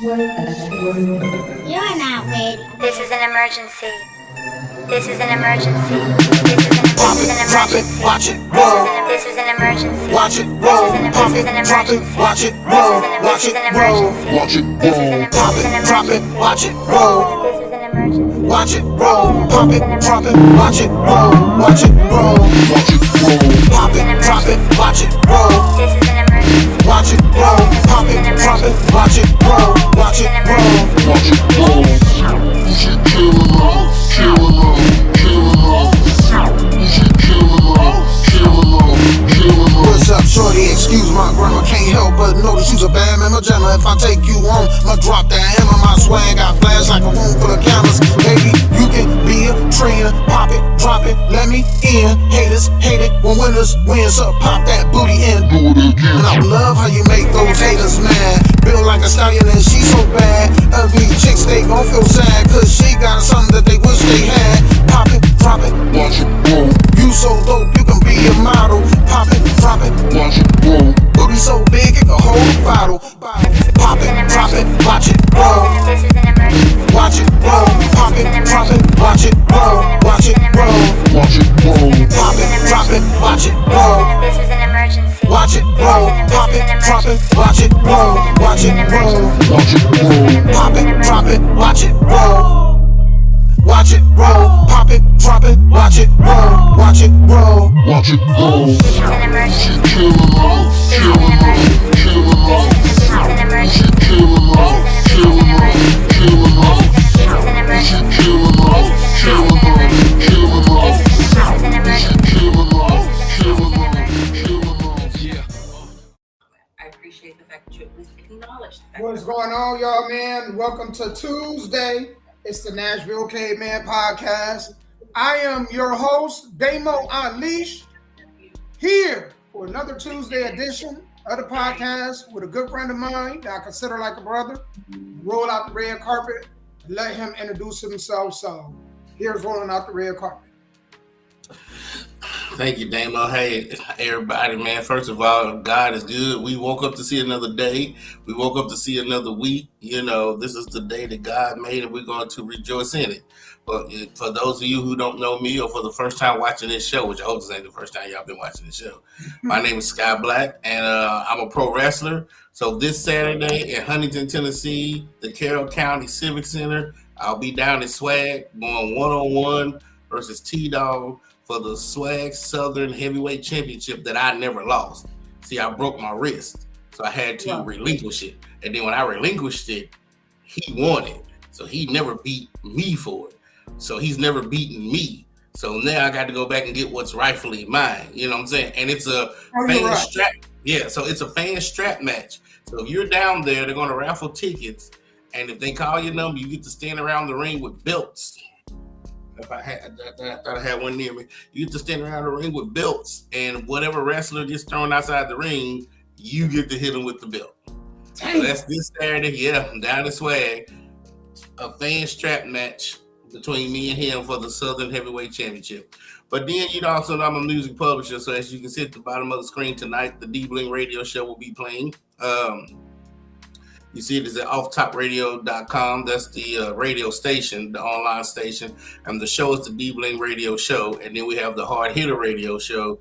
You are not ready. This is an emergency. This is an emergency. This is an emergency. Watch it roll. This is an emergency. Watch it roll. Pop it, drop it. Watch it roll. Watch it roll. Watch it roll. Pop it, drop it. Watch it roll. This is an emergency. Watch it roll. Pop it, drop it. Watch it roll. Watch it roll. Watch it roll. Pop it, drop it. Watch it roll. This is an emergency. Watch it roll. Pop it, drop it. Watch it roll. Watch it roll. Watch it roll. You should kill it all. Kill it all. Kill it all. You should kill it all. Kill it all. Kill it all. What's up, shorty? Excuse my grammar. Can't help but notice you's a bad man, Gemma. If I take you home, I'ma drop that hammer. My swag got flash like a room full of cameras. Baby, you can be a trainer. Pop it, drop it, let me in. Haters hate it when winners win. So pop that booty in. Do it again. And I love how you make those haters mad. Built like a stallion and she so bad. Ugly chicks, they gon' feel sad. Cause she got something that they wish they had. Pop it, drop it, watch it roll. You so dope, you can be a model. Pop it, drop it, watch it roll. Booty so big, it can hold a bottle. Pop it, drop it, watch it roll. This is an emergency. Watch it roll. Pop it, drop it, watch it roll. Watch it roll. Watch it roll. Pop it, drop it, watch it roll. This is an emergency. Watch it roll. Pop it, drop it, watch it roll. Watch it roll. Watch it roll. Pop it, drop it, watch it roll. Watch it roll. Pop it, drop it, watch it roll. Watch it roll. Watch it roll. This is an emergency. Kill it all. Kill it all. Kill it all. This is an emergency. Kill it all. Kill it all. Kill it all. This is an emergency. Kill it all. Kill it all. Kill it all. This is an emergency. Kill it all. Kill it all. Kill it all. Yeah. I appreciate the fact that you at least acknowledge the fact. What's going on, y'all, man? Welcome to Tuesday. It's the Nashville Cavemen podcast. I am your host, Damo Unleashed, here for another Tuesday edition of the podcast with a good friend of mine that I consider like a brother. Roll out the red carpet, let him introduce himself. So here's rolling out the red carpet. Thank you, Damo. Hey, everybody, man. First of all, God is good. We woke up to see another day. We woke up to see another week. You know, this is the day that God made, and we're going to rejoice in it. But for those of you who don't know me or for the first time watching this show, which I hope this ain't the first time y'all been watching this show, my name is Sky Black, and I'm a pro wrestler. So this Saturday in Huntington, Tennessee, the Carroll County Civic Center, I'll be down in Swag going one-on-one versus T-Dog for the Swag Southern Heavyweight Championship that I never lost. See, I broke my wrist, so I had to relinquish it. And then when I relinquished it, he won it. So he never beat me for it. So he's never beaten me. So now I got to go back and get what's rightfully mine. You know what I'm saying? And it's a fan strap. Yeah, so it's a fan strap match. So if you're down there, they're going to raffle tickets. And if they call your number, you get to stand around the ring with belts. If I thought I had one near me. You get to stand around the ring with belts, and whatever wrestler gets thrown outside the ring, you get to hit them with the belt. So that's this Saturday. Yeah, down in Swag, a fan strap match between me and him for the Southern Heavyweight Championship. But then you also know I'm a music publisher, so as you can see at the bottom of the screen tonight, the D-Bling Radio Show will be playing. You see it is at offtopradio.com. That's the radio station, the online station. And the show is the D-Bling Radio Show. And then we have the Hard Hitter Radio Show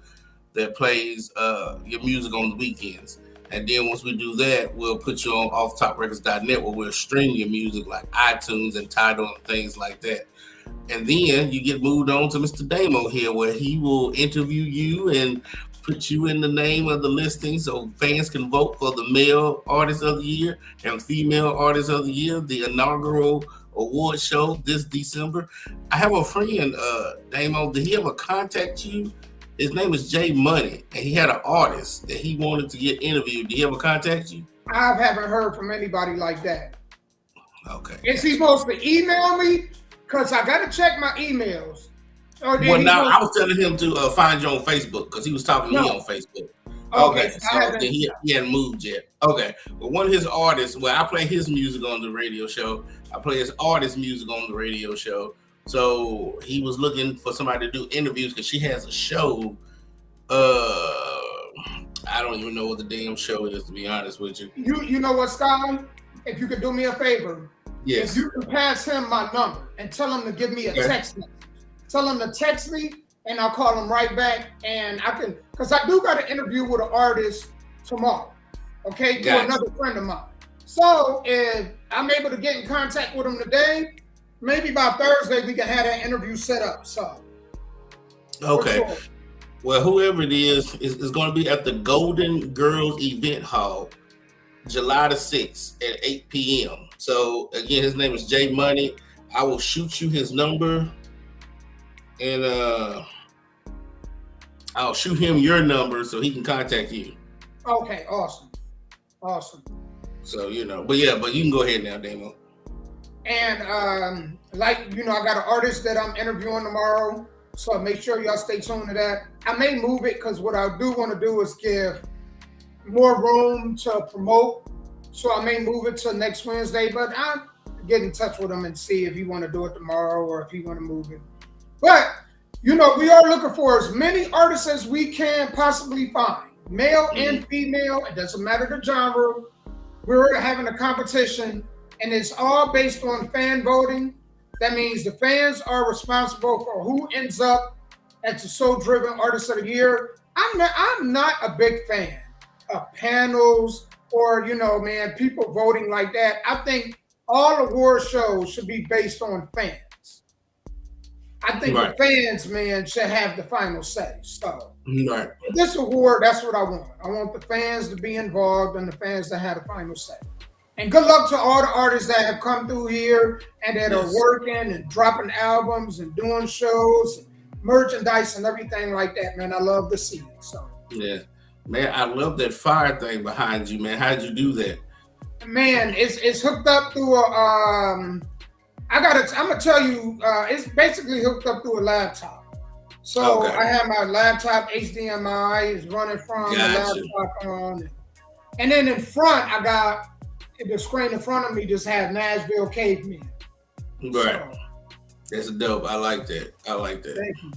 that plays your music on the weekends. And then once we do that, we'll put you on offtoprecords.net where we'll stream your music like iTunes and Tidal and things like that. And then you get moved on to Mr. Damo here where he will interview you and put you in the name of the listing so fans can vote for the male artist of the year and female artist of the year, the inaugural award show this December. I have a friend, Damo, did he ever contact you? His name is Jay Money, and he had an artist that he wanted to get interviewed. Did he ever contact you? I haven't heard from anybody like that. Okay. Is he supposed to email me? Because I got to check my emails. Well, now I was telling him to find you on Facebook because he was talking to me on Facebook. Okay, so he hadn't moved yet. Okay, well, one of his artists, well, I play his music on the radio show. I play his artist music on the radio show. So he was looking for somebody to do interviews because she has a show. I don't even know what the damn show is, to be honest with you. You know what, Sky? if you could do me a favor, Yes. if you can pass him my number and tell him to give me a text message. Tell him to text me and I'll call him right back. And I can, because I do got an interview with an artist tomorrow, okay, to another friend of mine. So if I'm able to get in contact with him today, maybe by Thursday we can have that interview set up. So okay. Sure. Well, whoever it is going to be at the Golden Girls Event Hall, July the 6th at 8 p.m. So again, his name is Jay Money. I will shoot you his number, and I'll shoot him your number so he can contact you. Okay, awesome. So but you can go ahead now, Damo. And I got an artist that I'm interviewing tomorrow. So make sure y'all stay tuned to that. I may move it because what I do want to do is give more room to promote. So I may move it to next Wednesday, but I'll get in touch with him and see if he want to do it tomorrow or if he want to move it. But, we are looking for as many artists as we can possibly find, male and female. It doesn't matter the genre. We're having a competition, and it's all based on fan voting. That means the fans are responsible for who ends up as the Soul Driven Artist of the Year. I'm not a big fan of panels or, people voting like that. I think all award shows should be based on fans. I think the fans, man, should have the final say. So this award, that's what I want. I want the fans to be involved and the fans to have the final say. And good luck to all the artists that have come through here and that are working and dropping albums and doing shows, and merchandise and everything like that, man. I love to see it. So yeah, man, I love that fire thing behind you, man. How'd you do that? Man, it's hooked up through a I'm gonna tell you, it's basically hooked up through a laptop. So I have my laptop HDMI is running from the laptop on, and then in front I got the screen in front of me just had Nashville Cavemen. Right. So, that's dope. I like that. Thank you.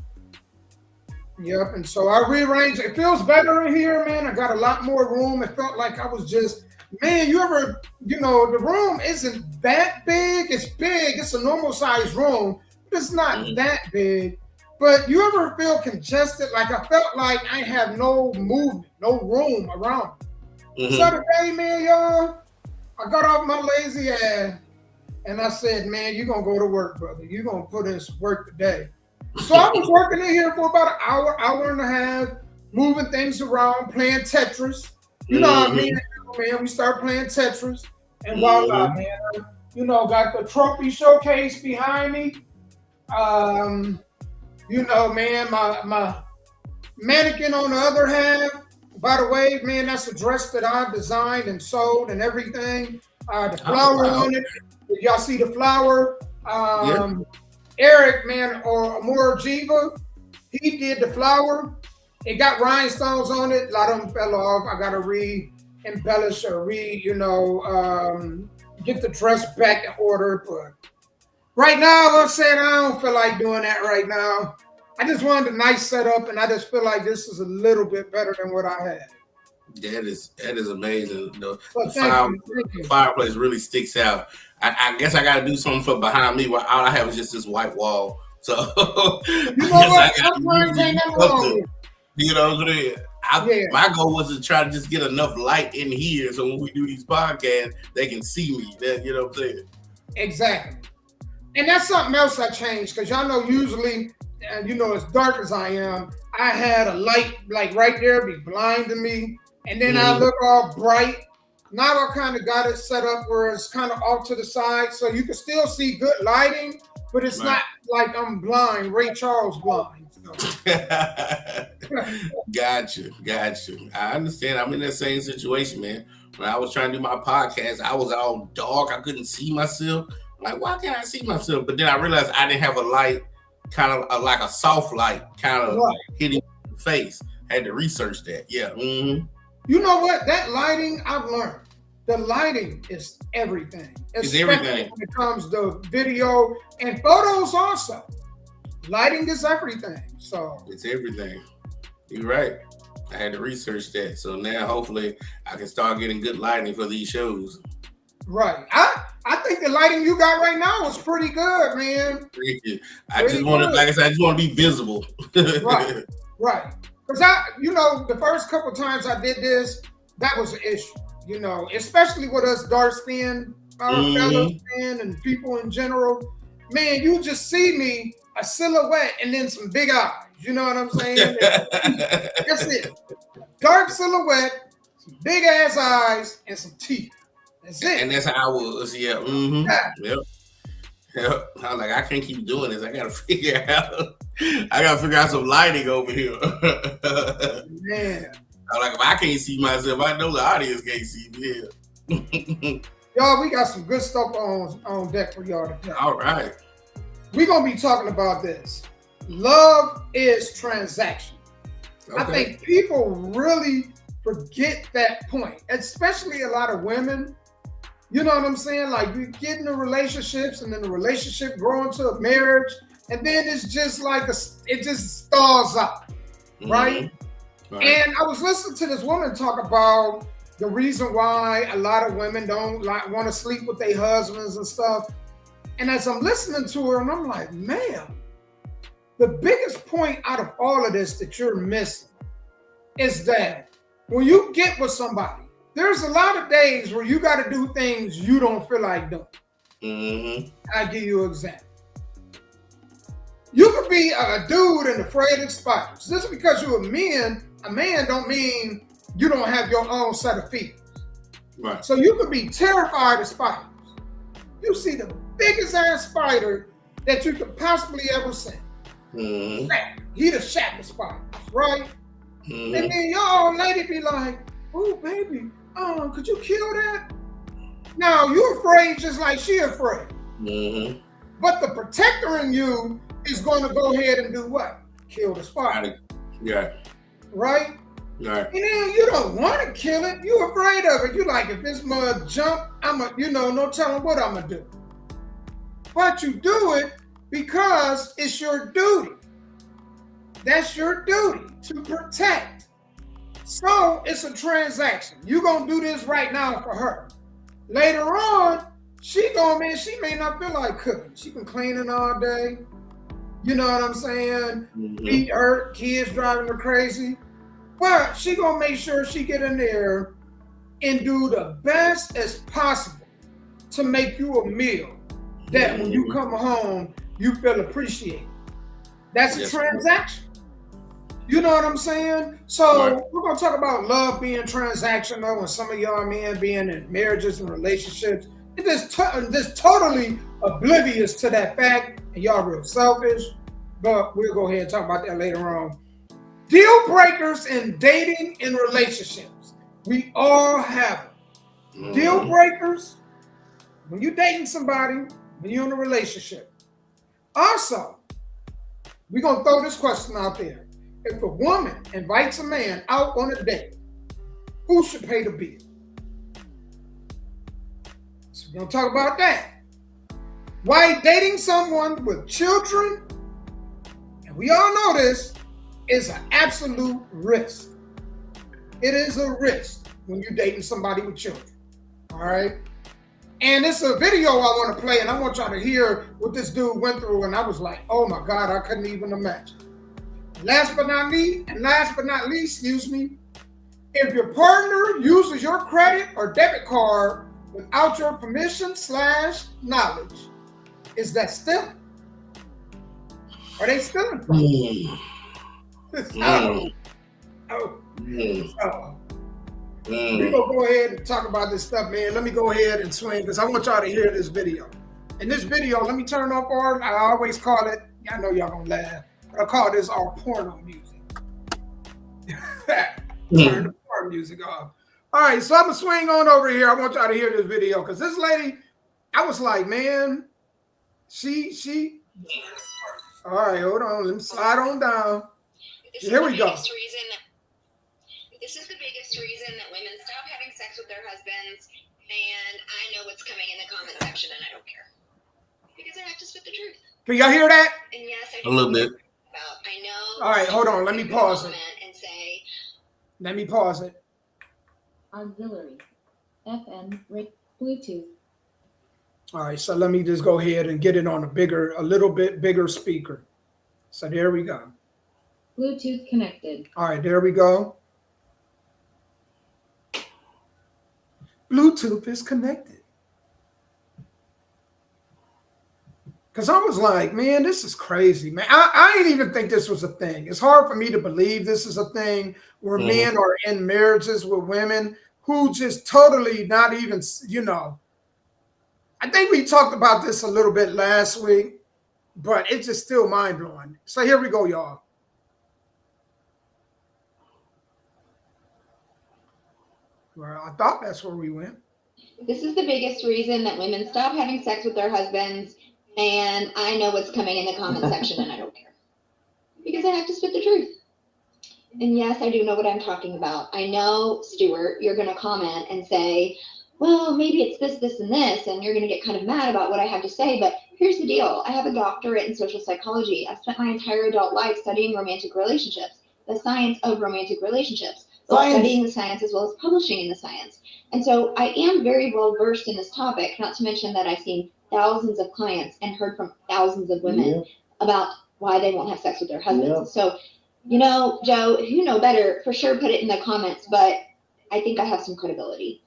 Yep. And so I rearranged. It feels better in here, man. I got a lot more room. It felt like I was just, man, the room isn't that big. It's big. It's a normal size room. But it's not that big. But you ever feel congested? Like I felt like I have no movement, no room around. So today, man, y'all, I got off my lazy ass and I said, man, you're going to go to work, brother. You're going to put in some work today. So I was working in here for about an hour and a half, moving things around, playing Tetris. You know what I mean? Man, we start playing Tetris. And voila, man, got the trophy showcase behind me. Man, my mannequin on the other half. By the way, man, that's a dress that I designed and sold and everything. The flower on it. Did y'all see the flower? Eric, man, or Amor Jiva, he did the flower. It got rhinestones on it. A lot of them fell off. I got to re-embellish or get the dress back in order. But right now, I'm saying I don't feel like doing that right now. I just wanted a nice setup, and I just feel like this is a little bit better than what I had. That is amazing. The fireplace really sticks out. I guess I got to do something for behind me where all I have is just this white wall. So sometimes ain't nothing wrong. You know what I'm saying? My goal was to try to just get enough light in here so when we do these podcasts, they can see me. You know what I'm saying? Exactly. And that's something else I changed because y'all know usually, as dark as I am, I had a light like right there be blinding me. And then I look all bright. Now I kind of got it set up where it's kind of off to the side. So you can still see good lighting, but it's not like I'm blind, Ray Charles blind. So. Gotcha. I understand. I'm in that same situation, man. When I was trying to do my podcast, I was all dark. I couldn't see myself. I'm like, why can't I see myself? But then I realized I didn't have a light, kind of like a soft light, kind of hitting the face. I had to research that. Yeah. You know what? That lighting, I've learned. The lighting is everything. It's everything. When it comes to video and photos also. Lighting is everything. So it's everything. You're right. I had to research that. So now hopefully I can start getting good lighting for these shows. Right. I think the lighting you got right now is pretty good, man. Thank you. I Pretty just want to, good. like I said, I just want to be visible. Right. Right. Because the first couple times I did this, that was an issue. Especially with us dark skinned fellas, Mhm. man, and people in general. Man, you just see me a silhouette and then some big eyes. You know what I'm saying? That's it. Dark silhouette, some big ass eyes, and some teeth. That's it. And that's how I was. Yeah. Mm-hmm. Yeah. Yep. Yep. I was like, I can't keep doing this. I gotta figure out some lighting over here. Man. I'm like, if I can't see myself, I know the audience can't see me. Y'all, we got some good stuff on deck for y'all today. All right. We're gonna be talking about this. Love is transactional. Okay. I think people really forget that point, especially a lot of women. You know what I'm saying? Like you get into relationships, and then the relationship grow into a marriage, and then it's just like it just stalls out, right? Right. And I was listening to this woman talk about the reason why a lot of women don't want to sleep with their husbands and stuff. And as I'm listening to her, and I'm like, man, the biggest point out of all of this that you're missing is that when you get with somebody, there's a lot of days where you got to do things you don't feel like doing. Mm-hmm. I'll give you an example. You could be a dude and afraid of spiders. Just because you're a man don't mean you don't have your own set of feelings. Right. So you could be terrified of spiders. You see the biggest ass spider that you could possibly ever see. Mm-hmm. He the shack of spiders, right? Mm-hmm. And then your old lady be like, oh, baby, could you kill that? Now, you afraid just like she afraid. Mm-hmm. But the protector in you is going to go ahead and do what? Kill the spider. Yeah. Right? Right. And then you don't want to kill it. You're afraid of it. You like, if this mud jump, no telling what I'm going to do. But you do it because it's your duty. That's your duty to protect. So it's a transaction. You're going to do this right now for her. Later on, she may not feel like cooking. She been cleaning all day. You know what I'm saying? Mm-hmm. Feet hurt, kids driving her crazy. But she gonna make sure she get in there and do the best as possible to make you a meal that when you come home, you feel appreciated. That's a transaction. You know what I'm saying? So we're gonna talk about love being transactional and some of y'all men being in marriages and relationships. It's just totally oblivious to that fact, and y'all real selfish. But we'll go ahead and talk about that later on. Deal breakers in dating and relationships. We all have them. Deal breakers when you're dating somebody, when you're in a relationship. Also, we're going to throw this question out there. If a woman invites a man out on a date, who should pay the bill? So we're going to talk about that. Why dating someone with children, and we all know this, is an absolute risk. It is a risk when you're dating somebody with children. All right? And it's a video I want to play, and I want y'all to hear what this dude went through, and I was like, oh my God, I couldn't even imagine. Last but not least, if your partner uses your credit or debit card without your permission / knowledge, is that stealing? Are they stealing from you? We're gonna go ahead and talk about this stuff, man. Let me go ahead and swing because I want y'all to hear this video. In this video, let me turn off our, I always call it, I know y'all gonna laugh, but I call this our porno music. Turn the porno music off. All right, so I'm gonna swing on over here. I want y'all to hear this video because this lady, I was like, man, she. All right, hold on. Let me slide on down. Here we go. This is the biggest reason that women stop having sex with their husbands, and I know what's coming in the comment section, and I don't care because I have to spit the truth. Can y'all hear that? And yes, I a little bit. I know. All right, hold on. Let me pause it. And say, let me pause it. Auxiliary, FM, Bluetooth, All right, so let me just go ahead and get it on a little bit bigger speaker. So there we go. Bluetooth connected. All right, there we go. Bluetooth is connected. Because I was like, man, this is crazy, man. I didn't even think this was a thing. It's hard for me to believe this is a thing where men are in marriages with women who just totally not even, I think we talked about this a little bit last week, but it's just still mind-blowing. So here we go, y'all. Well, I thought that's where we went. This is the biggest reason that women stop having sex with their husbands, and I know what's coming in the comment section, and I don't care. Because I have to spit the truth. And yes, I do know what I'm talking about. I know, Stuart, you're going to comment and say, well, maybe it's this, this, and this, and you're going to get kind of mad about what I have to say, but here's the deal. I have a doctorate in social psychology. I've spent my entire adult life studying romantic relationships, the science of romantic relationships, studying the science as well as publishing in the science. And so I am very well versed in this topic, not to mention that I've seen thousands of clients and heard from thousands of women about why they won't have sex with their husbands. So, Joe, if you know better, for sure put it in the comments, but I think I have some credibility.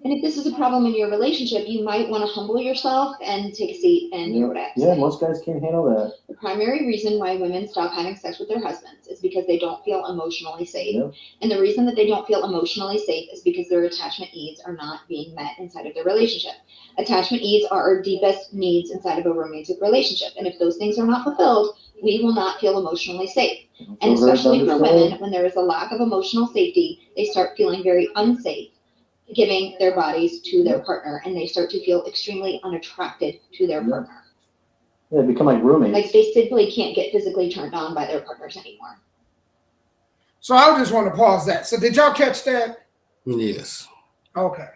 And if this is a problem in your relationship, you might want to humble yourself and take a seat and hear what I have to say. Yeah, most guys can't handle that. The primary reason why women stop having sex with their husbands is because they don't feel emotionally safe. Yep. And the reason that they don't feel emotionally safe is because their attachment needs are not being met inside of their relationship. Attachment needs are our deepest needs inside of a romantic relationship. And if those things are not fulfilled, we will not feel emotionally safe. And especially for women, when there is a lack of emotional safety, they start feeling very unsafe giving their bodies to their partner, and they start to feel extremely unattracted to their partner. Yeah, become like roommates. Like they simply can't get physically turned on by their partners anymore. So I just want to pause that. So did y'all catch that? Yes. Okay.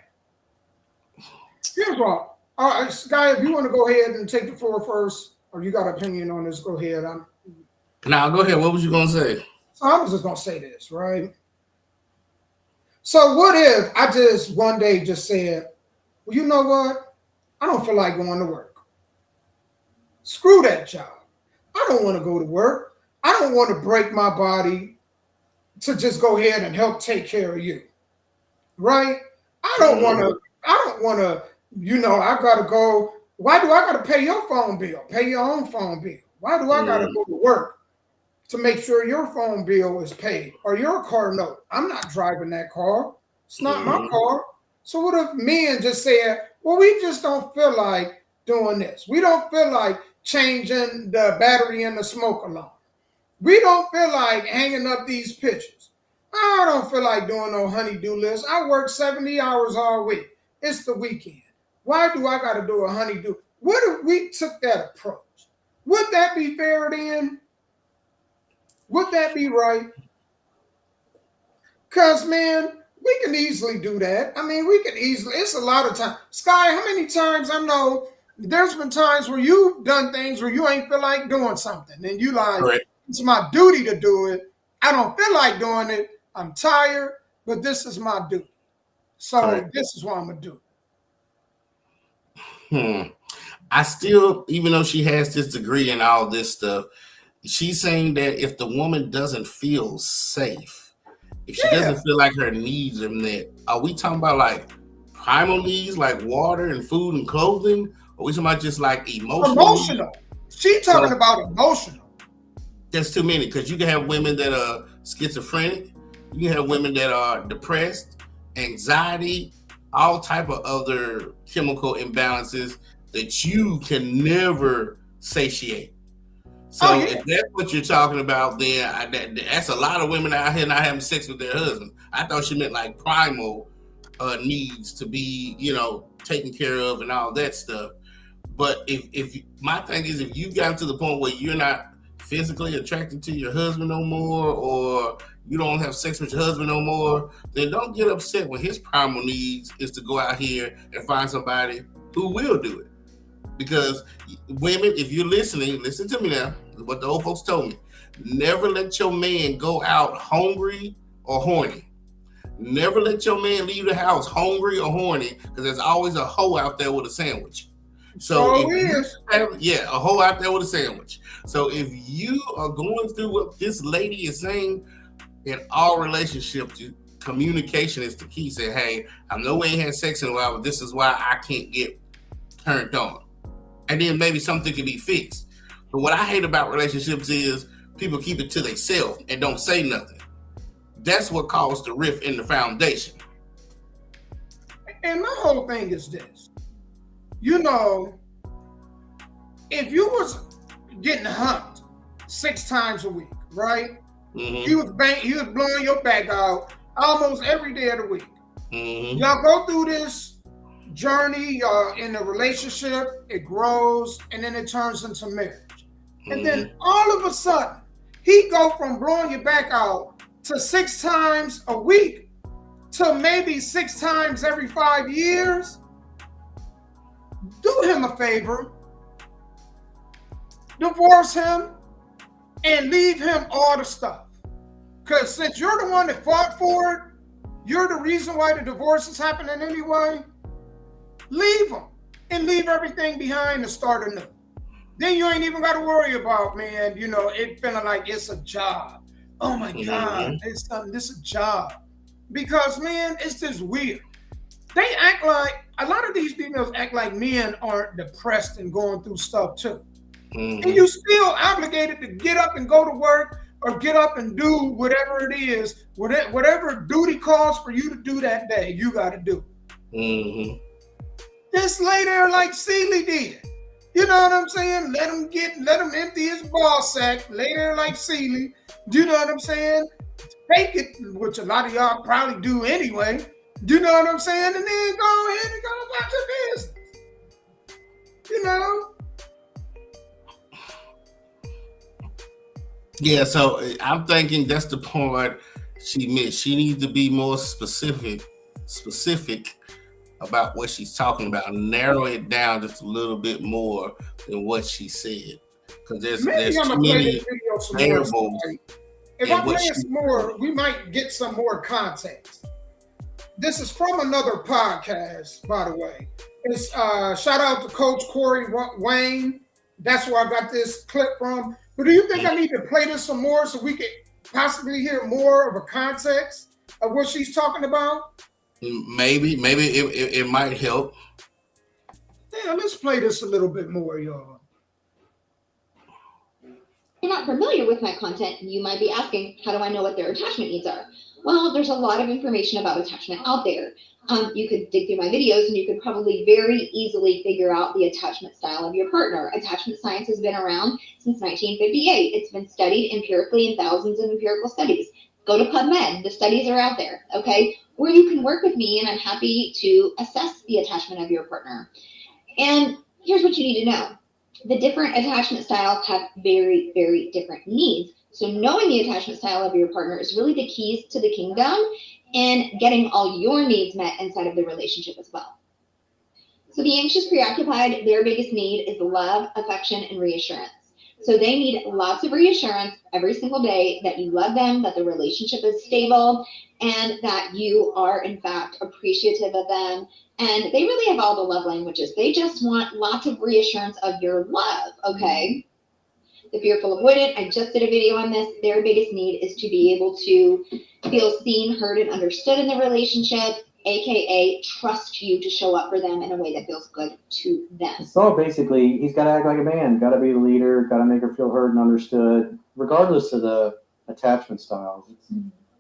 Here's what. All right, Guy, if you want to go ahead and take the floor first, or you got an opinion on this, go ahead. Now, go ahead. What was you going to say? So I was just going to say this, right? So what if I just one day just said, well, you know what? I don't feel like going to work. Screw that job. I don't want to go to work. I don't want to break my body to just go ahead and help take care of you. Right? I don't want to, I got to go. Why do I got to pay your phone bill? Pay your own phone bill. Why do I got to go to work to make sure your phone bill is paid or your car note? I'm not driving that car. It's not my car. So what if men just said, well, we just don't feel like doing this. We don't feel like changing the battery in the smoke alarm. We don't feel like hanging up these pictures. I don't feel like doing no honey-do list. I work 70 hours all week. It's the weekend. Why do I got to do a honey-do? What if we took that approach? Would that be fair then? Would that be right? Because, man, we can easily do that. I mean, we can easily. It's a lot of time. Sky, how many times I know there's been times where you've done things where you ain't feel like doing something. And you like, correct, it's my duty to do it. I don't feel like doing it. I'm tired, but this is my duty. So correct, this is what I'm going to do. I still, even though she has this degree and all this stuff, she's saying that if the woman doesn't feel safe, if she doesn't feel like her needs are met, are we talking about like primal needs, like water and food and clothing? Or are we talking about just like emotional? She talking about emotional. There's too many, because you can have women that are schizophrenic, you can have women that are depressed, anxiety, all type of other chemical imbalances that you can never satiate. So if that's what you're talking about, then that's a lot of women out here not having sex with their husbands. I thought she meant like primal needs to be, taken care of and all that stuff. But if my thing is, if you got to the point where you're not physically attracted to your husband no more, or you don't have sex with your husband no more, then don't get upset when his primal needs is to go out here and find somebody who will do it. Because women, if you're listening, listen to me now, what the old folks told me. Never let your man go out hungry or horny. Never let your man leave the house hungry or horny, because there's always a hoe out there with a sandwich. So a hoe out there with a sandwich. So if you are going through what this lady is saying, in all relationships, communication is the key. Say, hey, I know we ain't had sex in a while, but this is why I can't get turned on. And then maybe something can be fixed. But what I hate about relationships is people keep it to themselves and don't say nothing. That's what caused the rift in the foundation. And my whole thing is this. You know, if you was getting humped 6 times a week, right? Mm-hmm. He was blowing your back out almost every day of the week. Mm-hmm. Y'all go through this journey in a relationship, it grows, and then it turns into marriage. Mm-hmm. And then all of a sudden, he go from blowing your back out to 6 times a week to maybe 6 times every 5 years. Do him a favor. Divorce him and leave him all the stuff. Because since you're the one that fought for it, you're the reason why the divorce is happening anyway. Leave him and leave everything behind and start anew. Then you ain't even got to worry about, man, you know, it feeling like it's a job. Oh my God, this is a job. Because, man, it's just weird. They act like, a lot of these females act like men aren't depressed and going through stuff too. Mm-hmm. And you still obligated to get up and go to work or get up and do whatever it is, whatever duty calls for you to do that day, you got to do. Mm-hmm. Just lay there like Seeley did. You know what I'm saying? Let him empty his ball sack, lay there like Seeley. You know what I'm saying? Take it, which a lot of y'all probably do anyway. You know what I'm saying? And then go ahead and go about your business. You know? Yeah, so I'm thinking that's the part she missed. She needs to be more specific about what she's talking about. Narrow it down just a little bit more than what she said. Because there's too many variables. If I play it some more, we might get some more context. This is from another podcast, by the way. It's shout out to Coach Corey Wayne. That's where I got this clip from. But do you think I need to play this some more so we could possibly hear more of a context of what she's talking about? Maybe it might help. Yeah, let's play this a little bit more, y'all. If you're not familiar with my content, you might be asking, how do I know what their attachment needs are? Well, there's a lot of information about attachment out there. You could dig through my videos and you could probably very easily figure out the attachment style of your partner. Attachment science has been around since 1958. It's been studied empirically in thousands of empirical studies. Go to PubMed. The studies are out there, okay? Or you can work with me and I'm happy to assess the attachment of your partner. And here's what you need to know. The different attachment styles have very, very different needs. So knowing the attachment style of your partner is really the keys to the kingdom and getting all your needs met inside of the relationship as well. So the anxious preoccupied, their biggest need is love, affection, and reassurance. So they need lots of reassurance every single day that you love them, that the relationship is stable, and that you are in fact appreciative of them. And they really have all the love languages. They just want lots of reassurance of your love, okay? The fearful avoidant, I just did a video on this. Their biggest need is to be able to feel seen, heard, and understood in the relationship, aka trust you to show up for them in a way that feels good to them. So basically, he's got to act like a man, got to be the leader, got to make her feel heard and understood, regardless of the attachment styles. It's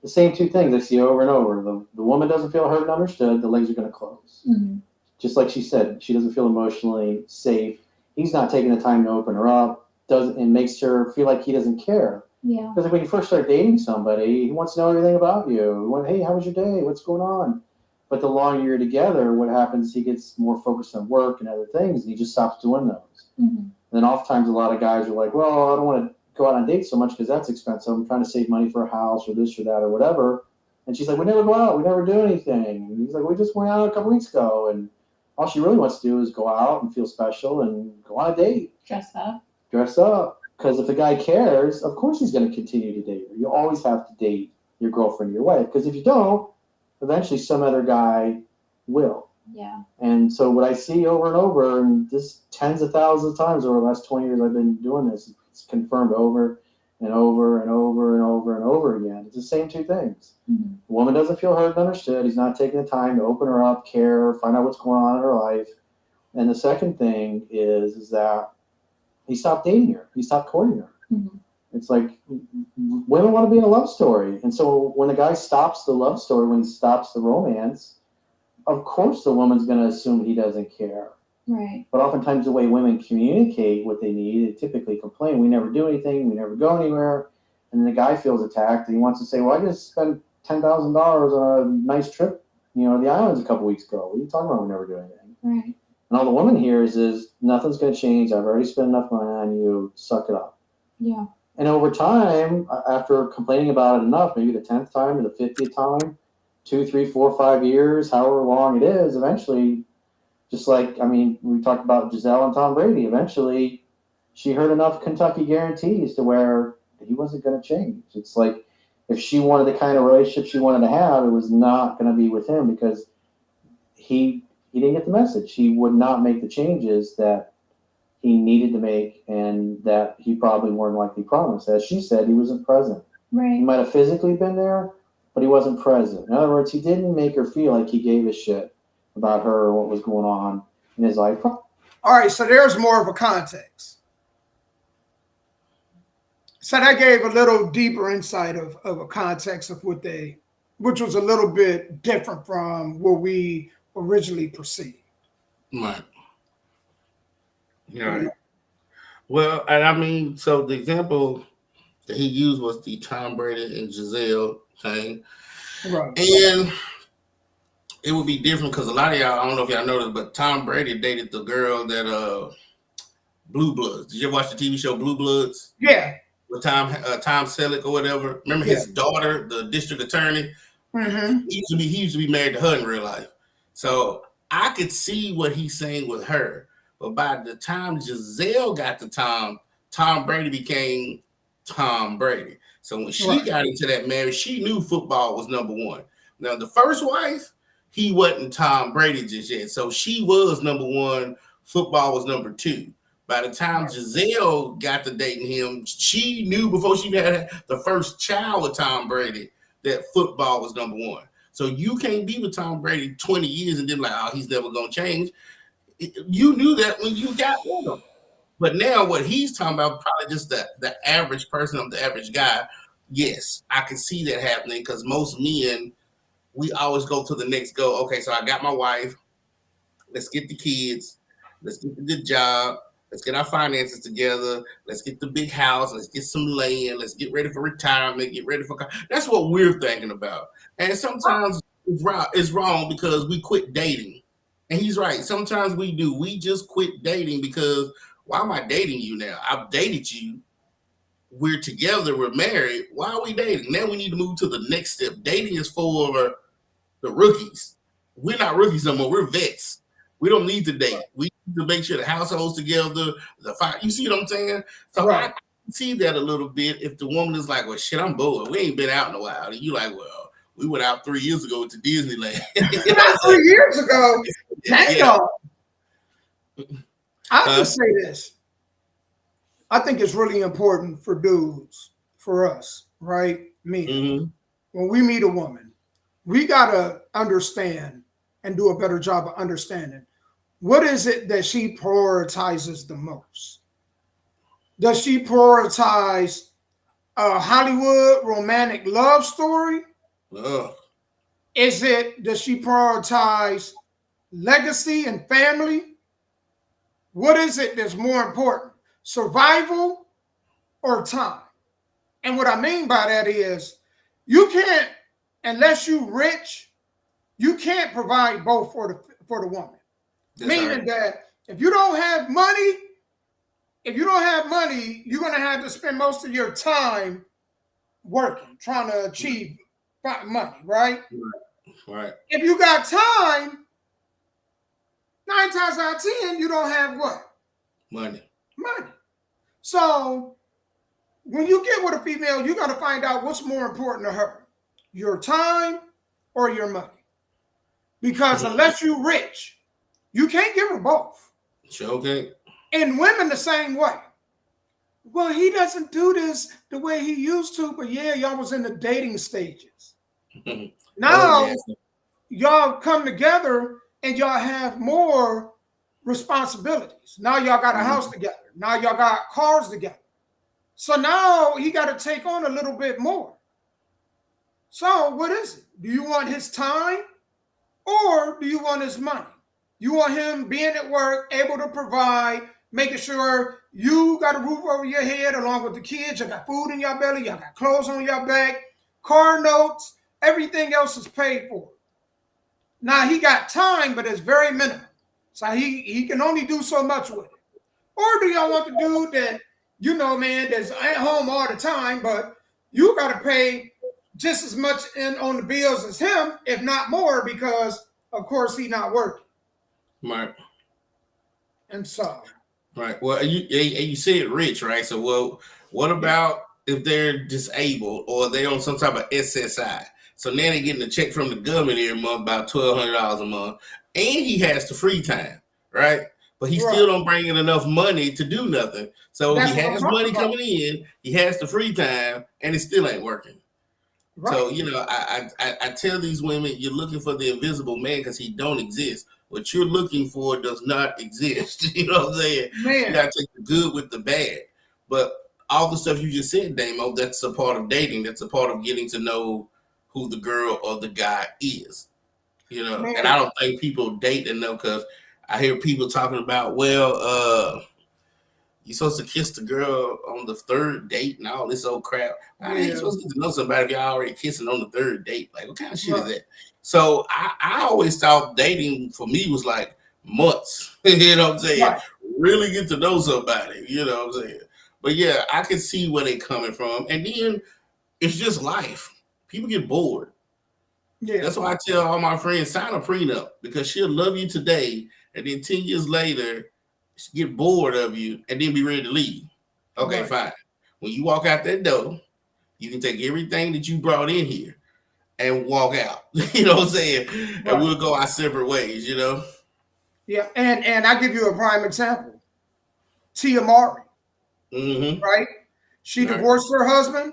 the same two things I see over and over. The woman doesn't feel heard and understood, the legs are going to close. Mm-hmm. Just like she said, she doesn't feel emotionally safe. He's not taking the time to open her up. And makes her feel like he doesn't care. Yeah. Because like when you first start dating somebody, he wants to know everything about you. Hey, how was your day? What's going on? But the longer you're together, what happens? He gets more focused on work and other things, and he just stops doing those. Mm-hmm. And then oftentimes a lot of guys are like, well, I don't want to go out on dates so much because that's expensive. I'm trying to save money for a house or this or that or whatever. And she's like, we never go out. We never do anything. And he's like, we just went out a couple weeks ago. And all she really wants to do is go out and feel special and go on a date. Dress up. Because if the guy cares, of course he's going to continue to date her. You always have to date your girlfriend or your wife. Because if you don't, eventually some other guy will. Yeah. And so what I see over and over, and this tens of thousands of times over the last 20 years I've been doing this, it's confirmed over and over and over and over and over again. It's the same two things. Mm-hmm. The woman doesn't feel heard and understood. He's not taking the time to open her up, care, find out what's going on in her life. And the second thing is that he stopped dating her. He stopped courting her. Mm-hmm. It's like women want to be in a love story. And so when a guy stops the love story, when he stops the romance, of course the woman's going to assume he doesn't care. Right. But oftentimes the way women communicate what they need, they typically complain, we never do anything, we never go anywhere. And the guy feels attacked and he wants to say, well, I just spent $10,000 on a nice trip, to the islands a couple weeks ago. What are you talking about? We never do anything. Right. And all the woman hears is, nothing's going to change. I've already spent enough money on you. Suck it up. Yeah. And over time, after complaining about it enough, maybe the 10th time or the 50th time, 2, 3, 4, 5 years, however long it is, eventually, just like, we talked about Giselle and Tom Brady, eventually she heard enough Kentucky guarantees to where he wasn't going to change. It's like, if she wanted the kind of relationship she wanted to have, it was not going to be with him because he didn't get the message. He would not make the changes that he needed to make and that he probably more than likely promised. As she said, he wasn't present. Right. He might have physically been there, but he wasn't present. In other words, he didn't make her feel like he gave a shit about her or what was going on in his life. All right, so there's more of a context. So that gave a little deeper insight of a context of which was a little bit different from what we originally perceived. Right. Yeah. Well, and so the example that he used was the Tom Brady and Giselle thing. Right. And it would be different because a lot of y'all, I don't know if y'all noticed, but Tom Brady dated the girl that Blue Bloods. Did you ever watch the TV show Blue Bloods? Yeah. With Tom Selleck or whatever. Remember his daughter, the district attorney? Mm-hmm. He used to be married to her in real life. So I could see what he's saying with her. But by the time Giselle got to Tom Brady became Tom Brady. So when she got into that marriage, she knew football was number one. Now, the first wife, he wasn't Tom Brady just yet. So she was number one. Football was number two. By the time Giselle got to dating him, she knew before she had the first child with Tom Brady that football was number one. So you can't be with Tom Brady 20 years and then like, oh, he's never going to change. You knew that when you got with him. But now what he's talking about, probably just the average person, the average guy. Yes, I can see that happening because most men, we always go to the next goal. Okay, so I got my wife. Let's get the kids. Let's get the good job. Let's get our finances together. Let's get the big house. Let's get some land. Let's get ready for retirement. Get ready for. That's what we're thinking about. And sometimes it's wrong because we quit dating. And he's right. Sometimes we do. We just quit dating because why am I dating you now? I've dated you. We're together. We're married. Why are we dating? Now we need to move to the next step. Dating is for the rookies. We're not rookies no more. We're vets. We don't need to date. We need to make sure the household's together. You see what I'm saying? So I can see that a little bit if the woman is like, well, shit, I'm bored. We ain't been out in a while. And you like, well, we went out 3 years ago to Disneyland. Not 3 years ago. Damn. I can say this. I think it's really important for dudes, for us, right? Me. Mm-hmm. When we meet a woman, we got to understand and do a better job of understanding what is it that she prioritizes the most. Does she prioritize a Hollywood romantic love story? Ugh. Does she prioritize legacy and family? What is it that's more important? Survival or time? And what I mean by that is you can't, unless you're rich, you can't provide both for the woman. That's Meaning that if you don't have money, you're going to have to spend most of your time working, trying to achieve money, right? Right. If you got time, 9 times out of 10, you don't have what? Money. So when you get with a female, you got to find out what's more important to her, your time or your money. Because unless you're rich, you can't give her both. Sure, okay. And women the same way. Well, he doesn't do this the way he used to, but yeah, y'all was in the dating stages. Now, y'all come together and y'all have more responsibilities. Now y'all got a house together. Now y'all got cars together. So now he got to take on a little bit more. So what is it? Do you want his time or do you want his money? You want him being at work, able to provide, making sure you got a roof over your head along with the kids. You got food in your belly. You got clothes on your back, car notes, everything else is paid for. Now he got time, but it's very minimal. So he can only do so much with it. Or do y'all want the dude that, you know, man, that's at home all the time, but you got to pay just as much in on the bills as him, if not more, because of course he's not working. Right. And so. Right. Well, you said rich, right? So, well, what about if they're disabled or they're on some type of SSI? So now they're getting a check from the government every month, about $1,200 a month, and he has the free time, right? But he still don't bring in enough money to do nothing. So he has money coming in, he has the free time, and it still ain't working. Right. So, you know, I tell these women, you're looking for the invisible man because he don't exist. What you're looking for does not exist. You know what I'm saying? Man. You got to take the good with the bad. But all the stuff you just said, Damo, that's a part of dating. That's a part of getting to know who the girl or the guy is. You know, man. And I don't think people date enough because I hear people talking about, well, you're supposed to kiss the girl on the third date and all this old crap. How are you supposed to get to know somebody if y'all already kissing on the third date? Like, what kind of shit is that? So I always thought dating for me was like months. You know what I'm saying? Right. Really get to know somebody. You know what I'm saying? But yeah, I can see where they're coming from. And then it's just life. People get bored. Yeah. That's why I tell all my friends, sign a prenup because she'll love you today. And then 10 years later, get bored of you and then be ready to leave. Okay, fine. When you walk out that door, you can take everything that you brought in here and walk out. You know what I'm saying? Right. And we'll go our separate ways, you know? Yeah, and I give you a prime example. Tia Mowry, right? She divorced her husband,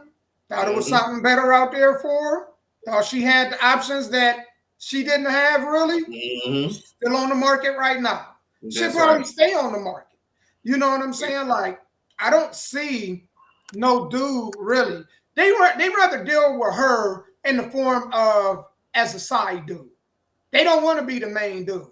thought it was something better out there for her, thought she had the options that she didn't have really. Still on the market right now. She'll probably stay on the market. You know what I'm saying? Like, I don't see no dude really. They rather deal with her in the form of as a side dude. They don't want to be the main dude.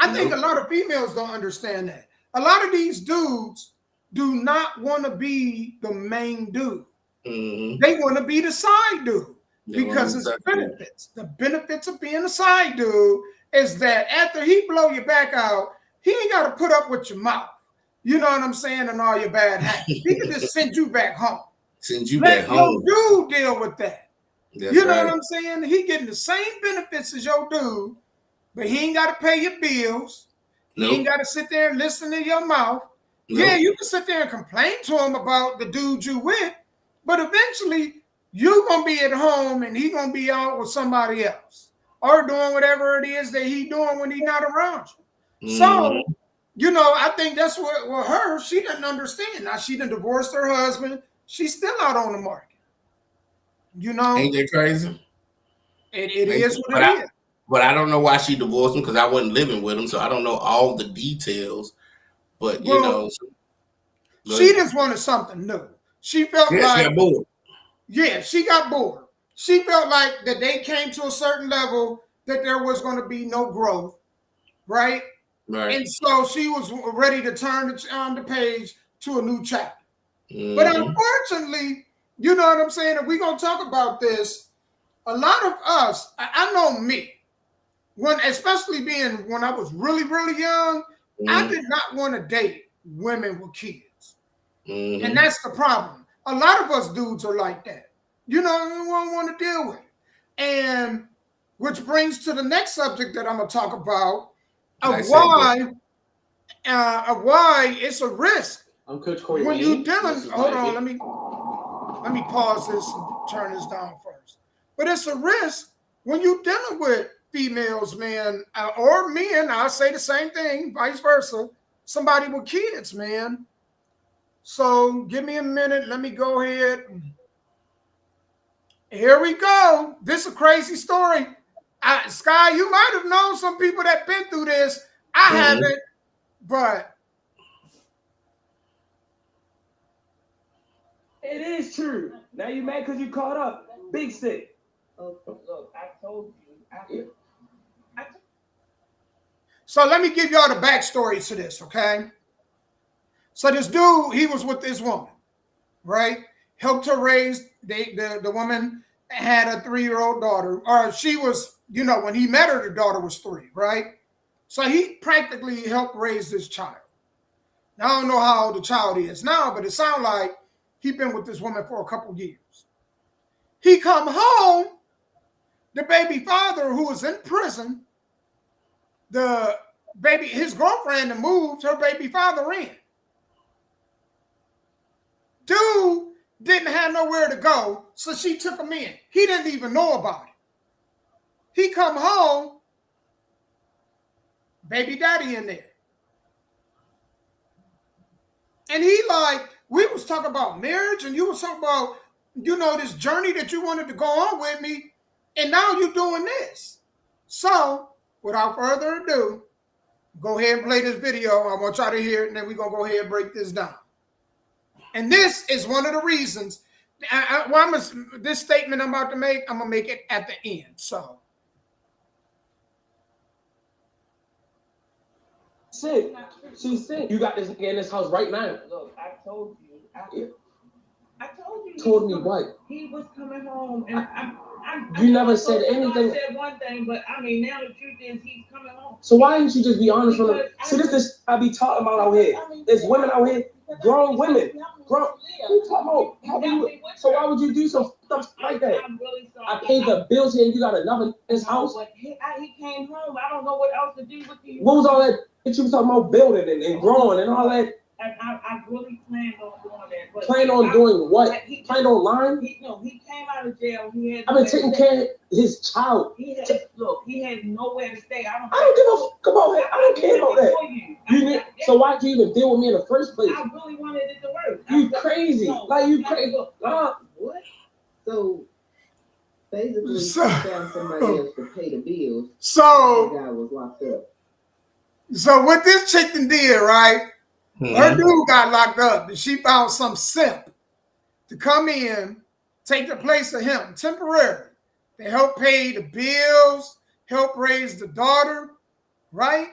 I think a lot of females don't understand that. A lot of these dudes do not want to be the main dude. They want to be the side dude because it's benefits. The benefits of being a side dude is that after he blow your back out, he ain't got to put up with your mouth. You know what I'm saying? And all your bad habits. He can just send you back home. Send you back home. Let your dude deal with that. That's you know what I'm saying? He getting the same benefits as your dude, but he ain't got to pay your bills. He ain't got to sit there and listen to your mouth. Yeah, you can sit there and complain to him about the dude you with, but eventually you going to be at home and he going to be out with somebody else or doing whatever it is that he doing when he's not around you. So, you know, I think that's what her, she doesn't understand. Now, she done divorced her husband. She's still out on the market. You know? Ain't that crazy? It is what it is. But I don't know why she divorced him because I wasn't living with him, so I don't know all the details. But, you know. She just wanted something new. She felt like. She got bored. Yeah, she got bored. She felt like that they came to a certain level that there was going to be no growth, right? Right. And so she was ready to turn the page to a new chapter. But unfortunately, you know what I'm saying? If we're going to talk about this, a lot of us, I know me, especially when I was really, really young, I did not want to date women with kids. And that's the problem. A lot of us dudes are like that. You know, we don't want to deal with it. And which brings to the next subject that I'm going to talk about, of why it's a risk. I'm Coach Corey. When you're dealing, hold on, let me pause this and turn this down first. But it's a risk when you're dealing with females, man, or men, I'll say the same thing, vice versa, somebody with kids, man. So give me a minute. Let me go ahead. Here we go. This is a crazy story. Sky, you might have known some people that been through this. I haven't, but it is true. Now you mad because you caught up. Big sick. Oh, look, I told you. So let me give y'all the backstory to this, okay? So this dude, he was with this woman, right? Helped her raise, the woman had a 3-year-old daughter, or she was, when he met her, the daughter was 3, right? So he practically helped raise this child. Now, I don't know how old the child is now, but it sounds like he's been with this woman for a couple years. He come home, the baby father who was in prison, his girlfriend had moved her baby father in. Dude didn't have nowhere to go, so she took him in. He didn't even know about it. He come home, baby daddy in there. And he we was talking about marriage, and you was talking about, this journey that you wanted to go on with me, and now you're doing this. So, without further ado, go ahead and play this video. I want y'all to hear it, and then we're going to go ahead and break this down. And this is one of the reasons, this statement I'm about to make, I'm going to make it at the end. So. Sick. She's sick. You got this nigga in this house right now. Look, I told you. I told you. Told me what? He was coming home, and you never said anything. I said one thing, but I mean, now the truth is he's coming home. So why didn't you just be honest with him? See, this is I be talking about out here. There's women out here, grown women. You talking about? So why would you do some stuff like that? I'm really sorry. I paid the bills here, and you got another in his house. He came home. I don't know what else to do with you. What was all that you was talking about building and growing and all that? I really planned on doing that. But planned on doing what? Planned on lying? He came out of jail. I've been taking care of his child. He had nowhere to stay. I don't give a fuck about it. I don't care about that. So why'd you even deal with me in the first place? I really wanted it to work. You crazy. You crazy. What? So basically, you found somebody else to pay the bills. So the guy was locked up. So what this chick did, right? Her dude got locked up, and she found some simp to come in, take the place of him temporarily. They help pay the bills, help raise the daughter, right?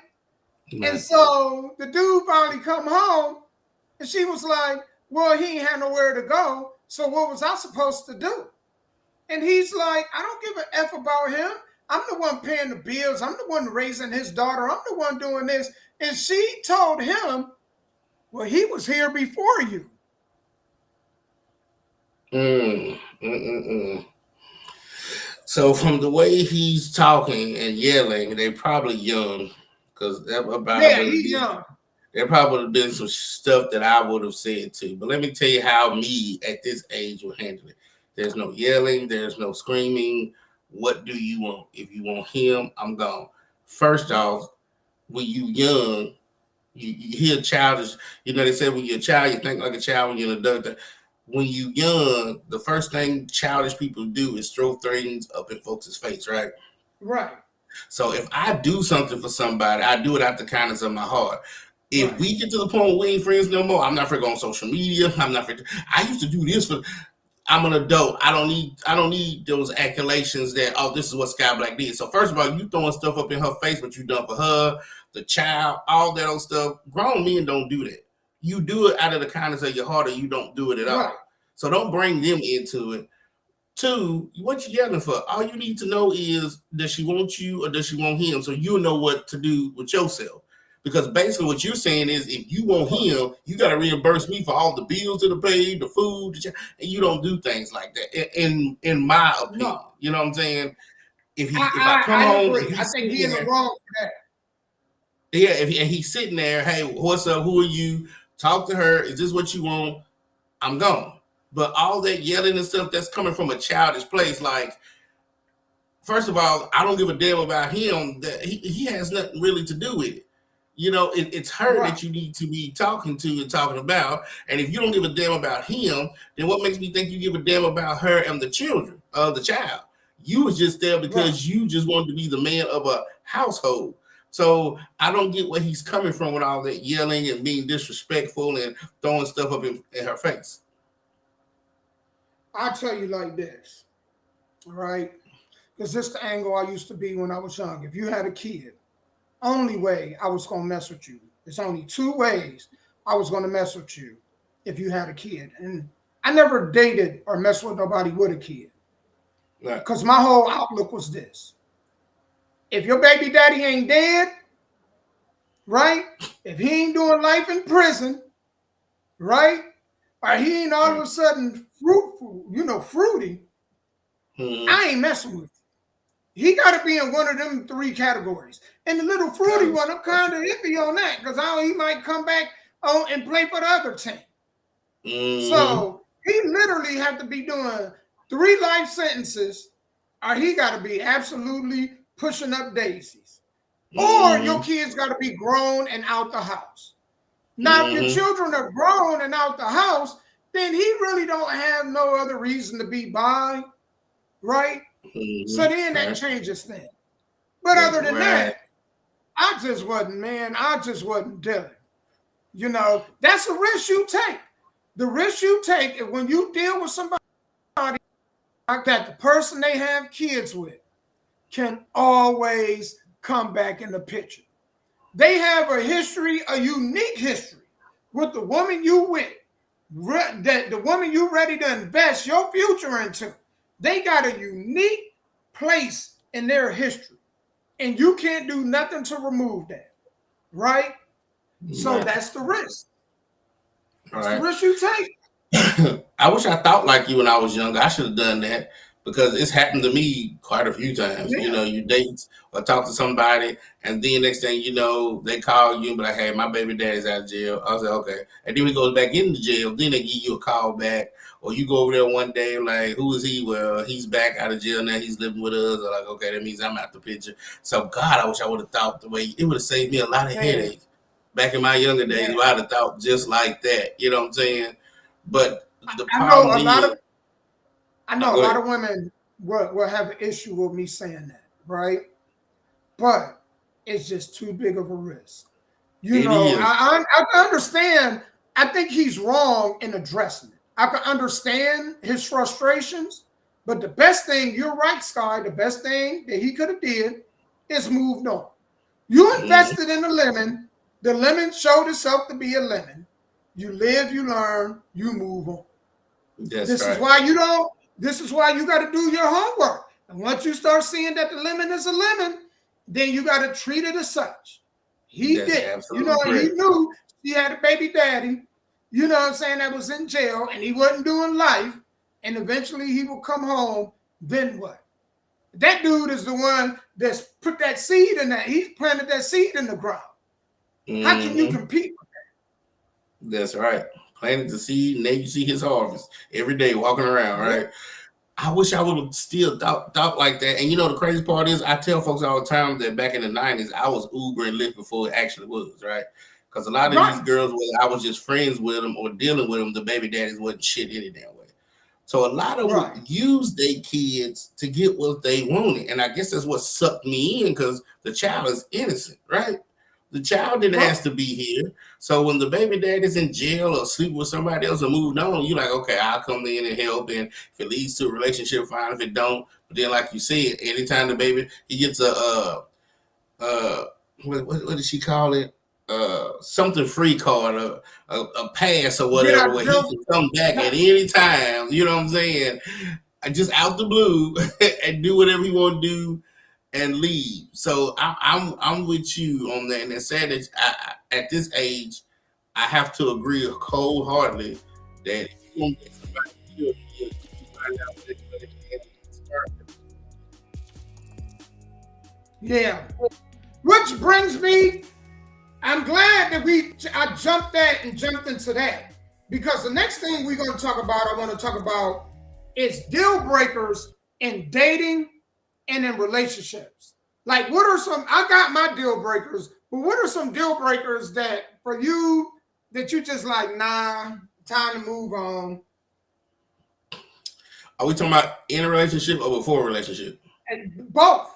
And so the dude finally come home, and she was like, well, he ain't had nowhere to go, so what was I supposed to do? And he's like, I don't give a F about him. I'm the one paying the bills. I'm the one raising his daughter. I'm the one doing this. And she told him, well, he was here before you. So from the way he's talking and yelling, they probably young. Because he's young. There probably would have been some stuff that I would have said too. But let me tell you how me at this age would handle it. There's no yelling. There's no screaming. What do you want? If you want him, I'm gone. First off, when you young, you hear childish. They say when you're a child, you think like a child. When you're an adult, when you young, the first thing childish people do is throw things up in folks' face, right? Right. So if I do something for somebody, I do it out the kindness of my heart. If we get to the point where we ain't friends no more, I'm not for going on social media. I'm not for. I used to do this for. I'm an adult. I don't need those accolations that, oh, this is what Sky Black did. So first of all, you throwing stuff up in her face, what you done for her, the child, all that old stuff. Grown men don't do that. You do it out of the kindness of your heart, or you don't do it at all. So don't bring them into it. Two, what you yelling for? All you need to know is, does she want you or does she want him? So you'll know what to do with yourself. Because basically what you're saying is, if you want him, you got to reimburse me for all the bills that are paid, the food, and you don't do things like that. In my opinion, you know what I'm saying? If I come home, I think he's in the wrong for that. Yeah, and he's sitting there, hey, what's up? Who are you? Talk to her. Is this what you want? I'm gone. But all that yelling and stuff that's coming from a childish place, like, first of all, I don't give a damn about him. That he has nothing really to do with it. You know, it's her Right. that you need to be talking to and talking about. And if you don't give a damn about him, then what makes me think you give a damn about her and the children of the child? You was just there because you just wanted to be the man of a household. So I don't get where he's coming from with all that yelling and being disrespectful and throwing stuff up in her face. I'll tell you like this, all right? Because this is the angle I used to be when I was young. If you had a kid, only way I was going to mess with you. There's only two ways I was going to mess with you if you had a kid. And I never dated or messed with nobody with a kid. Because my whole outlook was this. If your baby daddy ain't dead, right? If he ain't doing life in prison, right? Or he ain't all of a sudden fruity, I ain't messing with you. He got to be in one of them three categories. And the little fruity one, I'm kind of iffy on that because he might come back and play for the other team. So he literally have to be doing 3 life sentences, or he got to be absolutely pushing up daisies. Or your kids got to be grown and out the house. Now, if your children are grown and out the house, then he really don't have no other reason to be by, right? So then that changes things. But other than that, I just wasn't dealing. You know, that's a risk you take. The risk you take is when you deal with somebody like that, the person they have kids with can always come back in the picture. They have a history, a unique history with the woman you with, that the woman you ready to invest your future into. They got a unique place in their history, and you can't do nothing to remove that, right? So that's the risk. That's the risk you take. I wish I thought like you when I was younger. I should have done that because it's happened to me quite a few times. Yeah. You know, you date or talk to somebody, and then next thing you know, they call you and be like, "Hey, my baby daddy's out of jail." I was like, "Okay," and then we go back into jail. Then they give you a call back, or you go over there one day like, "Who is he?" Well, he's back out of jail now. He's living with us. Or like, okay, that means I'm out the picture. So God, I wish I would have thought the way it would have saved me a lot of headaches back in my younger days. Where I'd have thought just like that. You know what I'm saying? But the problem I know a lot of women will have an issue with me saying that, right? But it's just too big of a risk. You know, I understand. I think he's wrong in addressing it. I can understand his frustrations, but the best thing, you're right, Sky, the best thing that he could have did is moved on. You invested in a lemon. The lemon showed itself to be a lemon. You live, you learn, you move on. This is why you got to do your homework. And once you start seeing that the lemon is a lemon, then you got to treat it as such. He did. You know, he knew he had a baby daddy, you know what I'm saying, that was in jail and he wasn't doing life. And eventually he will come home. Then what? That dude is the one that's put that seed in that. He's planted that seed in the ground. How can you compete with that? That's right. Planted the seed, and then you see his harvest every day walking around, right? I wish I would have still thought like that. And you know, the crazy part is I tell folks all the time that back in the 90s, I was Uber and Lyft before it actually was, right? Because a lot of these girls, whether I was just friends with them or dealing with them, the baby daddies wasn't shit any damn way. So a lot of them use their kids to get what they wanted. And I guess that's what sucked me in because the child is innocent, right? The child didn't ask to be here. So when the baby daddy's in jail or sleep with somebody else or moved on, you're like, okay, I'll come in and help. And if it leads to a relationship, fine. If it don't, but then like you said, anytime the baby, he gets what did she call it? Something free card, a pass or whatever, where he can come back at any time. You know what I'm saying? Just out the blue and do whatever he want to do and leave. So I'm with you on that. And it's sad that at this age, I have to agree wholeheartedly that if you want to get somebody killed, you find out that they can't start. Yeah. Which brings me, I'm glad that I jumped into that, because the next thing we're going to talk about, I want to talk about is deal breakers in dating and in relationships? Like, what are some, I got my deal breakers, but what are some deal breakers that for you that you just like, nah, time to move on? Are we talking about in a relationship or before a relationship? And both.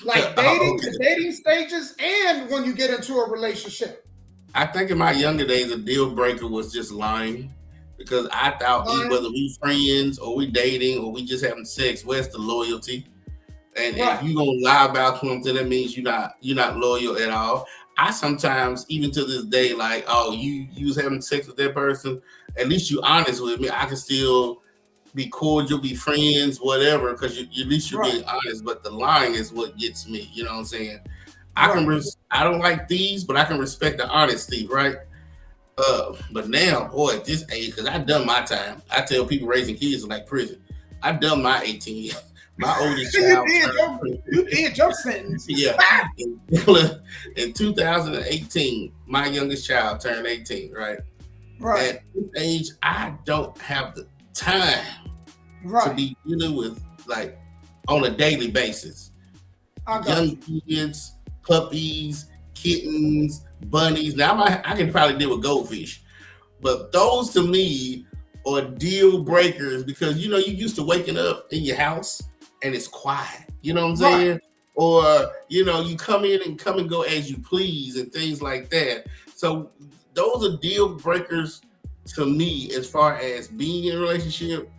Like dating, Okay. the dating stages, and when you get into a relationship. I think in my younger days, a deal breaker was just lying, because I thought whether we friends or we dating or we just having sex, where's the loyalty? And if you gonna lie about something, that means you're not loyal at all. I sometimes, even to this day, like, oh, you was having sex with that person, at least you honest with me. I can still be cordial, be friends, whatever, because at least you're being honest. But the lying is what gets me. You know what I'm saying? I don't like thieves, but I can respect the honest thief, right? But now, boy, at this age, because I've done my time. I tell people raising kids is like prison. I've done my 18 years. My oldest child. You did your sentence. Yeah. In 2018, my youngest child turned 18, right? Right. At this age, I don't have the time to be dealing with, like, on a daily basis. Young kids, puppies, kittens, bunnies. Now I can probably deal with goldfish, but those to me are deal breakers, because you used to waking up in your house and it's quiet. You know what I'm saying? Or you come in and come and go as you please and things like that. So those are deal breakers to me as far as being in a relationship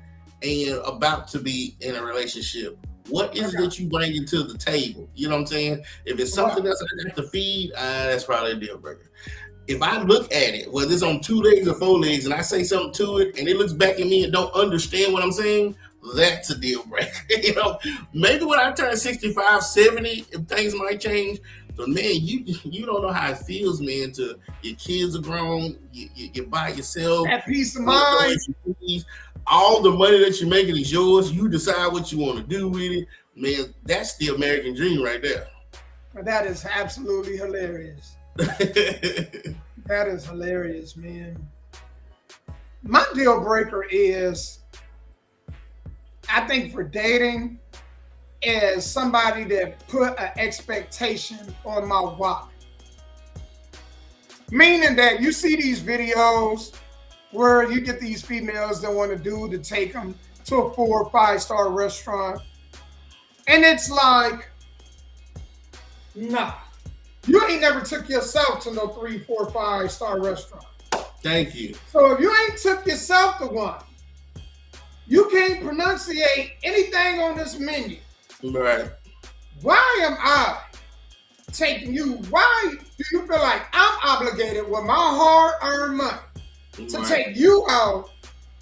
and about to be in a relationship. What is it that you bring into the table? You know what I'm saying? If it's something else I got to feed, that's probably a deal breaker. If I look at it, whether it's on 2 legs or 4 legs, and I say something to it, and it looks back at me and don't understand what I'm saying, that's a deal breaker. Maybe when I turn 65, 70, if things might change. But man, you don't know how it feels, man. To your kids are grown, you're by yourself. That peace of mind. All the money that you're making is yours. You decide what you want to do with it. Man, that's the American dream right there. That is absolutely hilarious. That is hilarious, man. My deal breaker is, I think for dating, is somebody that put an expectation on my wallet. Meaning that you see these videos where you get these females that want a dude to take them to a 4 or 5 star restaurant. And it's like, nah, you ain't never took yourself to no 3, 4, 5 star restaurant. Thank you. So if you ain't took yourself to one, you can't pronunciate anything on this menu. Right. Why am I taking you? Why do you feel like I'm obligated with my hard-earned money to take you out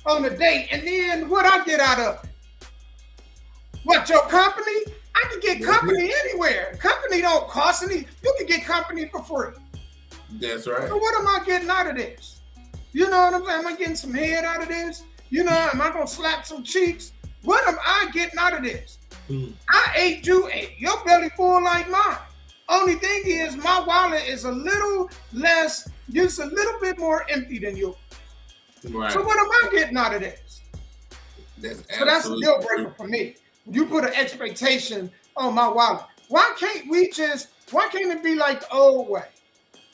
on a date, and then what I get out of it? What, your company? I can get company anywhere. Company don't cost any. You can get company for free. That's right. So what am I getting out of this? You know what I'm saying? Am I getting some head out of this? Am I gonna slap some cheeks? What am I getting out of this? I ate, you ate. Your belly full like mine. Only thing is, my wallet is a little less, just a little bit more empty than yours. Right. So what am I getting out of this? That's a deal breaker for me. You put an expectation on my wallet. Why can't it be like the old way?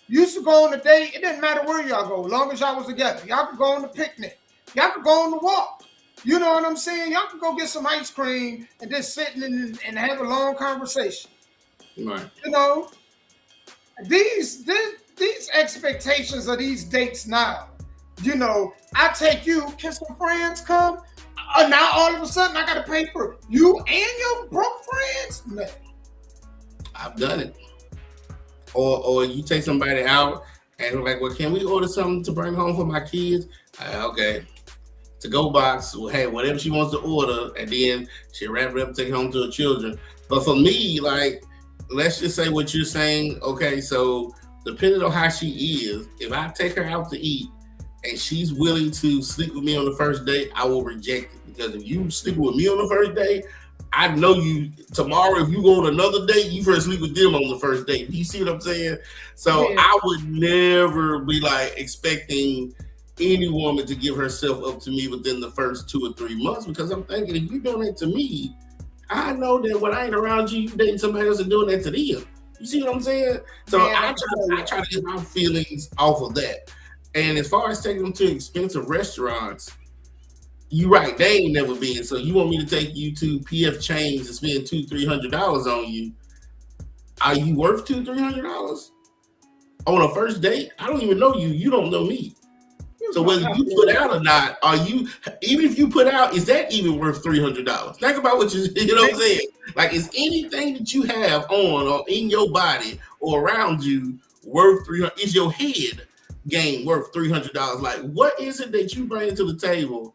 You used to go on a date, it didn't matter where y'all go, as long as y'all was together. Y'all could go on a picnic. Y'all could go on the walk. You know what I'm saying? Y'all could go get some ice cream and just sit and have a long conversation. Right. These expectations of these dates now, I take you, can some friends come? Now all of a sudden I got to pay for you and your broke friends? Man. I've done it. Or you take somebody out and they're like, well, can we order something to bring home for my kids? Okay. To-go box, hey, whatever she wants to order, and then she wrap it up and take it home to her children. But for me, like, let's just say what you're saying. Okay, so depending on how she is, if I take her out to eat and she's willing to sleep with me on the first date, I will reject it. Because if you sleep with me on the first date, I know you tomorrow, if you go on another date, you first sleep with them on the first date. You see what I'm saying? So yeah. I would never be like expecting any woman to give herself up to me within the first 2 or 3 months, because I'm thinking, if you're doing it to me, I know that when I ain't around you, you dating somebody else and doing that to them. You see what I'm saying? So Man, I try to get my feelings off of that. And as far as taking them to expensive restaurants, you're right, they ain't never been. So you want me to take you to PF Chains and spend $200-300 on you? Are you worth $200-300 on a first date? I don't even know you. You don't know me. So whether you put out or not, are you? Even if you put out, is that even worth $300? Think about what you know what I'm saying. Like, is anything that you have on or in your body or around you worth $300? Is your head game worth $300? Like, what is it that you bring to the table?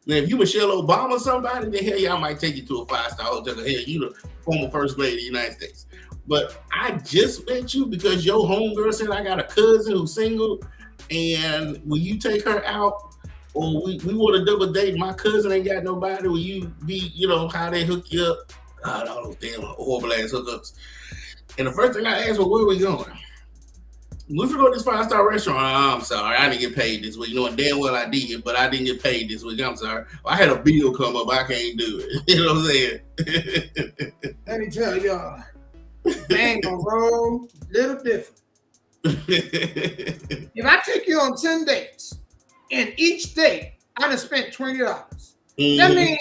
Now, if you Michelle Obama or somebody, then hell yeah, I might take you to a 5-star hotel. Hell, you the former first lady of the United States. But I just met you because your homegirl said I got a cousin who's single, and will you take her out, or we want to double date? My cousin ain't got nobody. Will you be, how they hook you up? God, all those damn horrible ass hookups. And the first thing I asked was, where are we going? We go to this 5-star restaurant. I'm sorry, I didn't get paid this week. And damn well I did, but I didn't get paid this week. I'm sorry. I had a bill come up. I can't do it. You know what I'm saying? Let me tell y'all, man, gonna roll a little different. If I take you on 10 dates, and each date I done spent $20, that means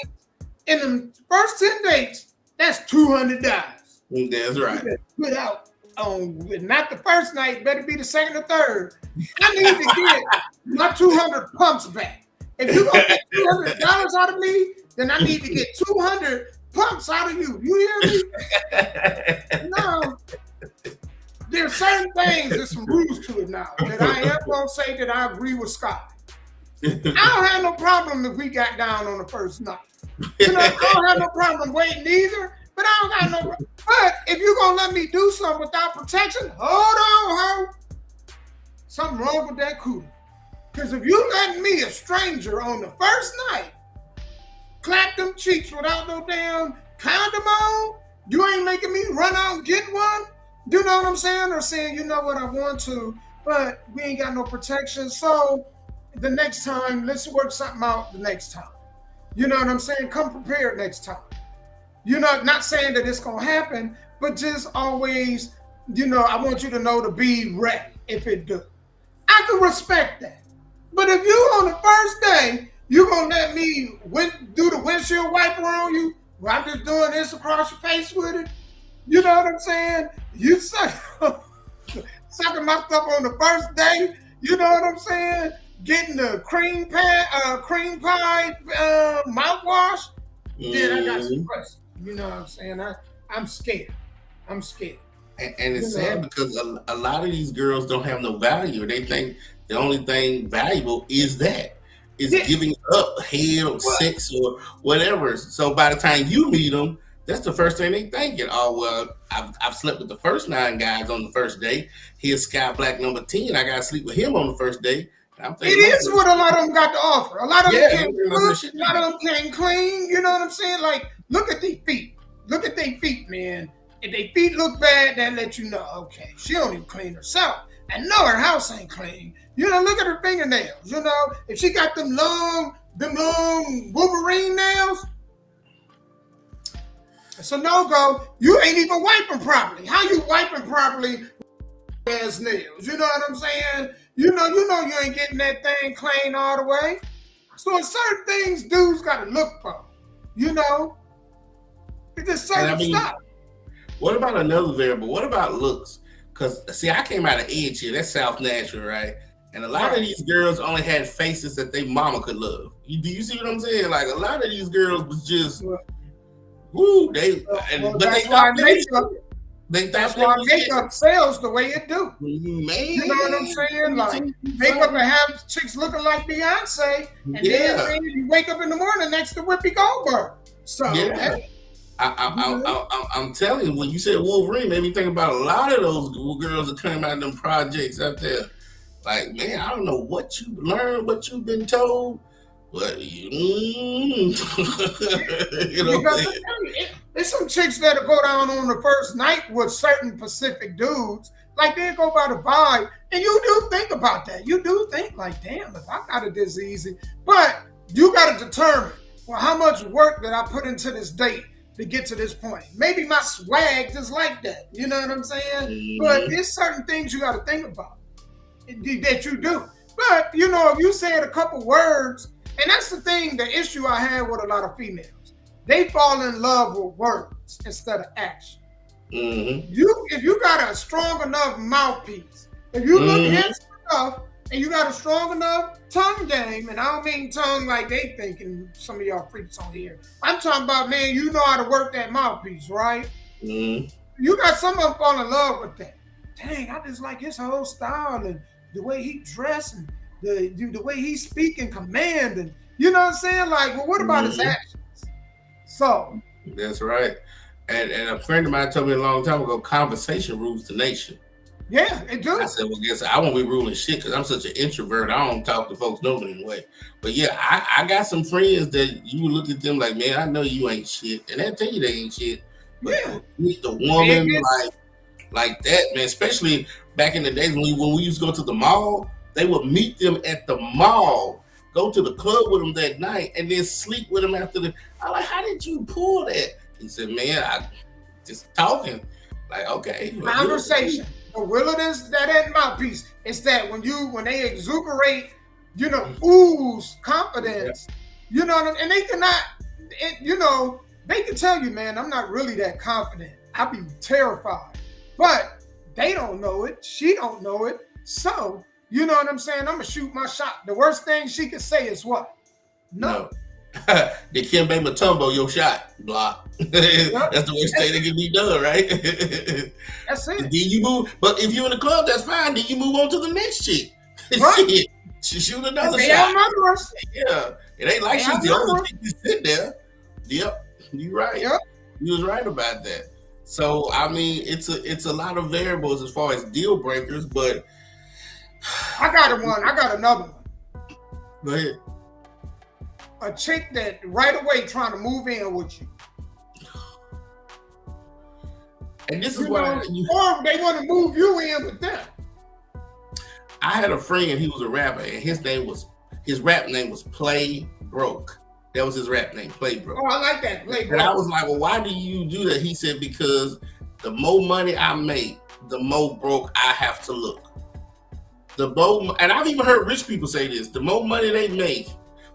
in the first 10 dates, that's $200. That's right. Put out on not the first night, better be the second or third. I need to get my 200 pumps back. If you're gonna get $200 out of me, then I need to get 200 pumps out of you. You hear me? No. There's certain things, there's some rules to it now that I am gonna say that I agree with Scott. I don't have no problem if we got down on the first night. I don't have no problem waiting either. But I don't got no. But if you're gonna let me do something without protection, hold on, ho. Something wrong with that cootie. Because if you letting me, a stranger, on the first night, clap them cheeks without no damn condom on, you ain't making me run out and get one. You know what I'm saying? Or saying, you know what, I want to, but we ain't got no protection. So the next time, let's work something out the next time. You know what I'm saying? Come prepared next time. Not saying that it's gonna happen, but just always, I want you to know to be ready if it do. I can respect that. But if you on the first day, you gonna let me do the windshield wiper on you, well, I'm just doing this across your face with it. You know what I'm saying? You sucking my stuff on the first day. You know what I'm saying? Getting the cream pie mouthwash. Then I got some questions. You know what I'm saying? I'm scared. I'm scared. And it's sad because a lot of these girls don't have no value. They think the only thing valuable is giving up head or sex or whatever. So by the time you meet them, that's the first thing they thinking. Oh, well, I've slept with the first 9 guys on the first day. Here's Sky Black number 10. I got to sleep with him on the first day. It is what a lot of them got to offer. A lot of them can't cook. A lot of them can't clean. You know what I'm saying? Like, look at their feet. Look at their feet, man. If their feet look bad, that let you know, okay, she don't even clean herself. I know her house ain't clean. Look at her fingernails. If she got them long Wolverine nails, it's a no-go. You ain't even wiping properly. How you wiping properly as nails? You know what I'm saying? You know you ain't getting that thing clean all the way. So it's certain things dudes gotta look for. It's just certain stuff. What about another variable? What about looks? Because see, I came out of Edge here. That's South Nashville, right? And a lot of these girls only had faces that their mama could love. Do you see what I'm saying? Like, a lot of these girls was just, woo, That's why makeup sells the way it do. Man. You know what I'm saying? Like, makeup and have chicks looking like Beyonce, and then you wake up in the morning next to Whoopi Goldberg. So I'm telling you, when you said Wolverine, made me think about a lot of those girls that came out of them projects out there. Like, man, I don't know what you learned, what you've been told, but there's some chicks that'll go down on the first night with certain Pacific dudes. Like, they go by the vibe, and you do think about that. You do think, like, damn, if I got it this easy. But you got to determine, well, how much work did I put into this date to get to this point. Maybe my swag just like that. You know what I'm saying? Mm-hmm. But there's certain things you got to think about that you do. But, you know, if you said a couple words, and that's the thing, the issue I have with a lot of females. They fall in love with words instead of action. Mm-hmm. If you got a strong enough mouthpiece, if you look handsome enough, and you got a strong enough tongue game, and I don't mean tongue like they thinking some of y'all freaks on here. I'm talking about, man, you know how to work that mouthpiece, right? Mm-hmm. You got some of them fall in love with that. Dang, I just like his whole style and the way he dressed and the way he speak and command, and you know what I'm saying? Like, well, what about his actions? So that's right. And a friend of mine told me a long time ago, conversation rules the nation. Yeah, it do. I said, well, guess I won't be ruling shit because I'm such an introvert. I don't talk to folks no anyway. But yeah, I got some friends that you look at them like, man, I know you ain't shit. And they'll tell you they ain't shit. But yeah, meet the woman like that, man, especially back in the days when we used to go to the mall, they would meet them at the mall, go to the club with them that night, and then sleep with them after I'm like, how did you pull that? He said, man, I just talking. Like, okay. Conversation. The willingness that mouthpiece. It's that when they exuberate, you know, ooze confidence, you know, and they cannot, you know, they can tell you, man, I'm not really that confident. I be terrified. But they don't know it. She don't know it. So, you know what I'm saying? I'm gonna shoot my shot. The worst thing she could say is what? No. The Kimbe Matumbo, your shot, blah. That's the worst thing that can be done, right? That's it. Then you move, but if you're in the club, that's fine. Then you move on to the next chick. Right. She shoot another they shot. Numbers. Yeah, it ain't like she's the only chick you sit there. Yep, you're right. Yep. You was right about that. So I mean, it's a lot of variables as far as deal breakers, but I got another one. Go ahead. A chick that right away trying to move in with you. And this is or they want to move you in with them. I had a friend, he was a rapper, and his rap name was Play Broke. That was his rap name, Play Broke. Oh, I like that, Play Broke. And I was like, well, why do you do that? He said, because the more money I make, the more broke I have to look. And I've even heard rich people say this, the more money they make,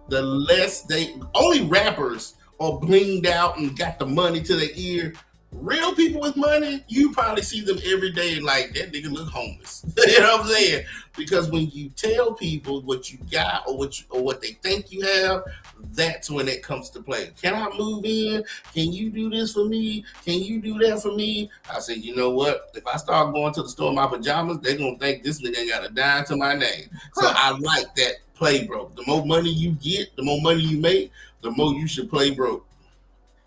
the less only rappers are blinged out and got the money to their ear. Real people with money, you probably see them every day like, that nigga look homeless. You know what I'm saying? Because when you tell people what you got or what they think you have, that's when it comes to play. Can I move in? Can you do this for me? Can you do that for me? I said, you know what? If I start going to the store in my pajamas, they're going to think this nigga ain't got a dime to my name. So I like that play broke. The more money you get, the more money you make, the more you should play broke.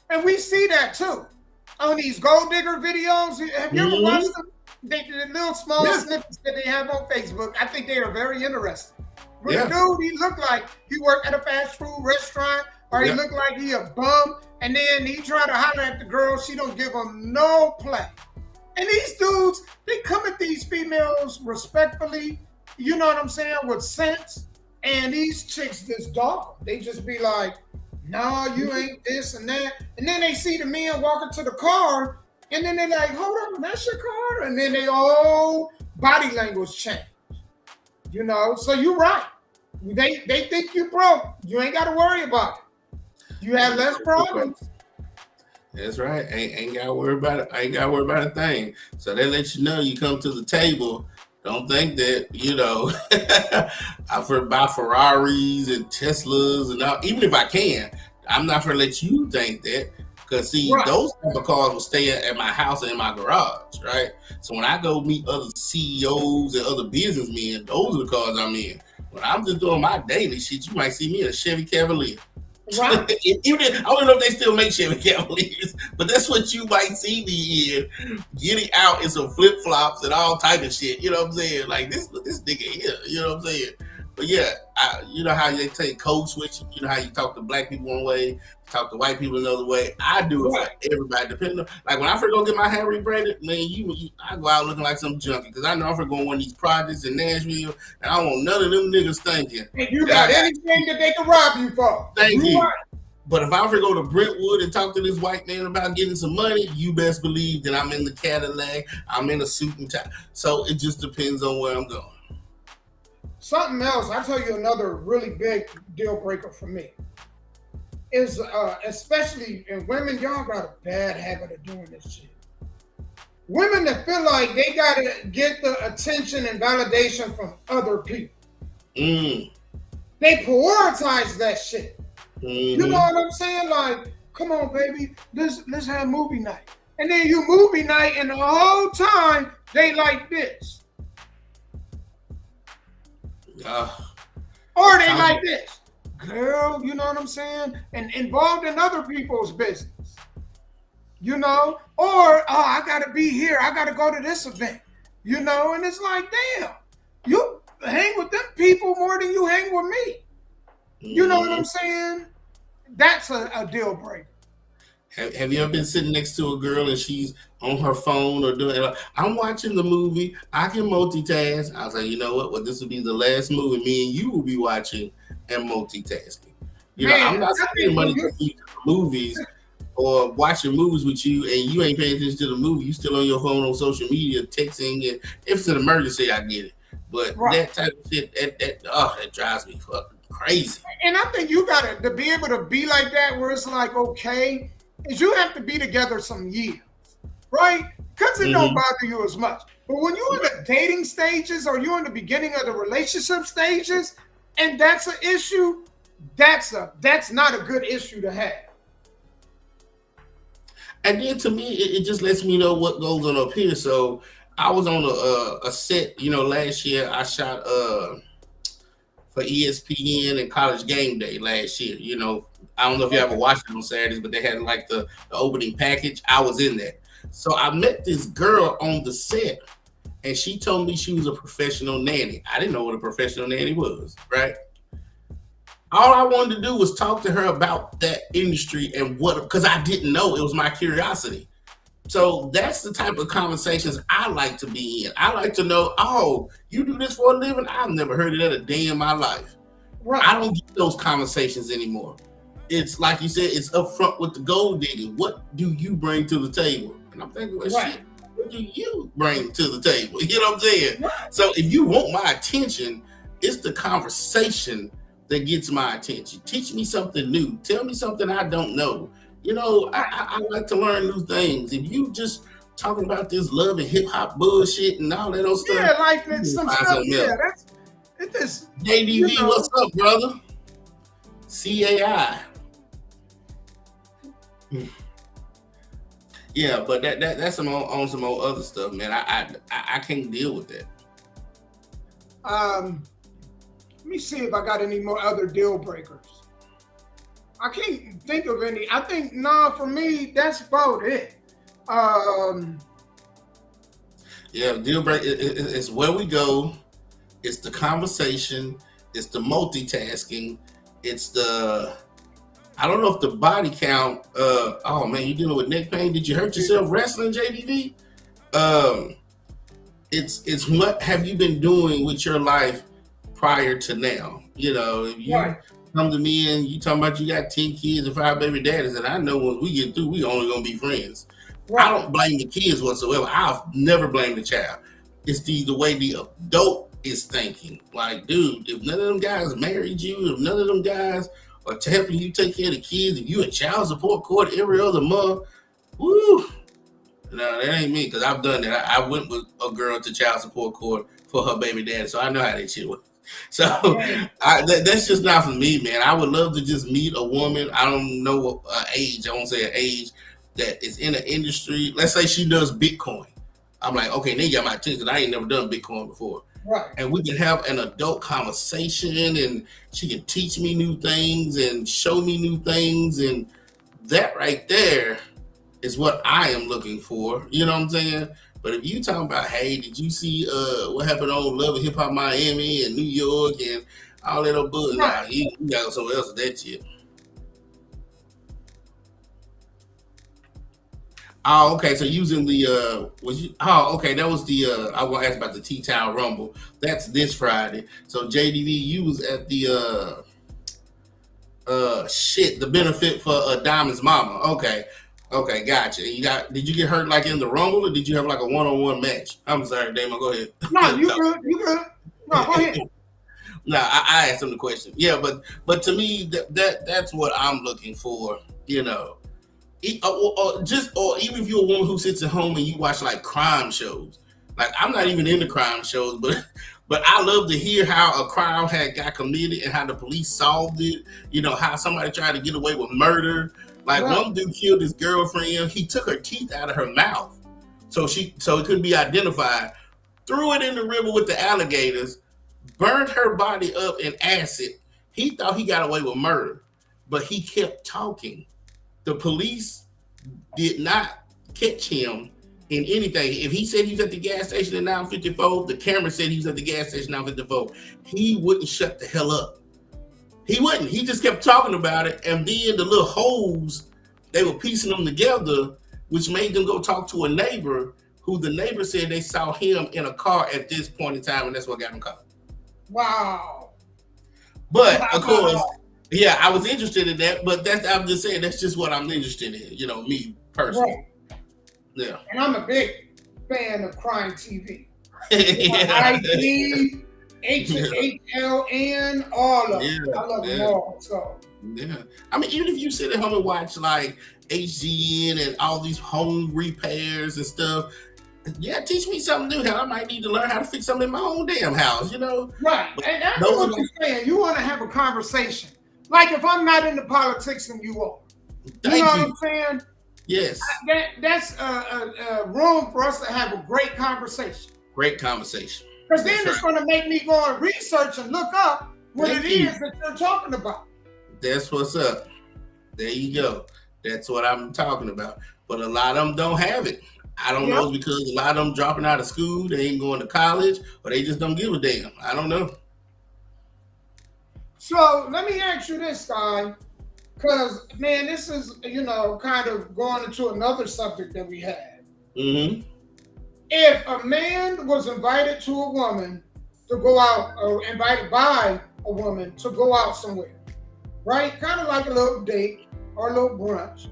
And we see that too. On these gold digger videos, have you ever watched them? The little small snippets that they have on Facebook. I think they are very interesting. But the dude, he looked like he worked at a fast food restaurant, or he looked like he a bum, and then he tried to holler at the girl. She don't give him no play. And these dudes, they come at these females respectfully, you know what I'm saying, with sense. And these chicks, this dog, they just be like, no, you ain't this and that. And then they see the men walking to the car, and then they're like, hold on, that's your car? And then they all body language change. You know, so you're right. They think you broke. You ain't got to worry about it. You have less problems. That's right. Ain't got to worry about it. Ain't got to worry about a thing. So they let you know you come to the table. Don't think that, you know, I buy Ferraris and Teslas and all. Even if I can, I'm not going to let you think that. Because, see, those type of cars will stay at my house and in my garage, right? So when I go meet other CEOs and other businessmen, those are the cars I'm in. When I'm just doing my daily shit, you might see me in a Chevy Cavalier. Right. I don't know if they still make Chevy Cavaliers, but that's what you might see me in. Getting out in some flip flops and all type of shit. You know what I'm saying? Like this nigga here. You know what I'm saying? But yeah, you know how they take code switching. You know how you talk to black people one way, talk to white people another way. I do it for everybody, depending on. Like when I first go get my hair rebraided, man, I go out looking like some junkie because I know I'm first going to one of these projects in Nashville, and I don't want none of them niggas thinking. And you got anything that they can rob you for. Thank you. But if I ever go to Brentwood and talk to this white man about getting some money, you best believe that I'm in the Cadillac, I'm in a suit and tie. So it just depends on where I'm going. Something else, I'll tell you another really big deal breaker for me is especially in women, y'all got a bad habit of doing this shit. Women that feel like they gotta get the attention and validation from other people. They prioritize that shit. You know what I'm saying? Like, come on, baby, let's have movie night. And then you movie night, and the whole time they like this. Or they like this. Girl, you know what I'm saying? And involved in other people's business. You know? Or, I gotta be here. I gotta go to this event. You know? And it's like, damn, you hang with them people more than you hang with me. You know what I'm saying? That's a deal breaker. Have you ever been sitting next to a girl and she's on her phone or doing like, I'm watching the movie, I can multitask. I was like, you know what? Well, this will be the last movie me and you will be watching and multitasking. You know, I'm not spending money to see movies or watching movies with you and you ain't paying attention to the movie. You still on your phone on social media, texting, and if it's an emergency, I get it. But that type of shit, that drives me fucking crazy. And I think you gotta to be able to be like that where it's like, okay, is you have to be together some years, right? Because it don't bother you as much. But when you're in the dating stages or you're in the beginning of the relationship stages, and that's an issue, that's not a good issue to have. And then to me, it just lets me know what goes on up here. So I was on a set, you know, last year I shot for ESPN and College Game Day last year. You know, I don't know if you ever watched it on Saturdays, but they had like the opening package. I was in that. So I met this girl on the set and she told me she was a professional nanny. I didn't know what a professional nanny was, right? All I wanted to do was talk to her about that industry and because I didn't know. It was my curiosity. So that's the type of conversations I like to be in. I like to know, oh, you do this for a living? I've never heard of that a day in my life. Right. I don't get those conversations anymore. It's like you said, it's up front with the gold digging. What do you bring to the table? And I'm thinking, well, shit, what do you bring to the table? You know what I'm saying? Right. So if you want my attention, it's the conversation that gets my attention. Teach me something new. Tell me something I don't know. You know, I like to learn new things. If you just talking about this love and hip hop bullshit and all that old stuff. Yeah, like some stuff. Yeah, that's JDV, you know. What's up, brother? CAI. Yeah, but that's some on some old other stuff, man. I can't deal with that. Let me see if I got any more other deal breakers. I can't think of any. I think for me, that's about it. Yeah, deal break is where we go. It's the conversation. It's the multitasking. It's the I don't know if the body count. Oh man, you dealing with neck pain? Did you hurt yourself wrestling, JDV? It's what have you been doing with your life prior to now? You know, if you come to me and you talking about you got 10 kids and 5 baby daddies, and I know when we get through, we only gonna be friends. Right. I don't blame the kids whatsoever. I'll never blame the child. It's the way the adult is thinking. Like, dude, if none of them guys married you, if none of them guys are helping you take care of the kids, if you a child support court every other month, woo. No, that ain't me, because I've done that. I went with a girl to child support court for her baby daddy, so I know how that shit works. So that's just not for me, man. I would love to just meet a woman. I don't know what age. I won't say an age that is in the industry. Let's say she does Bitcoin. I'm like, okay, now you got my attention. I ain't never done Bitcoin before. Right. And we can have an adult conversation and she can teach me new things and show me new things. And that right there is what I am looking for. You know what I'm saying? But if you talking about, hey, did you see what happened on Love and Hip Hop Miami and New York and all that old bullshit? Nah, you got somewhere else with that shit. Oh, okay. So using the that was the I want to ask about the T-Town Rumble. That's this Friday. So JDV, you was at the The benefit for Diamond's mama. Okay, gotcha. Did you get hurt like in the Rumble, or did you have like a one-on-one match? I'm sorry, Damon, go ahead. No, you good. No, go ahead. No, I asked him the question. Yeah, but to me, that's what I'm looking for. You know, or even if you're a woman who sits at home and you watch like crime shows. Like, I'm not even into crime shows, but I love to hear how a crime got committed and how the police solved it. You know, how somebody tried to get away with murder. Like, one dude killed his girlfriend. He took her teeth out of her mouth, so it couldn't be identified. Threw it in the river with the alligators. Burned her body up in acid. He thought he got away with murder, but he kept talking. The police did not catch him in anything. If he said he was at the gas station at 9:54, the camera said he was at the gas station at 9:54. He wouldn't shut the hell up. He wouldn't. He just kept talking about it, and then the little holes, they were piecing them together, which made them go talk to a neighbor, who the neighbor said they saw him in a car at this point in time, and that's what got him caught. Wow. But of course, yeah, I was interested in that, but I'm just saying that's just what I'm interested in, you know, me personally. Right. Yeah. And I'm a big fan of crime TV. Yeah. ID, HLN, all of them. I love them all. So yeah. I mean, even if you sit at home and watch like HGN and all these home repairs and stuff, yeah, teach me something new. Hell, I might need to learn how to fix something in my own damn house, you know? Right. And that's what you're saying. You want to have a conversation. Like if I'm not into politics and you are. You know what I'm saying? Yes. That's a room for us to have a great conversation. Great conversation. Because then it's going to make me go and research and look up what it is that you're talking about. That's what's up. There you go. That's what I'm talking about. But a lot of them don't have it. I don't know, it's because a lot of them dropping out of school, they ain't going to college, or they just don't give a damn. I don't know. So let me ask you this, guy, because, man, this is, you know, kind of going into another subject that we had. Mm-hmm. If a man was invited to a woman to go out, or invited by a woman to go out somewhere, right? Kind of like a little date or a little brunch.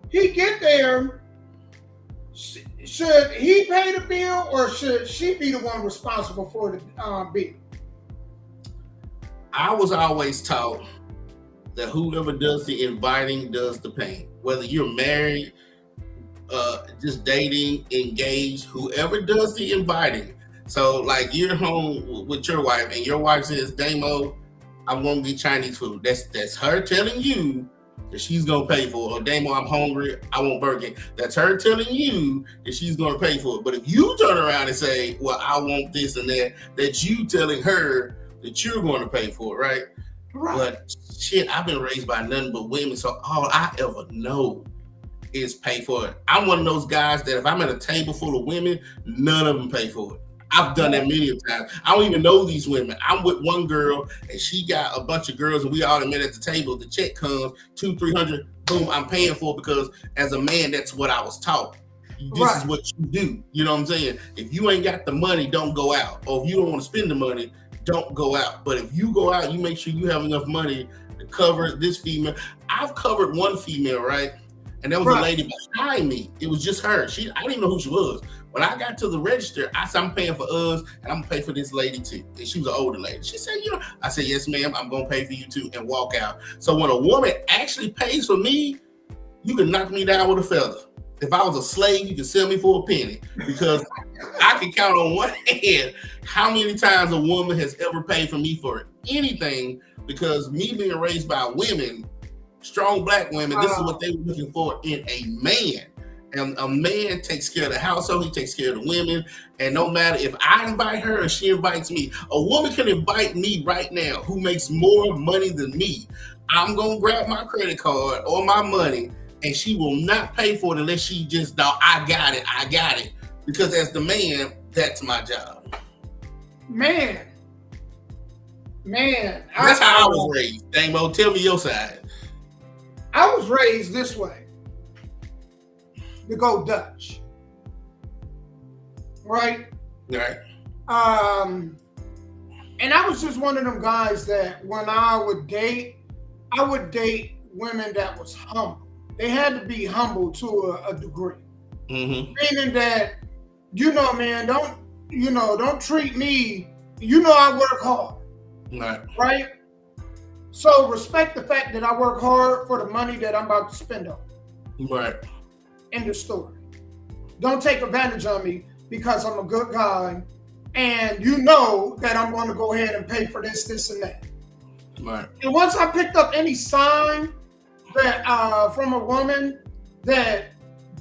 He get there. Should he pay the bill or should she be the one responsible for the bill? I was always taught that whoever does the inviting does the paying. Whether you're married, just dating, engaged, whoever does the inviting. So like you're home with your wife and your wife says, Damo, I'm gonna get Chinese food. That's her telling you that she's gonna pay for it. Or Damo, I'm hungry, I want Burger King. That's her telling you that she's gonna pay for it. But if you turn around and say, well, I want this and that, that's you telling her that you're going to pay for it, right? But shit, I've been raised by nothing but women, so all I ever know is pay for it. I'm one of those guys that if I'm at a table full of women, none of them pay for it. I've done that many times. I don't even know these women. I'm with one girl and she got a bunch of girls and we all met at the table. The check comes, $200-$300, boom, I'm paying for it because as a man, that's what I was taught. This is what you do. You know what I'm saying? If you ain't got the money, don't go out. Or if you don't want to spend the money, don't go out. But if you go out, you make sure you have enough money to cover this female. I've covered one female, right? And there was a lady behind me. It was just her. I didn't even know who she was. When I got to the register, I said, I'm paying for us, and I'm gonna pay for this lady too. And she was an older lady. She said, I said, yes, ma'am, I'm gonna pay for you too, and walk out. So when a woman actually pays for me, you can knock me down with a feather. If I was a slave, you could sell me for a penny because I can count on one hand how many times a woman has ever paid for me for anything because me being raised by women, strong black women, this is what they were looking for in a man. And a man takes care of the household, he takes care of the women. And no matter if I invite her or she invites me, a woman can invite me right now who makes more money than me. I'm going to grab my credit card or my money and she will not pay for it unless she just thought, I got it. Because as the man, that's my job. Man. That's how I was raised. Damo, tell me your side. I was raised this way. To go Dutch. Right? Right. And I was just one of them guys that when I would date, I would date women that was humble. They had to be humble to a degree. Meaning that, man, don't treat me, I work hard. Right? So respect the fact that I work hard for the money that I'm about to spend on. Right. End of story. Don't take advantage of me because I'm a good guy and you know that I'm going to go ahead and pay for this, and that. Right. And once I picked up any sign that from a woman that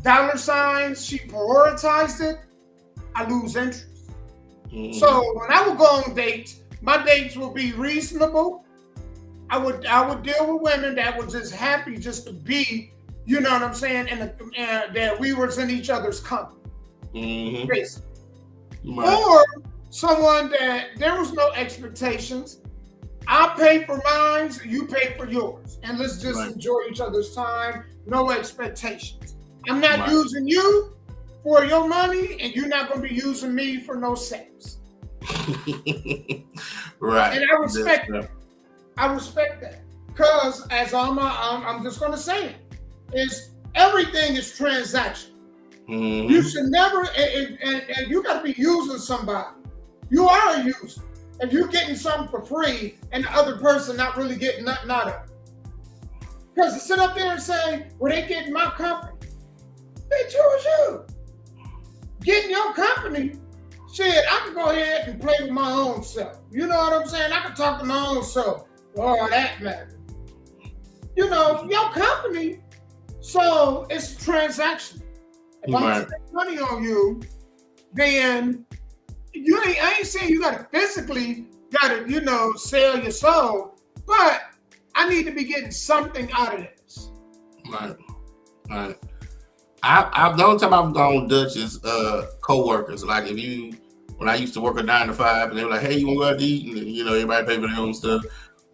dollar signs, she prioritized it, I lose interest. So when I would go on dates, my dates would be reasonable. I would deal with women that were just happy just to be, you know what I'm saying, and that we were in each other's company. Basically. Right. Or someone that there was no expectations. I pay for mine, you pay for yours. And let's just enjoy each other's time. No expectations. I'm not using you for your money, and you're not going to be using me for no sex. Right. And I respect that. I respect that. Because as I'm just going to say it, is everything is transactional. You should never, and you got to be using somebody. You are a user. If you're getting something for free and the other person not really getting nothing out of it. Because to sit up there and say, well, they getting my company. Bitch, who is you? Getting your company, shit, I can go ahead and play with my own self. You know what I'm saying? I can talk to my own self. Oh, that matters. Your company, so it's transactional. If I spend money on you, then I ain't saying you gotta physically sell your soul, but I need to be getting something out of this. Right. I the only time I've gone Dutch is co-workers. Like when I used to work a 9 to 5 and they were like, hey, you wanna go out to eat? And everybody pay for their own stuff.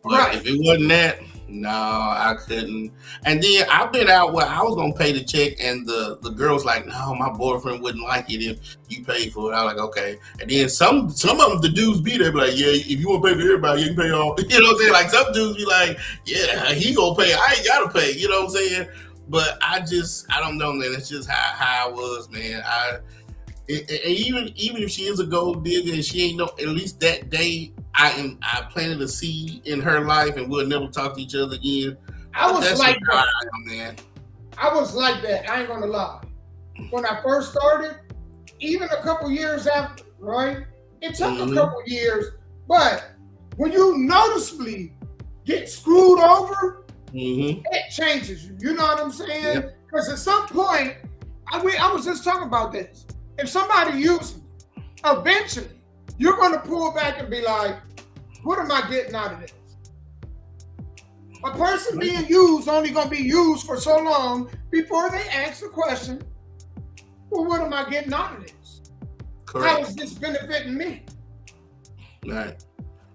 But if it wasn't that, no, I couldn't. And then I've been out where I was gonna pay the check, and the girl's like, no, my boyfriend wouldn't like it if you paid for it. I was like, okay. And then some of them, the dudes be there, be like, yeah, if you want to pay for everybody, you can pay all. You know what I'm saying? Like some dudes be like, yeah, he gonna pay. I ain't gotta pay. You know what I'm saying? But I don't know, man. It's just how I was, man. Even if she is a gold digger and she ain't at least that day I planted a seed in her life and we'll never talk to each other again. I was like that. Man. I was like that. I ain't gonna lie. When I first started, even a couple years after, right? It took a couple years, but when you noticeably get screwed over, it changes you. You know what I'm saying? Because at some point, I was just talking about this. If somebody uses me, eventually you're going to pull back and be like, what am I getting out of this? A person being used only going to be used for so long before they ask the question, well, what am I getting out of this? Correct. How is this benefiting me? Right.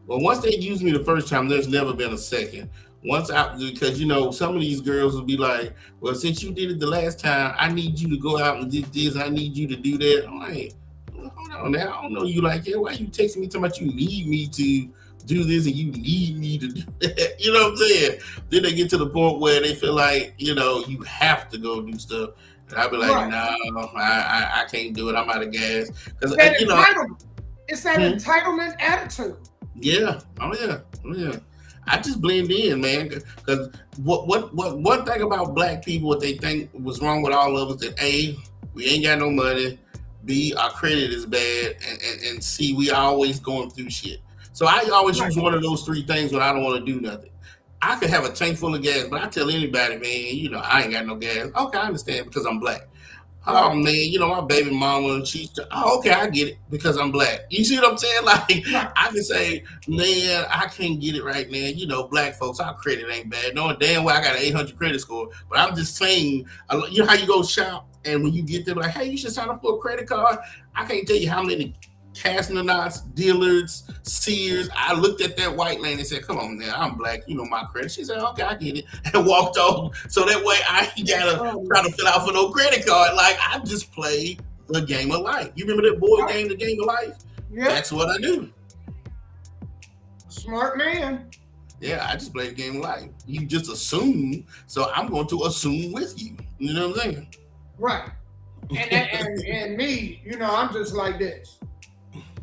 Well, once they use me the first time, there's never been a second. Because some of these girls will be like, well, since you did it the last time, I need you to go out and do this. I need you to do that. I'm like, hold on now. I don't know you like that. Why you texting me talking about you need me to do this and you need me to do that? You know what I'm saying? Then they get to the point where they feel like, you have to go do stuff. And I'll be like, no, I can't do it. I'm out of gas. Because it's that entitlement attitude. Yeah. Oh yeah. I just blend in, man. Because what one thing about black people, what they think was wrong with all of us, that A, we ain't got no money, B, our credit is bad, and C, we always going through shit. So I always use one of those three things when I don't want to do nothing. I could have a tank full of gas, but I tell anybody, man, I ain't got no gas. Okay, I understand because I'm black. Oh man, my baby mama, okay, I get it because I'm black. You see what I'm saying? Like I can say, man, I can't get it right now. Black folks, our credit ain't bad. Knowing damn well I got an 800 credit score, but I'm just saying, how you go shop and when you get there, like, hey, you should sign up for a credit card. I can't tell you how many Casnanots, dealers, Sears. I looked at that white lady and said, come on now, I'm black, my credit. She said, okay, I get it, and walked off. So that way I ain't gotta try to fill out for no credit card. Like I just play the game of life. You remember that board game, the game of life? Yeah. That's what I do. Smart man. Yeah, I just play the game of life. You just assume, so I'm going to assume with you. You know what I'm saying? Right. And me, I'm just like this.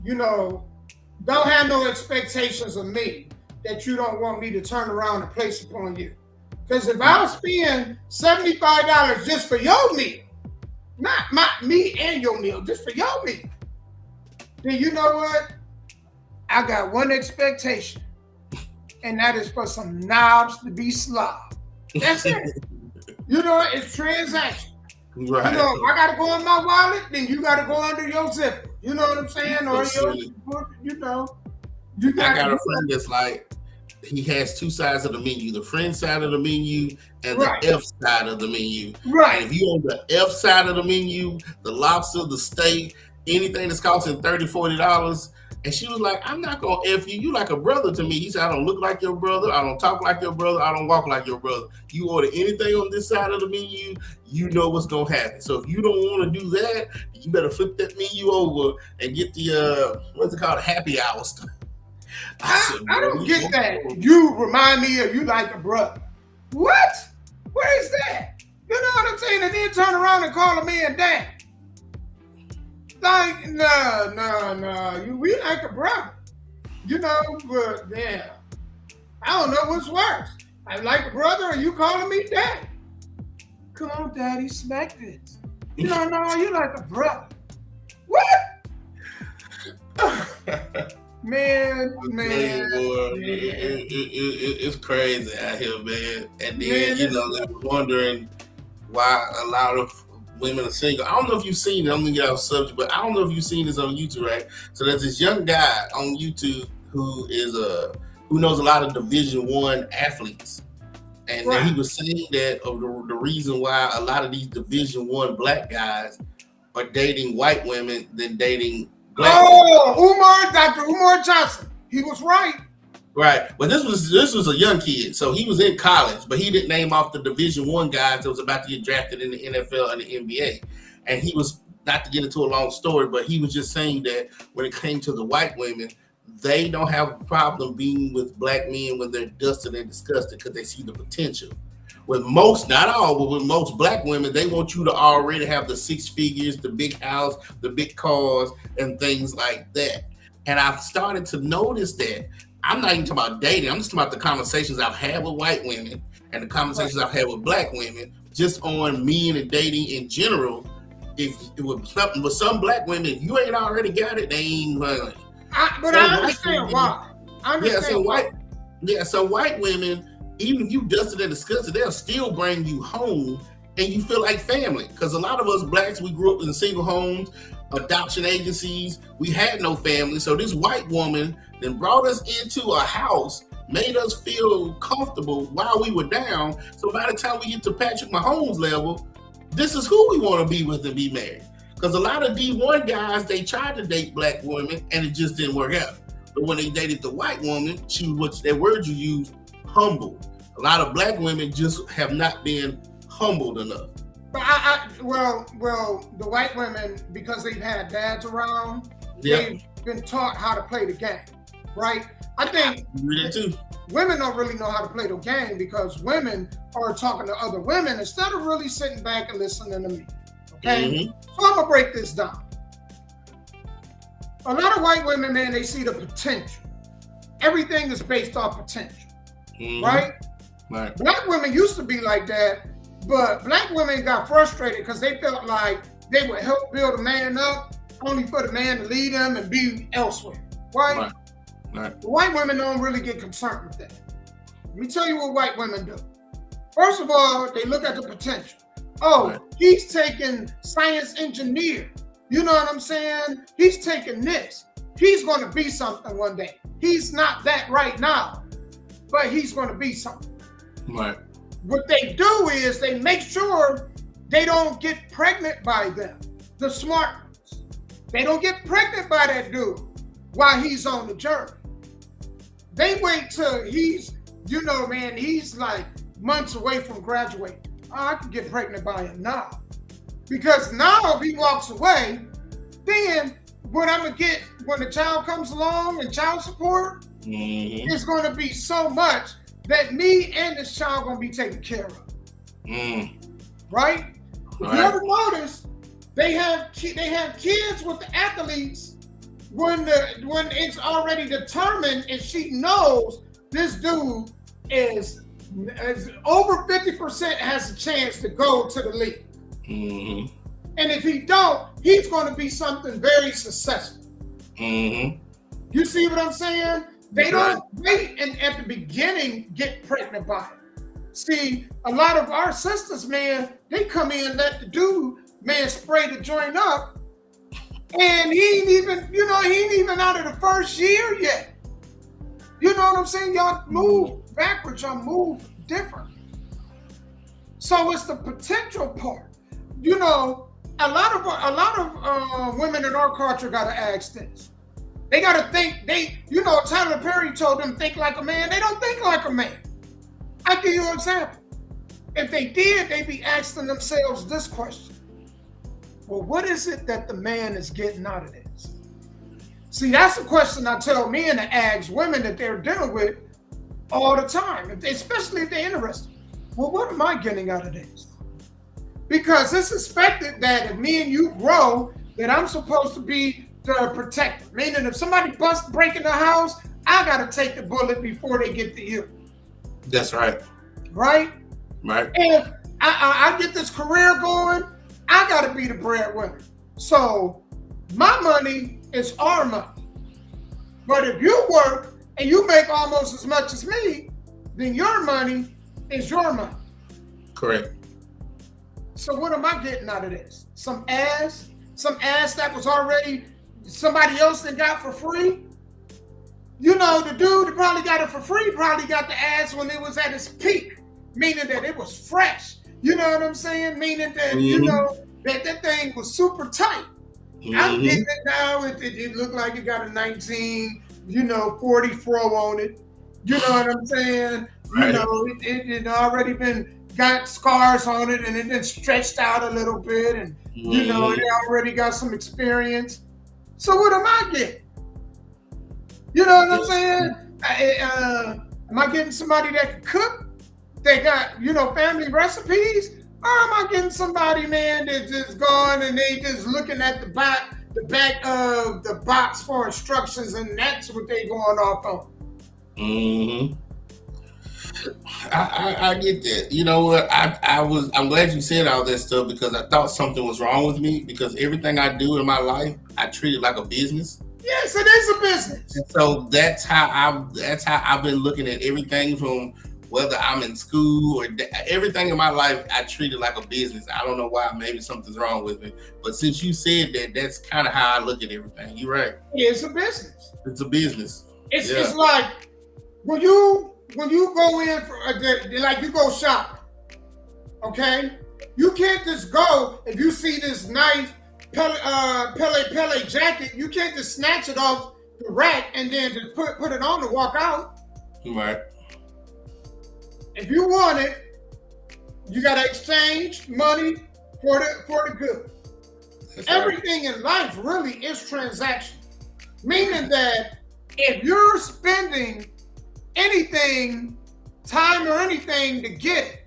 Don't have no expectations of me that you don't want me to turn around and place upon you. Because if I spend $75 just for your meal, not me and your meal, just for your meal, then you know what? I got one expectation, and that is for some knobs to be slobbed. That's it. It's transaction. Right. If I got to go in my wallet, then you got to go under your zipper. You know what I'm saying? Or you got I got a friend that's like, he has two sides of the menu, the friend side of the menu and the F side of the menu. Right. And if you on the F side of the menu, the lobster, the steak, anything that's costing $30, $40, and she was like, I'm not going to F you. You like a brother to me. He said, I don't look like your brother. I don't talk like your brother. I don't walk like your brother. You order anything on this side of the menu, you know what's going to happen. So if you don't want to do that, you better flip that menu over and get the, what's it called, happy hour stuff. I don't get that. You remind me of you like a brother. What? What is that? You know what I'm saying? And then turn around and call a man dad. Like, no. We like a brother. But yeah. I don't know what's worse. I like a brother or you calling me dad. Come on, daddy, smack this. No, you like a brother. What? Man. It's crazy out here, man. And then, they're wondering why a lot of women are single. I don't know if you've seen it. I'm going to get off subject, but I don't know if you've seen this on YouTube, right? So there's this young guy on YouTube who knows a lot of Division I athletes. And then he was saying that the reason why a lot of these Division I black guys are dating white women than dating black women. Dr. Umar Johnson. He was right. Right. But this was a young kid. So he was in college, but he didn't name off the Division I guys that was about to get drafted in the NFL and the NBA. And he was, not to get into a long story, but he was just saying that when it came to the white women, they don't have a problem being with black men when they're dusted and disgusted because they see the potential. With most, not all, but with most black women, they want you to already have the six figures, the big house, the big cars, and things like that. And I've started to notice that. I'm not even talking about dating. I'm just talking about the conversations I've had with white women and the conversations I've had with black women, just on men and dating in general. If with some black women, if you ain't already got it, they ain't running. But I understand why. So white women, even if you dusted and disgusted, they'll still bring you home and you feel like family. Because a lot of us blacks, we grew up in single homes, adoption agencies. We had no family. So this white woman then brought us into a house, made us feel comfortable while we were down. So by the time we get to Patrick Mahomes level, this is who we want to be with and be married. Because a lot of D1 guys, they tried to date black women and it just didn't work out. But when they dated the white woman, she was, that word you used, humble. A lot of black women just have not been humbled enough. But well, the white women, because they've had dads around, they've been taught how to play the game, right? I think women don't really know how to play the game because women are talking to other women instead of really sitting back and listening to me, okay? Mm-hmm. So I'm gonna break this down. A lot of white women, man, they see the potential. Everything is based off potential, right? Right. Black women used to be like that, but black women got frustrated because they felt like they would help build a man up only for the man to lead them and be elsewhere, right? Right. The white women don't really get concerned with that. Let me tell you what white women do. First of all, they look at the potential. He's taking science engineer. You know what I'm saying? He's taking this. He's going to be something one day. He's not that right now, but he's going to be something. Right. What they do is they make sure they don't get pregnant by them, the smart ones. They don't get pregnant by that dude while he's on the journey. They wait till he's, he's like months away from graduating. I can get pregnant by him now. Because now if he walks away, then what I'm going to get when the child comes along and child support, is going to be so much that me and this child going to be taken care of. Right? If you ever notice, they have kids with the athletes when it's already determined, and she knows this dude is over 50% has a chance to go to the league. And if he don't, he's going to be something very successful. You see what I'm saying? They don't wait and at the beginning get pregnant by it. See, a lot of our sisters, man, they come in, let the dude, man, spray the joint up, and he ain't even out of the first year yet. You know what I'm saying? Y'all move backwards, y'all move different. So it's the potential part. You know, a lot of women in our culture gotta ask this. They gotta think. Tyler Perry told them think like a man. They don't think like a man. I'll give you an example. If they did, they'd be asking themselves this question. Well, what is it that the man is getting out of this? See, that's a question I tell men to ask women that they're dealing with all the time, especially if they're interested. Well, what am I getting out of this? Because it's expected that if me and you grow, that I'm supposed to be the protector. Meaning if somebody break in the house, I got to take the bullet before they get to you. That's right. Right? Right. And if I get this career going, I got to be the breadwinner. So my money is our money. But if you work and you make almost as much as me, then your money is your money. Correct. So what am I getting out of this? Some ass that was already somebody else that got for free? You know, the dude that probably got it for free probably got the ass when it was at its peak, meaning that it was fresh. You know what I'm saying? Meaning that, you know, that thing was super tight. I'm getting it now. It looked like it got a 1940 fro on it. You know what I'm saying? Right. You know, it already got scars on it, and it been stretched out a little bit, and you know, it already got some experience. So what am I getting? You know what I'm saying? Am I getting somebody that can cook? They got, you know, family recipes? Or am I getting somebody, man, that's just gone and they just looking at the back of the box for instructions, and that's what they going off on? I get that. You know what? I'm glad you said all that stuff, because I thought something was wrong with me, because everything I do in my life, I treat it like a business. Yes, it is a business. And so that's how I've been looking at everything, from whether I'm in school or everything in my life. I treat it like a business. I don't know why. Maybe something's wrong with me. But since you said that, that's kind of how I look at everything. You're right. It's a business. It's a business. It's like when you go in for like you go shopping, okay? You can't just go if you see this nice Pele jacket. You can't just snatch it off the rack and then just put it on and walk out. Right. If you want it, you gotta exchange money for the good. That's everything in life really is transaction. Meaning that if you're spending anything, time or anything to get it,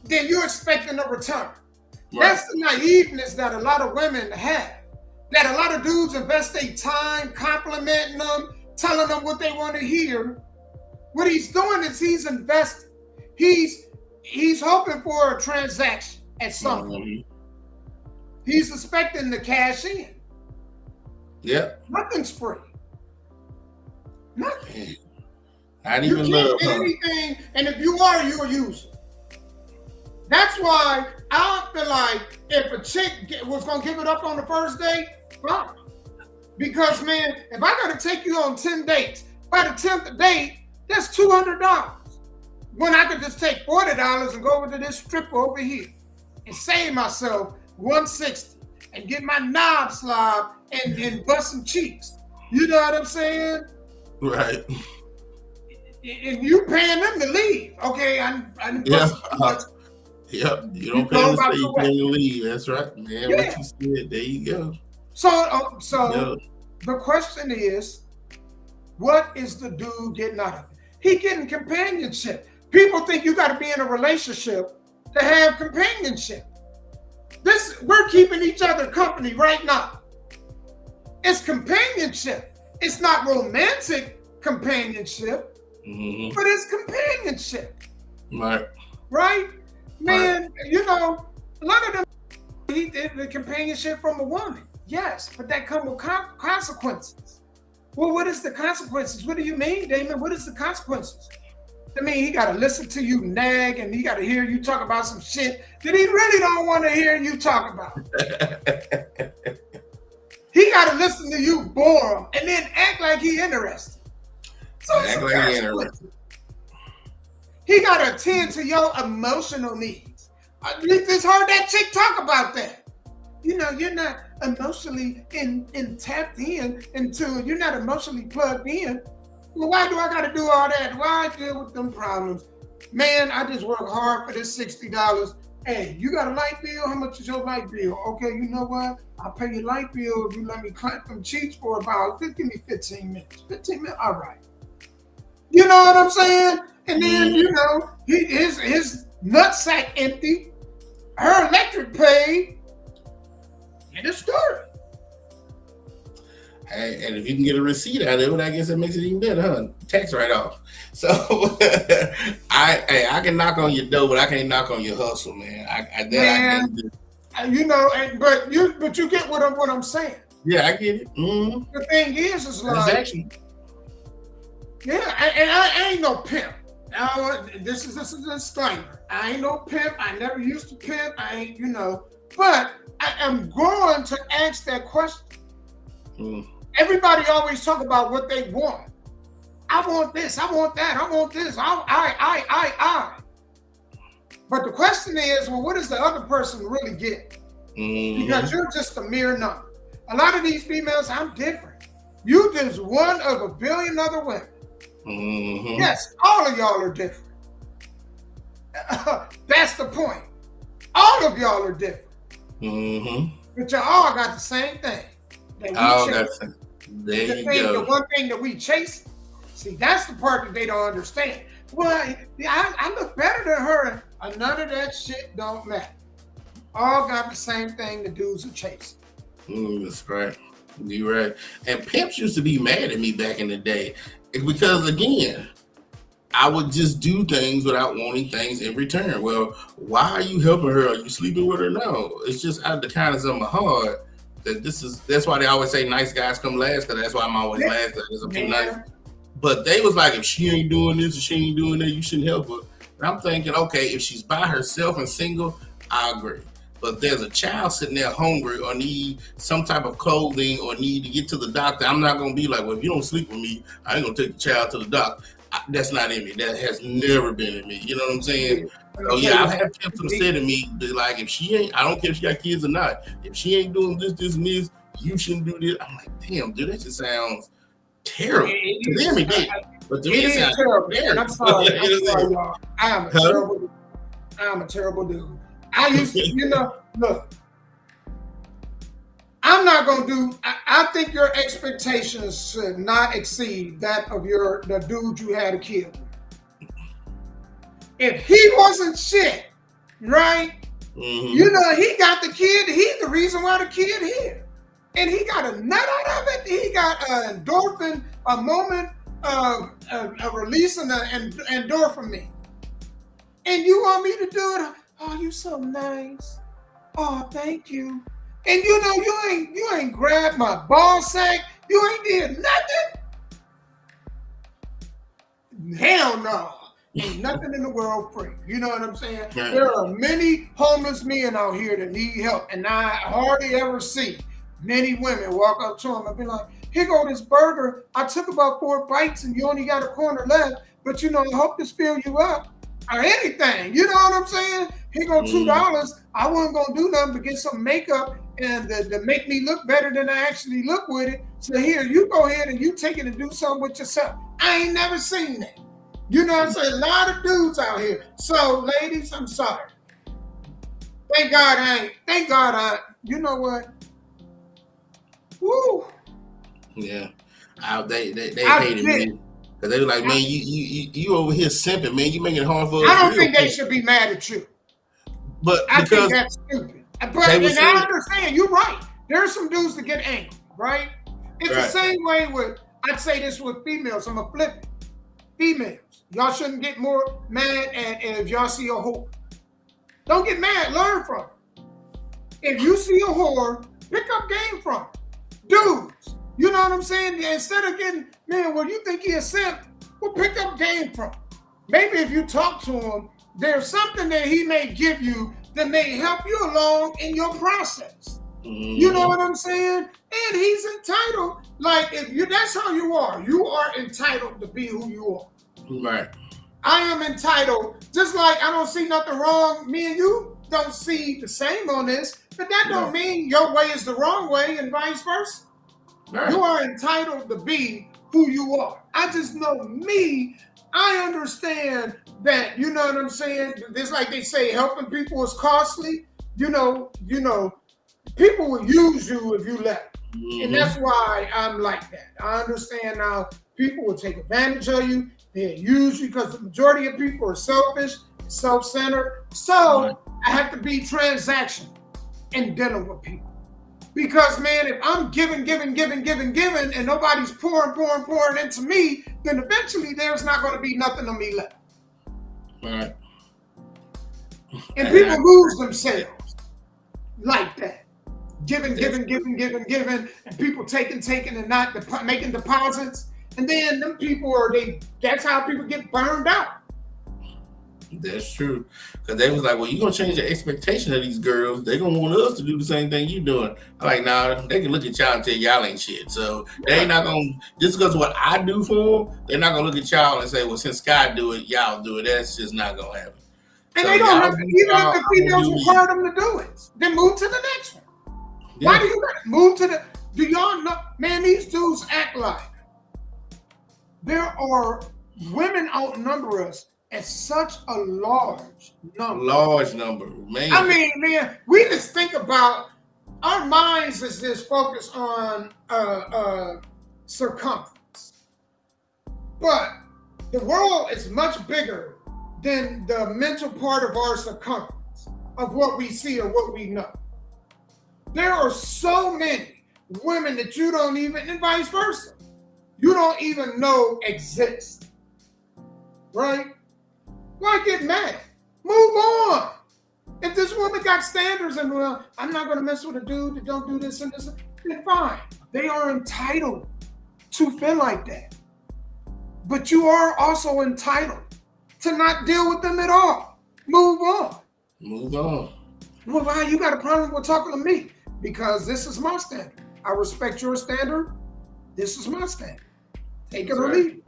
then you're expecting a return. Right. That's the naiveness that a lot of women have. That a lot of dudes invest their time complimenting them, telling them what they want to hear. What he's doing is he's investing. He's hoping for a transaction at some point. He's expecting to cash in. Yep. Nothing's free. Nothing. Not even love. Anything, and if you are, you're a user. That's why I feel like if a chick was gonna give it up on the first date, fine. Because man, if I gotta take you on 10 dates, by the 10th date, that's $200. When I could just take $40 and go over to this stripper over here and save myself $160 and get my knob slob and bust some cheeks. You know what I'm saying? Right. And you paying them to leave, okay? Yep. You don't pay them to stay, you pay them to leave. That's right, man. Yeah. What you said, there you go. So the question is, What is the dude getting out of it? He getting companionship. People think you got to be in a relationship to have companionship. We're keeping each other company right now. It's companionship. It's not romantic companionship, but it's companionship. Right? Man, you know, a lot of them need the companionship from a woman. Yes, but that comes with consequences. Well, what is the consequences? What do you mean, Damon? What is the consequences? I mean, he got to listen to you nag, and he got to hear you talk about some shit that he really don't want to hear you talk about. He got to listen to you bore him and then act like he interested. So he got to attend to your emotional needs. It's hard that chick talk about that. You know, you're not emotionally tapped in into, you're not emotionally plugged in. Well, why do I got to do all that? Why deal with them problems? Man, I just work hard for this $60. Hey, you got a light bill? How much is your light bill? Okay, you know what? I'll pay your light bill if you let me clamp them cheeks for about, give me 15 minutes. 15 minutes? All right. You know what I'm saying? And then, you know, his nutsack empty, her electric paid, and it's story. Hey, and if you can get a receipt out of it, I guess that makes it even better, huh? Tax write-off. So I can knock on your door, but I can't knock on your hustle, man. I can't do. You know, but you get what I'm saying. Yeah, I get it. Mm-hmm. The thing is like, transaction. Yeah, and I ain't no pimp. This is a disclaimer. I ain't no pimp. I never used to pimp. I ain't, you know, but I am going to ask that question. Everybody always talk about what they want. I want this, I want that, I want this, I. But the question is, well, what does the other person really get? Because you're just a mere number. A lot of these females, I'm different. You just one of a billion other women. Yes, all of y'all are different. That's the point. All of y'all are different. But y'all all got the same thing. The one thing that we chase. See, that's the part that they don't understand. Well, I look better than her. And none of that shit don't matter. All got the same thing the dudes are chasing. That's right. You're right. And pimps used to be mad at me back in the day because, again, I would just do things without wanting things in return. Well, why are you helping her? Are you sleeping with her? No, it's just out of the kindness of my heart. That's why they always say nice guys come last, because that's why I'm always last, because I'm too nice. But they was like, if she ain't doing this or she ain't doing that, you shouldn't help her. And I'm thinking, okay, if she's by herself and single, I agree. But there's a child sitting there hungry or need some type of clothing or need to get to the doctor. I'm not going to be like, well, if you don't sleep with me, I ain't going to take the child to the doctor. That's not in me. That has never been in me. You know what I'm saying? So yeah, I've had pimps that say to me, like, if she ain't, I don't care if she got kids or not, if she ain't doing this, and this, you shouldn't do this. I'm like, damn, dude, that just sounds terrible. To them, it did. But to me, it sounds terrible. I'm sorry, y'all. I'm a terrible dude. I used to, you know, look, I'm not going to do, I think your expectations should not exceed that of the dude you had a kid with. If he wasn't shit, right? You know, he got the kid, he's the reason why the kid here. And he got a nut out of it. He got an endorphin, a moment of release and endorphin. And you want me to do it? Oh, you so nice. Oh, thank you. And you know, you ain't grabbed my ball sack. You ain't did nothing. Hell no. Ain't nothing in the world free. You know what I'm saying? Yeah. There are many homeless men out here that need help, and I hardly ever see many women walk up to them and be like, here go this burger. I took about 4 bites and you only got a corner left, but you know, I hope this fill you up. Or anything. You know what I'm saying? Here go $2. I wasn't going to do nothing but get some makeup and to make me look better than I actually look with it. So here, you go ahead and you take it and do something with yourself. I ain't never seen that. You know what I'm saying? A lot of dudes out here. So, ladies, I'm sorry. Thank God I, you know what? Woo. Yeah. They I hated get me because they were like, man, you over here simping, man. You making it hard for us. I don't think they should be mad at you. But I because think that's stupid. But they were and saying, I understand. You're right. There's some dudes that get angry, right? It's the same way with. I'd say this with females. I'm a flip it. Females, y'all shouldn't get more mad at if y'all see a whore. Don't get mad. Learn from her. If you see a whore, pick up game from her. Dudes, you know what I'm saying? Instead of getting, man, well, you think he a simp? Well, pick up game from him. Maybe if you talk to him, there's something that he may give you that may help you along in your process. You know what I'm saying? And he's entitled. Like, if you, that's how you are. You are entitled to be who you are. Right. I am entitled. Just like I don't see nothing wrong. Me and you don't see the same on this, but that don't mean your way is the wrong way and vice versa. Right. You are entitled to be who you are. I just know me. I understand that, you know what I'm saying? It's like they say, helping people is costly. You know, people will use you if you let them. And that's why I'm like that. I understand now people will take advantage of you. They'll use you because the majority of people are selfish, self-centered. So I have to be transactional in dealing with people. Because, man, if I'm giving, and nobody's pouring into me, then eventually there's not going to be nothing on me left. Right. And people lose themselves like that. Giving, and people taking, and not making deposits. And then them people that's how people get burned out. That's true. Because they was like, well, you're going to change the expectation of these girls. They're going to want us to do the same thing you doing. I'm like, nah, they can look at y'all and tell y'all ain't shit. So they ain't not going to, just because what I do for them, they're not going to look at y'all and say, well, since Sky do it, y'all do it. That's just not going to happen. And so they don't have to, even if the females require them to do it, then move to the next one. Yeah. Why do you got to move to the, do y'all know, man, these dudes act like there are women outnumber us at such a large number. Large number, man. I mean, man, we just think about our minds is just focused on circumference. But the world is much bigger than the mental part of our circumference, of what we see or what we know. There are so many women that you don't even, and vice versa, you don't even know exist. Right? Why get mad? Move on. If this woman got standards and, well, I'm not going to mess with a dude that don't do this and this, then fine. They are entitled to feel like that. But you are also entitled to not deal with them at all. Move on. Move on. Well, why you got a problem with talking to me? Because this is my standard. I respect your standard. This is my standard. Take it or leave it.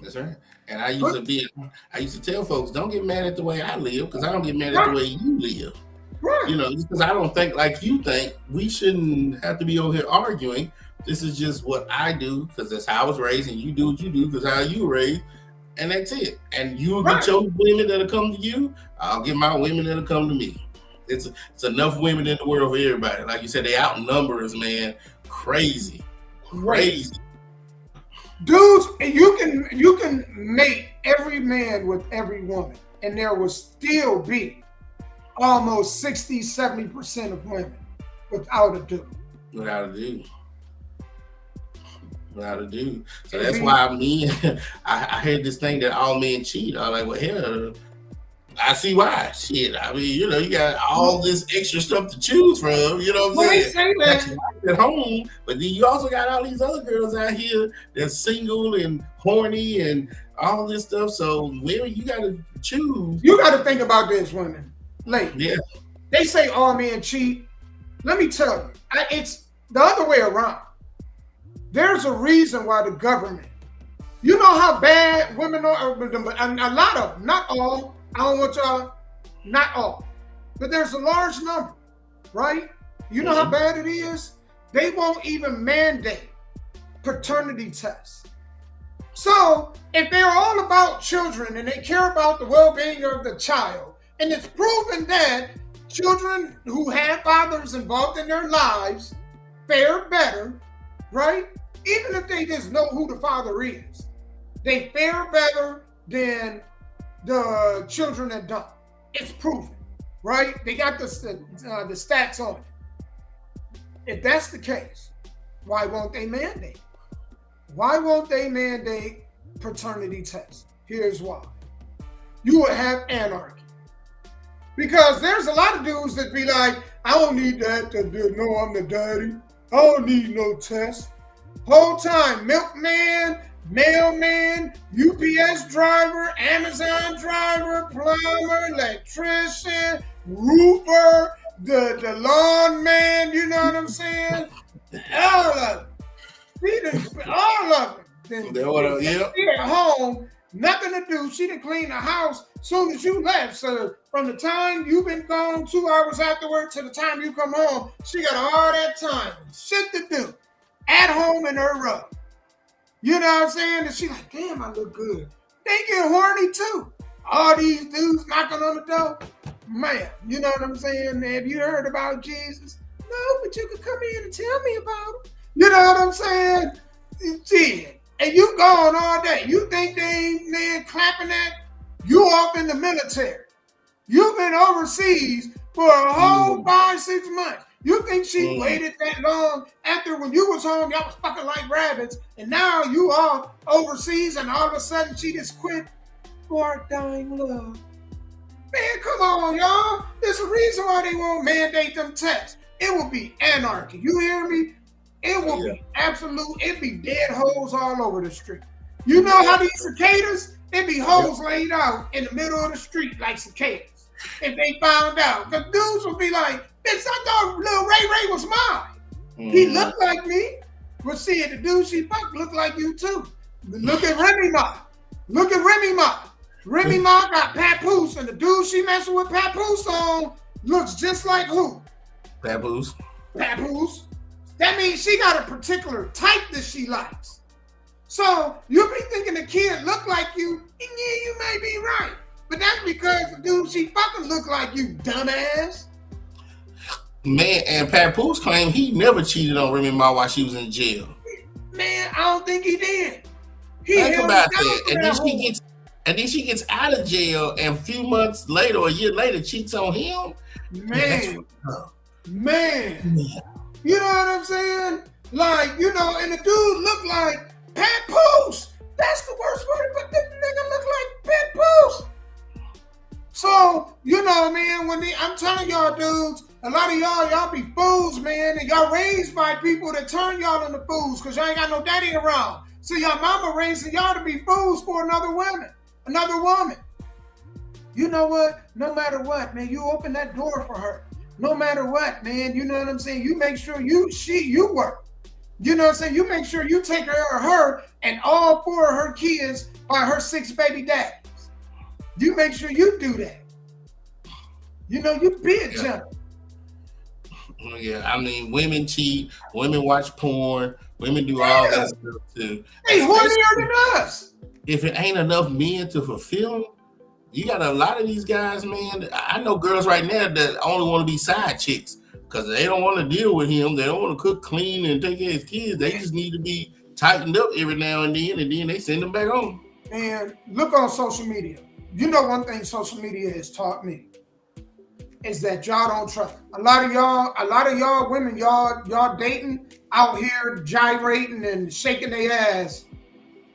That's right. And I used to tell folks, don't get mad at the way I live, because I don't get mad at the way you live. Right. You know, because I don't think like you think. We shouldn't have to be over here arguing. This is just what I do, because that's how I was raised, and you do what you do because how you were raised, and that's it. And you'll get your women that'll come to you. I'll get my women that'll come to me. It's enough women in the world for everybody. Like you said, they outnumber us, man. Crazy. Dudes, you can mate every man with every woman, and there will still be almost 60-70% of women without a dude. Without a dude. So that's why I heard this thing that all men cheat. I'm like, well, hell, I see why. Shit, I mean, you know, you got all this extra stuff to choose from. You know what I'm saying? At home, but then you also got all these other girls out here that's single and horny and all this stuff. So women, you got to choose. You got to think about this, women. Ladies, yeah. They say all men cheat. Let me tell you, it's the other way around. There's a reason why the government, you know how bad women are, a lot of them, not all. I don't want y'all, not all, but there's a large number, right? You know how bad it is? They won't even mandate paternity tests. So if they're all about children and they care about the well-being of the child, and it's proven that children who have fathers involved in their lives fare better, right? even if they just know who the father is, they fare better than the children that don't. It's proven, right? They got the stats on it. If that's the case, why won't they mandate? Why won't they mandate paternity tests? Here's why. You would have anarchy. Because there's a lot of dudes that be like, I don't need that to know I'm the daddy. I don't need no test. Whole time, milkman, mailman, UPS driver, Amazon driver, plumber, electrician, roofer, the lawn man, you know what I'm saying? All of them. All of them. She at home, nothing to do. She done clean the house soon as you left. So from the time you've been gone 2 hours afterward to the time you come home, she got all that time. Shit to do. At home in her rug. You know what I'm saying? And she like, damn, I look good. They get horny too. All these dudes knocking on the door. Man, you know what I'm saying? Have you heard about Jesus? No, but you could come in and tell me about him. You know what I'm saying? Shit. And you gone all day. You think they ain't man clapping at? You off in the military. You've been overseas for a whole 5-6 months. You think she waited that long after when you was home, y'all was fucking like rabbits, and now you all overseas and all of a sudden she just quit for our dying love. Man, come on, y'all. There's a reason why they won't mandate them tests. It will be anarchy. You hear me? It will be absolute, it'd be dead hoes all over the street. You know how these cicadas, it'd be hoes laid out in the middle of the street like cicadas. If they found out, the dudes would be like, bitch, I thought little Ray Ray was mine. He looked like me. But see, the dude she fucked looked like you too. Look at Remy Ma. Look at Remy Ma. Remy Ma got Papoose, and the dude she messing with Papoose on looks just like who? Papoose. Papoose. That means she got a particular type that she likes. So you be thinking the kid look like you, and yeah, you may be right. But that's because the dude she fucking look like you, dumbass. Man, and Papoose claimed he never cheated on Remy Ma while she was in jail. Man, I don't think he did. Think about that. And then she gets out of jail, and a few months later, or a year later, cheats on him. Man. You know what I'm saying? Like, you know, and the dude looked like Papoose. That's the worst word, but this nigga look like Papoose. So, you know, man, I'm telling y'all dudes, a lot of y'all be fools, man, and y'all raised by people that turn y'all into fools because y'all ain't got no daddy around. So y'all mama raising y'all to be fools for another woman. You know what? No matter what, man, you open that door for her. No matter what, man, you know what I'm saying? You make sure you work. You know what I'm saying? You make sure you take care of her and all 4 of her kids by her 6 baby daddies. You make sure you do that. You know, you be a gentleman. Yeah, I mean, women cheat, women watch porn, women do all that stuff too. They hornier than us. If it ain't enough men to fulfill them, you got a lot of these guys, man. I know girls right now that only want to be side chicks because they don't want to deal with him. They don't want to cook, clean, and take care of his kids. They just need to be tightened up every now and then they send them back home. And look on social media. You know one thing social media has taught me is that y'all don't trust. A lot of y'all women, y'all dating out here gyrating and shaking their ass,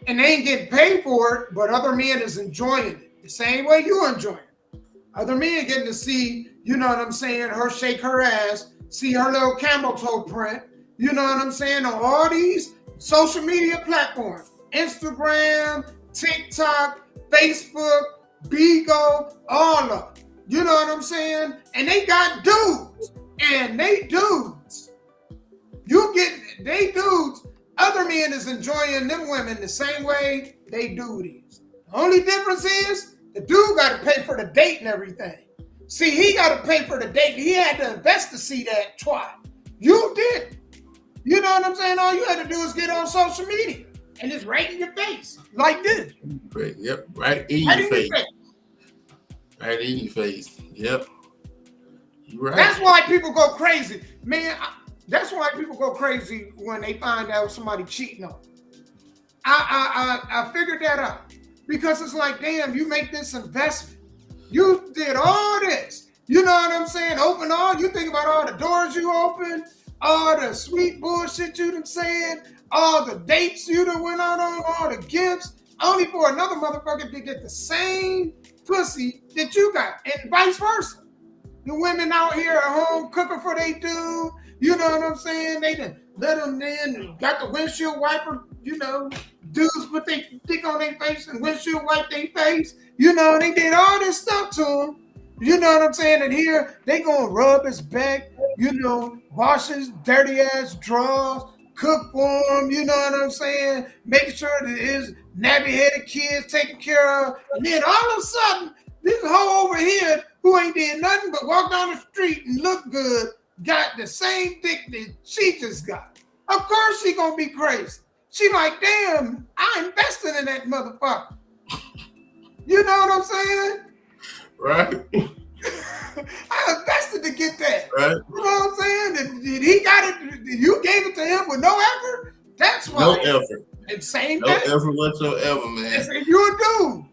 and they ain't getting paid for it, but other men is enjoying it the same way you enjoy it. Other men getting to see, you know what I'm saying, her shake her ass, see her little camel toe print, you know what I'm saying, on all these social media platforms, Instagram, TikTok, Facebook, Bigo, all of them. You know what I'm saying? And they got dudes. And they dudes. They dudes. Other men is enjoying them women the same way they do these. The only difference is the dude got to pay for the date and everything. See, he got to pay for the date. He had to invest to see that twat. You didn't. You know what I'm saying? All you had to do is get on social media and it's right in your face like this. Right. Yep. Right in your face. Right in your face. Yep. You're right. That's why people go crazy. Man, That's why people go crazy when they find out somebody cheating on them. I figured that out because it's like, damn, you make this investment. You did all this. You know what I'm saying? You think about all the doors you opened, all the sweet bullshit you done said, all the dates you done went out on, all the gifts, only for another motherfucker to get the same pussy that you got, and vice versa. The women out here at home cooking for they dude, you know what I'm saying? They done let them in, got the windshield wiper, dudes put their dick on their face and windshield wipe their face. They did all this stuff to him. You know what I'm saying? And here they gonna rub his back, wash his dirty ass drawers, cook for him, you know what I'm saying? Making sure that his nappy-headed kids taken care of. And then all of a sudden, this hoe over here who ain't did nothing but walk down the street and look good, got the same dick that she just got. Of course she gonna be crazy. She like, damn, I invested in that motherfucker. You know what I'm saying? Right. I invested to get that. Right. You know what I'm saying? Did he got it? You gave it to him with no effort? That's why. No effort. And same No thing. effort whatsoever, man. If you're a dude,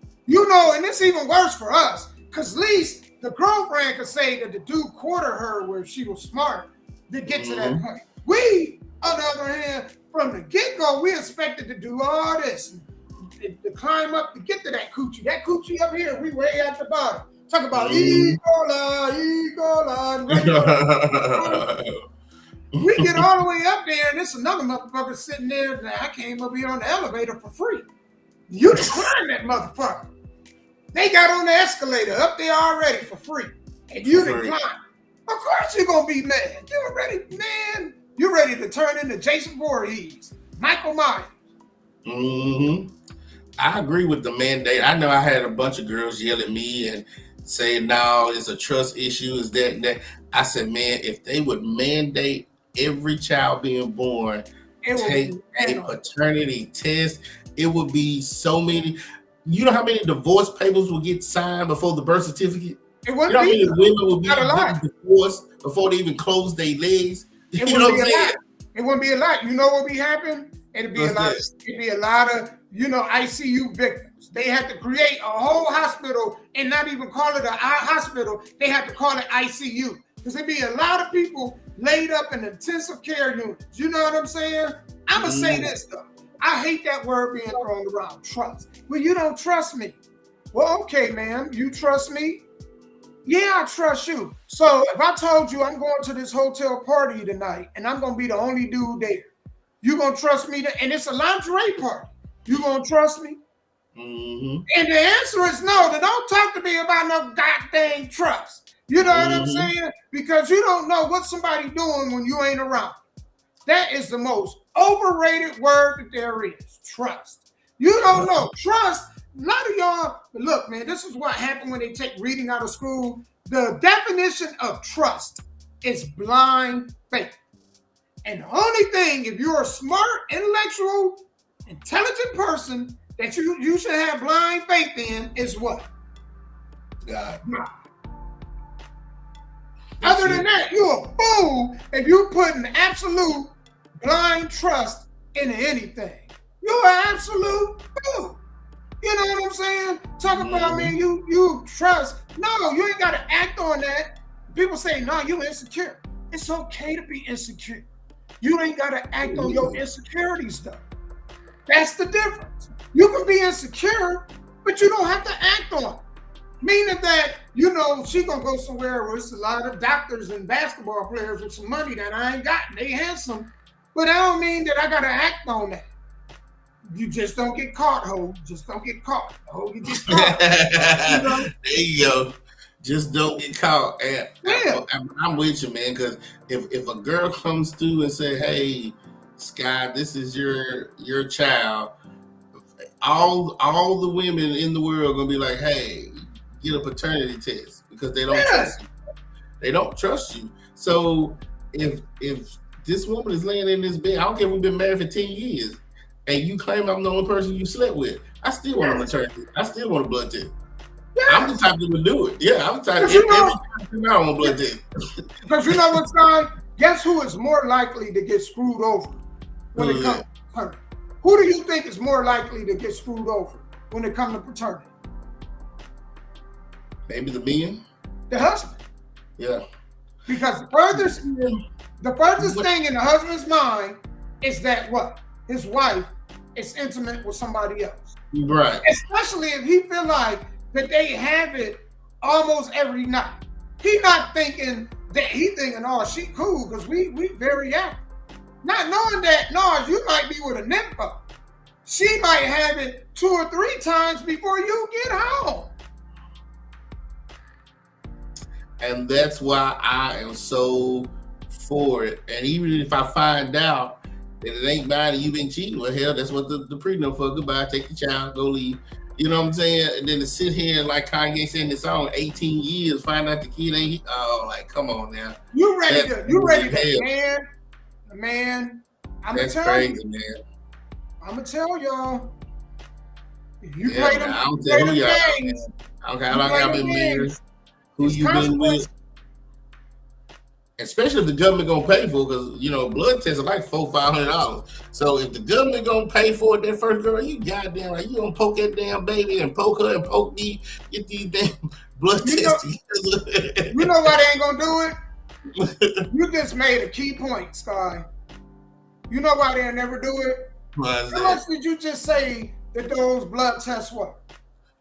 and it's even worse for us, because at least the girlfriend could say that the dude quartered her where she was smart to get to that point. We, on the other hand, from the get-go, we expected to do all this, to climb up to get to that coochie. That coochie up here, we way at the bottom. Talk about Egola. We get all the way up there, and there's another motherfucker sitting there that I came up here on the elevator for free. You declined that motherfucker. They got on the escalator up there already for free, and you declined. Of course you're gonna be mad. You're ready to turn into Jason Voorhees, Michael Myers. Mm-hmm. I agree with the mandate. I know I had a bunch of girls yell at me and say, no, it's a trust issue, is that and that. I said, man, if they would mandate every child being born take a paternity test, it would be so many. You know how many divorce papers would get signed before the birth certificate? It wouldn't how many women would be divorced before they even close their legs? You know what I'm saying? It wouldn't be a lot. You know what would be happening? It'd be a lot of ICU victims. They had to create a whole hospital and not even call it a hospital. They had to call it ICU. Because there'd be a lot of people laid up in intensive care units. You know what I'm saying? I'm going to say this, though. I hate that word being thrown around, trust. Well, you don't trust me. Well, okay, ma'am. You trust me? Yeah, I trust you. So if I told you I'm going to this hotel party tonight and I'm going to be the only dude there, you going to trust me? And it's a lingerie party. You going to trust me? Mm-hmm. And the answer is no. Then don't talk to me about no goddamn trust. You know what I'm saying? Because you don't know what somebody doing when you ain't around. That is the most overrated word that there is. Trust. You don't know. Trust. A lot of y'all, look, man, this is what happened when they take reading out of school. The definition of trust is blind faith. And the only thing, if you're a smart, intellectual, intelligent person that you should have blind faith in is what? God. Other than that, you're a fool if you put an absolute blind trust into anything. You're an absolute fool. You know what I'm saying? Talk about, man, you trust. No, you ain't got to act on that. People say, no, you insecure. It's okay to be insecure. You ain't got to act on your insecurities, though. That's the difference. You can be insecure, but you don't have to act on it. Meaning that, she gonna go somewhere where it's a lot of doctors and basketball players with some money that I ain't got. They handsome, but I don't mean that I gotta act on that. You just don't get caught, ho. Just don't get caught. Ho, you get caught. There you go. Just don't get caught. And I'm with you, man, because if a girl comes through and say, hey, Sky, this is your child, all the women in the world are gonna be like, hey, get a paternity test, because they don't trust you. They don't trust you. So if this woman is laying in this bed, I don't care if we've been married for 10 years, and you claim I'm the only person you slept with, I still want a maternity. I still want a blood test. Yes. I'm the type that would do it. Yeah, I'm the type. Every time I want a blood test. Because you know what's going? Guess who is more likely to get screwed over when Who it is comes to paternity? Who do you think is more likely to get screwed over when it comes to paternity? Maybe the men? The husband. Yeah. Because the furthest thing in the husband's mind is that what? His wife is intimate with somebody else. Right. Especially if he feel like that they have it almost every night. He not thinking that he thinking, oh, she cool because we very active. Not knowing that, no, you might be with a nympho. She might have it 2 or 3 times before you get home. And that's why I am so for it. And even if I find out that it ain't mine and you been cheating, well, hell, that's what the prenup for. Goodbye, take your child, go leave. You know what I'm saying? And then to sit here and like Kanye said in the song, 18 years, find out the kid ain't, like, come on now. You ready to, man, I'm going to tell you. Man. I'm going to tell y'all. If you play them, I don't tell who y'all games, I don't care how long y'all been married, who you been with. Especially if the government gonna pay for it, because you know blood tests are like $400-500. So if the government gonna pay for it, that first girl, you goddamn right, you gonna poke that damn baby and poke her and poke me, get these damn blood tests together. You know why they ain't gonna do it? You just made a key point, Sky. You know why they'll never do it? How much did you just say that those blood tests were?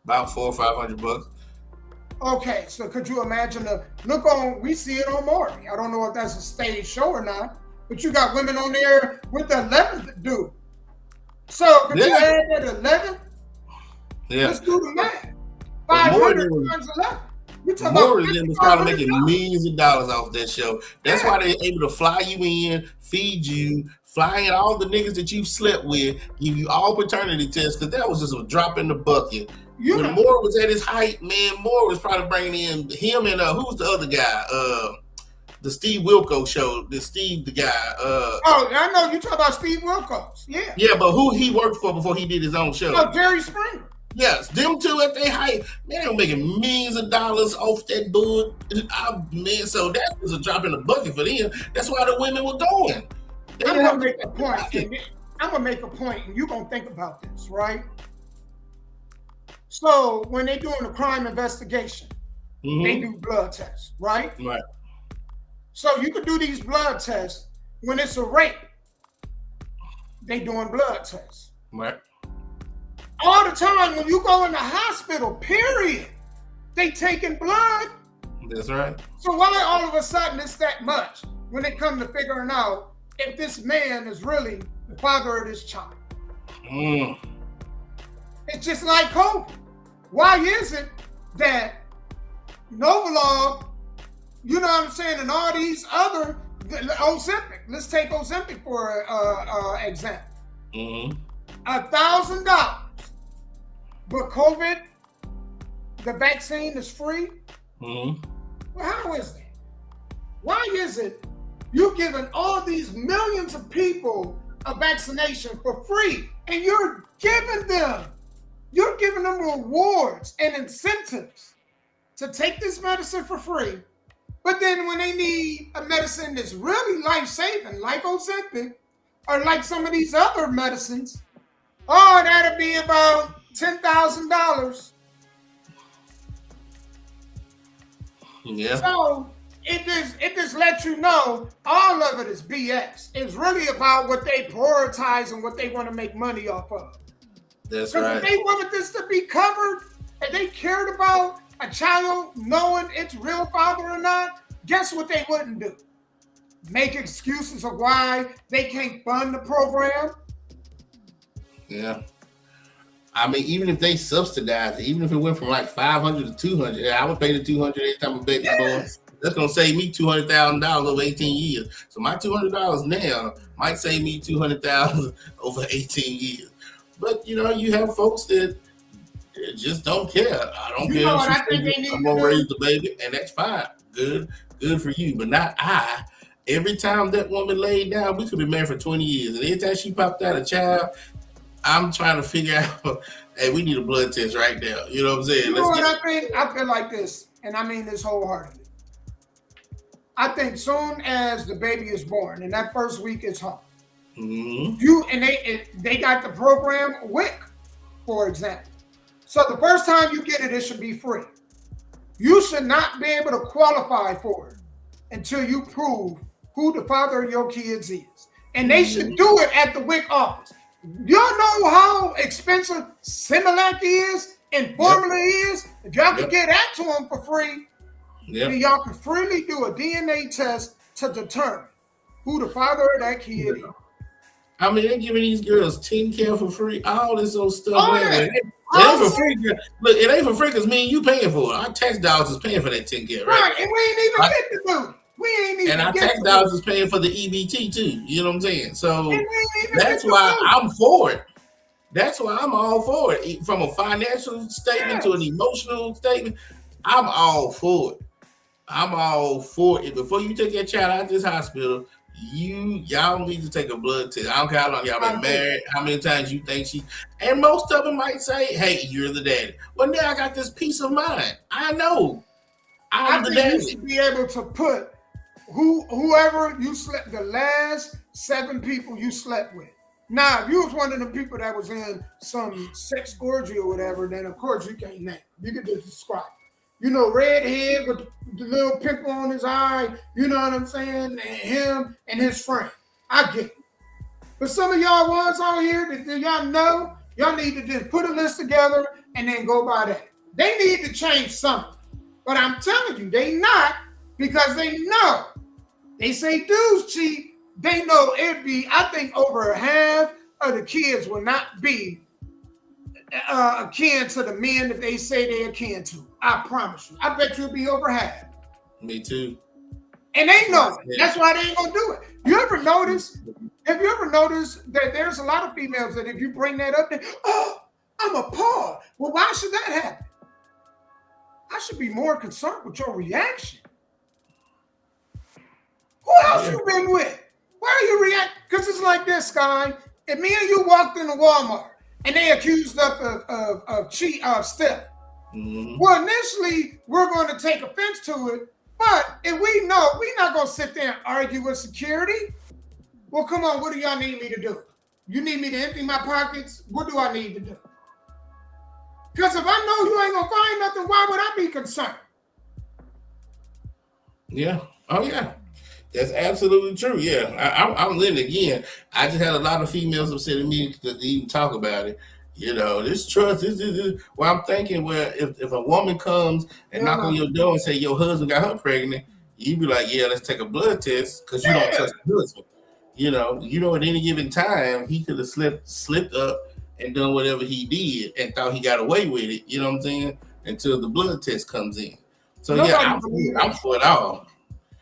About $400 or $500. Okay, so could you imagine we see it on Maury. I don't know if that's a stage show or not, but you got women on there with the 11th dude. So could you add that 11th? Yeah. Let's do the math. 500 times 11. Maury then was probably making millions of dollars off that show. That's why they're able to fly you in, feed you, fly in all the niggas that you've slept with, give you all paternity tests, because that was just a drop in the bucket. When Moore was at his height, man, Moore was probably bringing in him and who's the other guy? The Steve Wilkos show. The guy. Oh, I know you talk about Steve Wilkos. Yeah. Yeah, but who he worked for before he did his own show? Oh, Jerry Springer. Yes, them two at their height, man, they were making millions of dollars off that bull. Man, so that was a drop in the bucket for them. That's why the women were going. I'm gonna make a point, and you're gonna think about this, right? So when they're doing a crime investigation, they do blood tests, right? Right. So you could do these blood tests when it's a rape. They doing blood tests. Right. All the time when you go in the hospital, period, they taking blood. That's right. So why all of a sudden it's that much when it comes to figuring out if this man is really the father of this child? It's just like COVID. Why is it that Novolog, you know what I'm saying, and all these other, Ozempic, let's take Ozempic for example. $1,000. But COVID, the vaccine is free? Well, how is that? Why is it you're giving all these millions of people a vaccination for free and you're giving them rewards and incentives to take this medicine for free, but then when they need a medicine that's really life-saving, like Ozempic, or like some of these other medicines, that'll be about $10,000. Yeah. So it just lets you know all of it is BS. It's really about what they prioritize and what they want to make money off of. That's right. If they wanted this to be covered and they cared about a child knowing its real father or not, guess what they wouldn't do? Make excuses of why they can't fund the program. Yeah. I mean, even if they subsidize it, even if it went from like $500 to $200, I would pay the $200 every time a baby born. That's gonna save me $200,000 over 18 years. So my $200 now might save me $200,000 over 18 years. But you know, you have folks that just don't care. I don't care. I'm gonna raise the baby, and that's fine. Good for you, but not I. Every time that woman laid down, we could be married for 20 years, and every time she popped out a child, I'm trying to figure out, hey, we need a blood test right now. You know what I'm saying? You know what I think? I feel like this, and I mean this wholeheartedly. I think soon as the baby is born and that first week is home, Mm-hmm. they got the program WIC, for example. So the first time you get it, it should be free. You should not be able to qualify for it until you prove who the father of your kids is. And they should do it at the WIC office. Y'all know how expensive Similac is and Formula is? If y'all can get that to them for free, then y'all can freely do a DNA test to determine who the father of that kid is. I mean, they're giving these girls 10K for free, all this old stuff. Oh, man. yeah. It ain't for free. Look, it ain't for free because me and you paying for it. Our tax dollars is paying for that 10K, Right, and we ain't even get the dude. We ain't even and our tax dollars is paying for the EBT too. You know what I'm saying? So that's why I'm for it. That's why I'm all for it. From a financial statement to an emotional statement, I'm all for it. I'm all for it. Before you take that child out of this hospital, y'all need to take a blood test. I don't care how long y'all been married, how many times you think and most of them might say, hey, you're the daddy. Well, now I got this peace of mind. I know I'm the daddy. You should be able to put whoever you slept, the last 7 people you slept with. Now, if you was one of the people that was in some sex orgy or whatever, then of course you can't name. You can just describe. You know, redhead with the little pimple on his eye, you know what I'm saying? And him and his friend. I get it. But some of y'all ones out here that y'all know, y'all need to just put a list together and then go by that. They need to change something. But I'm telling you, they not, because they know. They say dudes cheat. They know it'd be, I think over half of the kids will not be akin to the men that they say they're akin to. I promise you. I bet you'll be over half. Me too. And they know it. That's why they ain't gonna do it. Have you ever noticed that there's a lot of females that if you bring that up, I'm appalled. Well, why should that happen? I should be more concerned with your reaction. Who else you been with? Why are you reacting? Because it's like this, guy. If me and you walked into Walmart and they accused us of stealing, well, initially we're going to take offense to it. But if we know we're not going to sit there and argue with security, well, come on, what do y'all need me to do? You need me to empty my pockets? What do I need to do? Because if I know you ain't going to find nothing, why would I be concerned? Yeah. Oh, yeah. That's absolutely true. Yeah. I'm Lynn again. I just had a lot of females upset at me to even talk about it. You know, this trust, this. Well, I'm thinking, well, if a woman comes and knock on your door and say your husband got her pregnant, you be like, yeah, let's take a blood test because you don't trust the husband. You know, at any given time, he could have slipped up and done whatever he did and thought he got away with it. You know what I'm saying? Until the blood test comes in. So I'm for it all.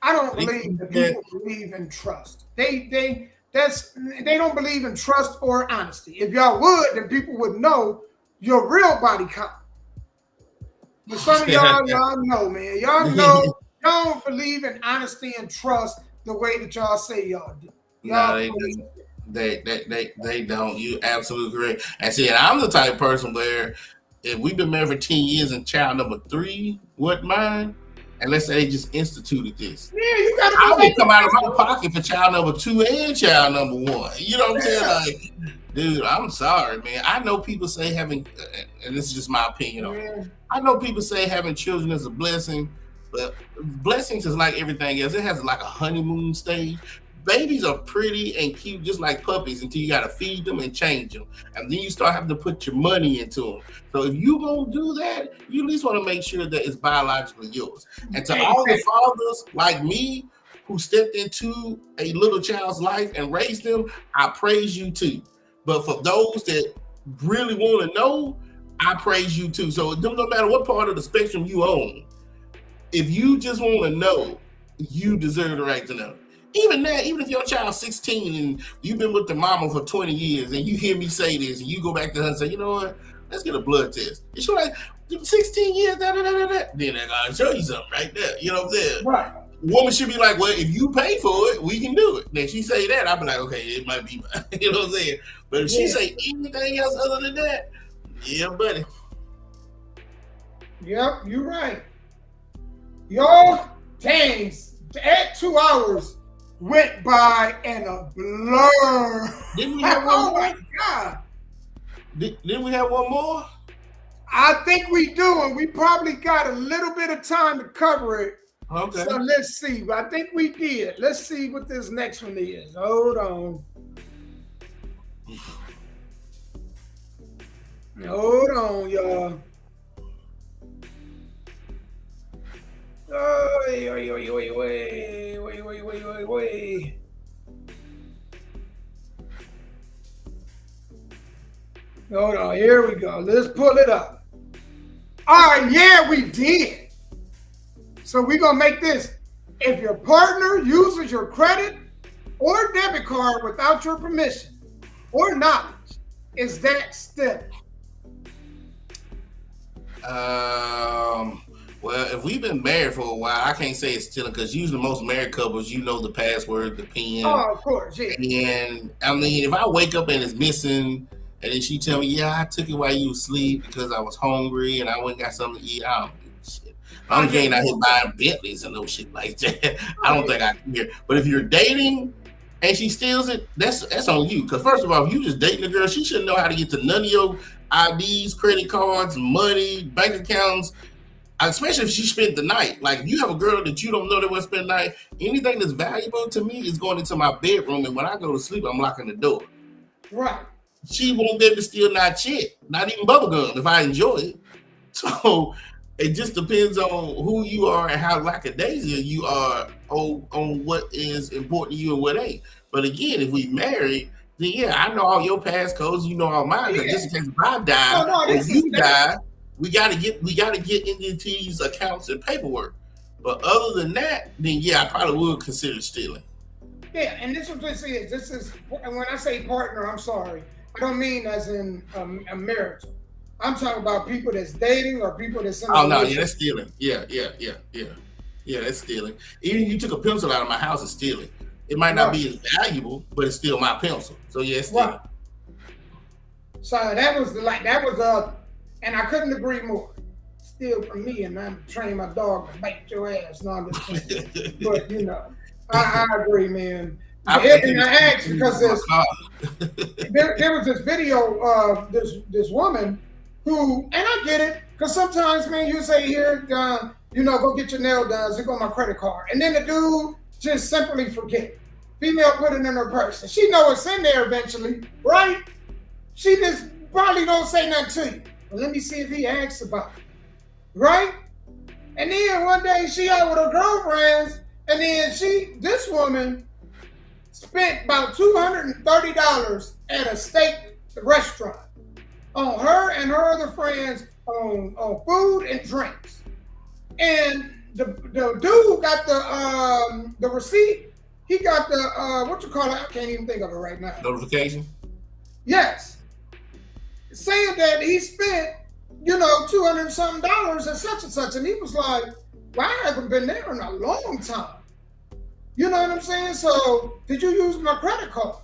I don't believe that people believe in trust. They don't believe in trust or honesty. If y'all would, then people would know your real body count. But some of y'all know, man. Y'all know y'all don't believe in honesty and trust the way that y'all say y'all do. They don't. You absolutely correct. And see, I'm the type of person where if we've been married for 10 years and child number 3 wasn't mine, and let's say they just instituted this. Yeah, you gotta. I would come out of my pocket for child number 2 and child number 1. You know what I'm saying? Like, dude, I'm sorry, man. I know people say having, and this is just my opinion. I know people say having children is a blessing, but blessings is like everything else. It has like a honeymoon stage. Babies are pretty and cute, just like puppies, until you got to feed them and change them. And then you start having to put your money into them. So if you going to do that, you at least want to make sure that it's biologically yours. And to all the fathers like me who stepped into a little child's life and raised them, I praise you too. But for those that really want to know, I praise you too. So no matter what part of the spectrum you own, if you just want to know, you deserve the right to know. Even if your child's 16 and you've been with the mama for 20 years and you hear me say this and you go back to her and say, you know what, let's get a blood test. And she's like, 16 years, Then I gotta show you something right there. You know what I'm saying? Right. Woman should be like, well, if you pay for it, we can do it. Then she say that, I'll be like, okay, it might be mine. You know what I'm saying? But if she say anything else other than that, yeah, buddy. Yep, you're right. Yo, dang, 2 hours went by in a blur. Didn't we have one Oh more? my God. Didn't we have one more? I think we do, and we probably got a little bit of time to cover it. Okay. So let's see. I think we did. Let's see what this next one is. Hold on. Hold on, y'all. Wait. Hold on, here we go. Let's pull it up. All right, yeah, we did. So we're going to make this. If your partner uses your credit or debit card without your permission or knowledge, is that stealing? Well, if we've been married for a while, I can't say it's stealing because usually most married couples, you know the password, the PIN. Oh, of course, yeah. And I mean, if I wake up and it's missing, and then she tell me, yeah, I took it while you was asleep because I was hungry and I went and got something to eat, I don't do shit. I'm just out here buying Bentleys and no shit like that. I don't think I can hear. But if you're dating and she steals it, that's on you. Because first of all, if you just dating a girl, she shouldn't know how to get to none of your IDs, credit cards, money, bank accounts. Especially if she spent the night. Like, if you have a girl that you don't know that will spend the night, anything that's valuable to me is going into my bedroom, and when I go to sleep, I'm locking the door. Right. She won't be able to steal not shit, not even bubblegum if I enjoy it. So it just depends on who you are and how lackadaisical you are on what is important to you and what ain't. But again, if we married, then yeah, I know all your passcodes, you know all mine. Because just in case if I die or you die, we gotta get into these accounts and paperwork. But other than that, then yeah, I probably would consider stealing. Yeah, and this is what this is. This is, and when I say partner, I'm sorry. I don't mean as in a marital. I'm talking about people that's dating or people that's in a no, yeah, that's stealing. Yeah, that's stealing. Even if you took a pencil out of my house, it's stealing. It might not be as valuable, but it's still my pencil. So yeah, it's stealing. Right. So that was and I couldn't agree more. Steal from me, and I'm training my dog to bite your ass. No, I'm just saying. But you know, I agree, man. And I asked because there was this video of this woman who, and I get it, because sometimes, man, you say here, go get your nail done, so go my credit card, and then the dude just simply forget. Female put it in her purse, and she know it's in there eventually, right? She just probably don't say nothing to you. But let me see if he asks about it, right? And then one day she out with her girlfriends, and then this woman spent about $230 at a steak restaurant on her and her other friends on food and drinks. And the dude got the receipt. He got the I can't even think of it right now. Notification? Yes. Saying that he spent, $200 something at such and such. And he was like, well, I haven't been there in a long time. You know what I'm saying? So, did you use my credit card?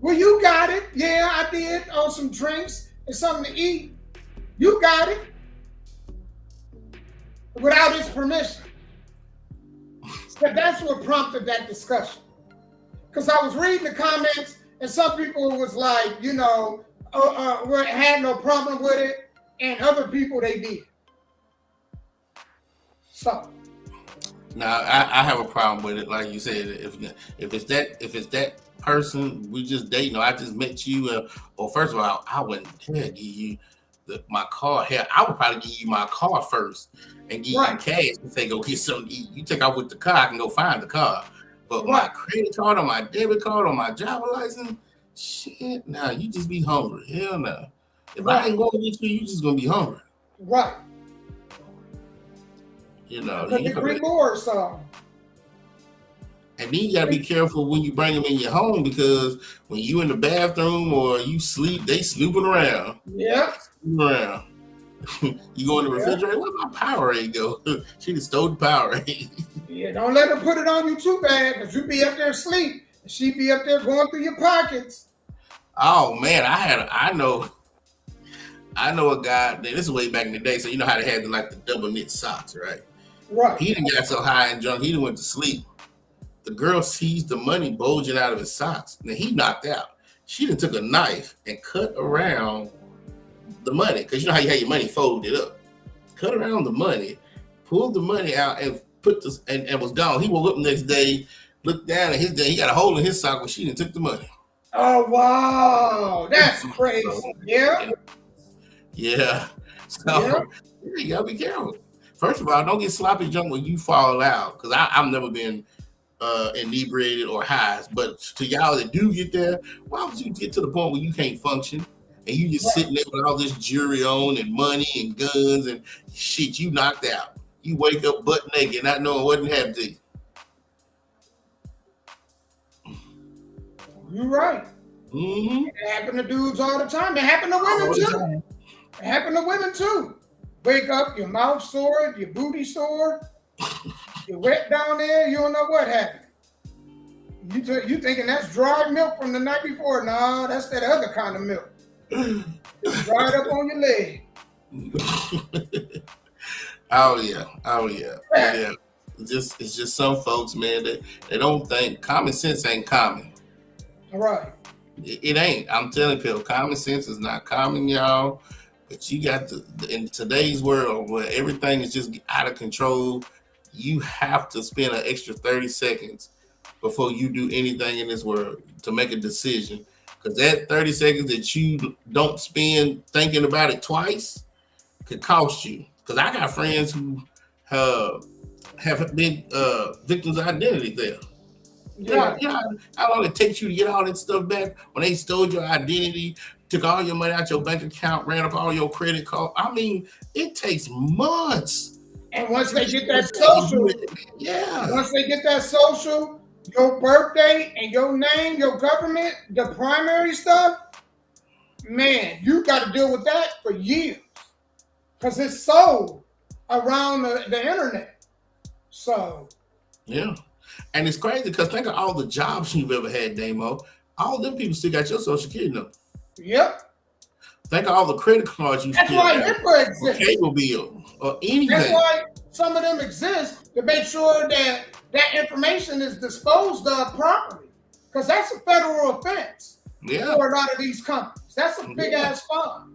Well, you got it. Yeah, I did, on some drinks and something to eat. You got it. Without his permission. So that's what prompted that discussion. Because I was reading the comments, and some people was like, had no problem with it, and other people, they did. So. Now I have a problem with it, like you said. If it's that person, we just dating, or I just met you, or first of all, I wouldn't give you my car. Hell, I would probably give you my car first and give you cash and say go get something to eat. You take off with the car, I can go find the car. But my credit card or my debit card or my driver license, shit, nah, you just be hungry. Hell no. If I ain't going to get you just gonna be hungry. Right. You bring more so. And then you gotta be careful when you bring them in your home, because when you in the bathroom or you sleep, they snooping around. Yeah. Around. You go in the refrigerator, where my Powerade go? She just stole the Powerade. Yeah, don't let her put it on you too bad, because you be up there asleep. She be up there going through your pockets. Oh man, I know a guy. This is way back in the day, so you know how they had the double knit socks, right? Right. He done got so high and drunk, he done went to sleep. The girl sees the money bulging out of his socks. Now he knocked out. She done took a knife and cut around the money. Because you know how you have your money folded up. Cut around the money, pulled the money out and put this and was gone. He woke up the next day, looked down at his day, he got a hole in his sock where she done took the money. Oh wow, that's crazy. Yeah. Yeah. So you gotta be careful. First of all, don't get sloppy drunk when you fall out. Because I've never been inebriated or high. But to y'all that do get there, why would you get to the point where you can't function? And you just sitting there with all this jewelry on and money and guns and shit, you knocked out. You wake up butt naked, not knowing what happened to you. You're right. Mm-hmm. It happen to dudes all the time. It happen to women too. It happen to women too. Wake up, your mouth sore, your booty sore, you're wet down there, you don't know what happened. You thinking that's dry milk from the night before. No, that's that other kind of milk. Dried up on your leg. Oh yeah. It's just some folks, man, that they don't think common sense ain't common. All right. It ain't. I'm telling people, common sense is not common, y'all. But you got to, in today's world where everything is just out of control, you have to spend an extra 30 seconds before you do anything in this world to make a decision. Because that 30 seconds that you don't spend thinking about it twice could cost you. Because I got friends who have been victims of identity theft. You know how long it takes you to get all that stuff back when they stole your identity, took all your money out your bank account, ran up all your credit card. I mean, it takes months. And once they get that social, once they get that social, your birthday and your name, your government, the primary stuff, man, you got to deal with that for years because it's sold around the internet. So, yeah. And it's crazy because think of all the jobs you've ever had, Damo. All them people still got your social security number. Yep. Think of all the credit cards you still have. That's why HIPAA exists. Cable bill or anything. That's why some of them exist to make sure that that information is disposed of properly. Because that's a federal offense for a lot of these companies. That's a big ass fine.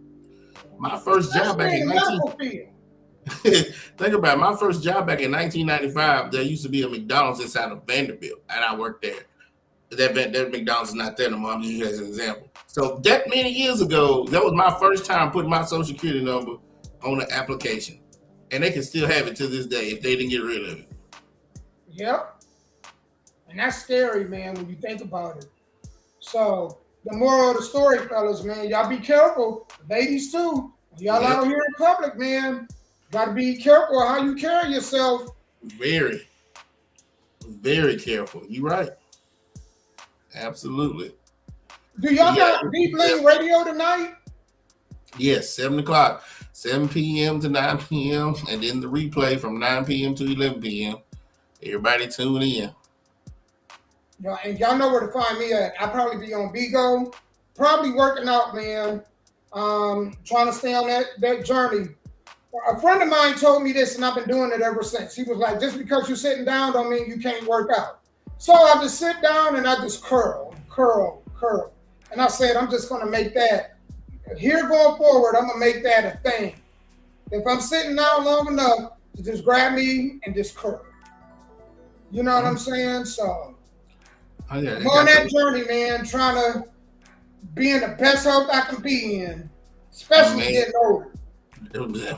My first job back in think about it. My first job back in 1995, there used to be a McDonald's inside of Vanderbilt, and I worked there. That McDonald's is not there no more. I'm just using it as an example. So that many years ago, that was my first time putting my social security number on the application. And they can still have it to this day if they didn't get rid of it. Yep. And that's scary, man, when you think about it. So the moral of the story, fellas, man, y'all be careful. Ladies too. Y'all out here in public, man. Got to be careful how you carry yourself. Very, very careful. You're right. Absolutely. Do y'all got Deep Link Radio tonight? Yes, 7 o'clock, 7 p.m. to 9 p.m. And then the replay from 9 p.m. to 11 p.m. Everybody tune in. Yeah, and y'all know where to find me at. I'll probably be on Bigo. Probably working out, man. Trying to stay on that journey. A friend of mine told me this, and I've been doing it ever since. He was like, just because you're sitting down don't mean you can't work out. So I just sit down and I just curl. And I said, I'm just going to make that. Here going forward, I'm going to make that a thing. If I'm sitting down long enough, to just grab me and just curl. You know what I'm saying? So I'm on that journey, man, trying to be in the best health I can be in, especially getting older.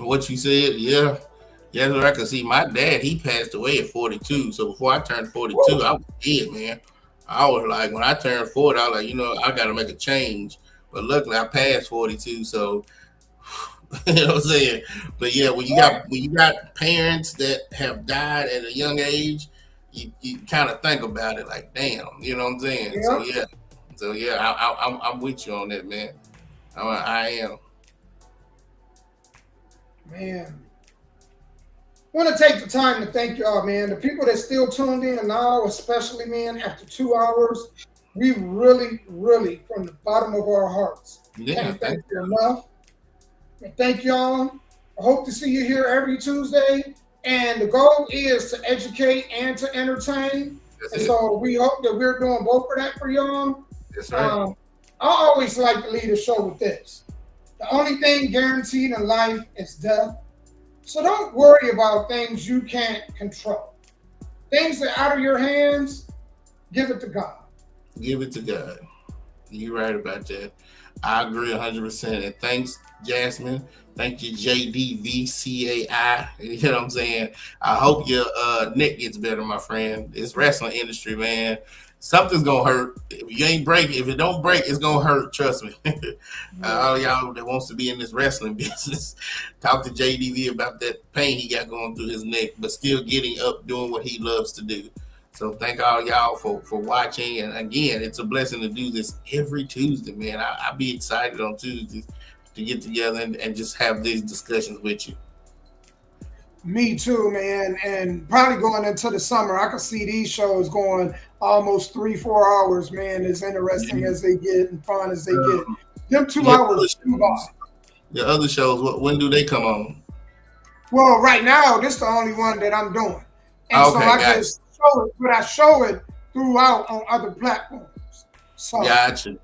What you said, yeah, I can see. My dad, he passed away at 42. So before I turned 42, I was dead, man. I was like, when I turned 40, I was like, I got to make a change. But luckily, I passed 42, so you know what I'm saying. But yeah, when you got parents that have died at a young age, you kind of think about it like, damn, you know what I'm saying. Yeah. So I'm with you on that, man. I am. Man, I want to take the time to thank y'all, man. The people that still tuned in now, especially, man, after 2 hours, we really, really, from the bottom of our hearts, can't thank you enough. And thank y'all. I hope to see you here every Tuesday. And the goal is to educate and to entertain. And so we hope that we're doing both of that for y'all. That's right. I always like to lead a show with this. The only thing guaranteed in life is death. So don't worry about things you can't control. Things that are out of your hands, give it to God. Give it to God. You're right about that. I agree 100%. And thanks, Jasmine. Thank you, JDVCAI. You know what I'm saying? I hope your neck gets better, my friend. It's wrestling industry, man. Something's gonna hurt. If it don't break, it's gonna hurt. Trust me. All y'all that wants to be in this wrestling business, talk to JDV about that pain he got going through his neck, but still getting up, doing what he loves to do. So thank all y'all for watching. And again, it's a blessing to do this every Tuesday, man. I'll be excited on Tuesdays to get together and just have these discussions with you. Me too, man. And probably going into the summer, I can see these shows going almost 3-4 hours, man. As interesting as they get and fun as they get. Them 2 hours. The other shows, when do they come on? Well, right now, this is the only one that I'm doing. And so I just show it, but I show it throughout on other platforms. So Gotcha.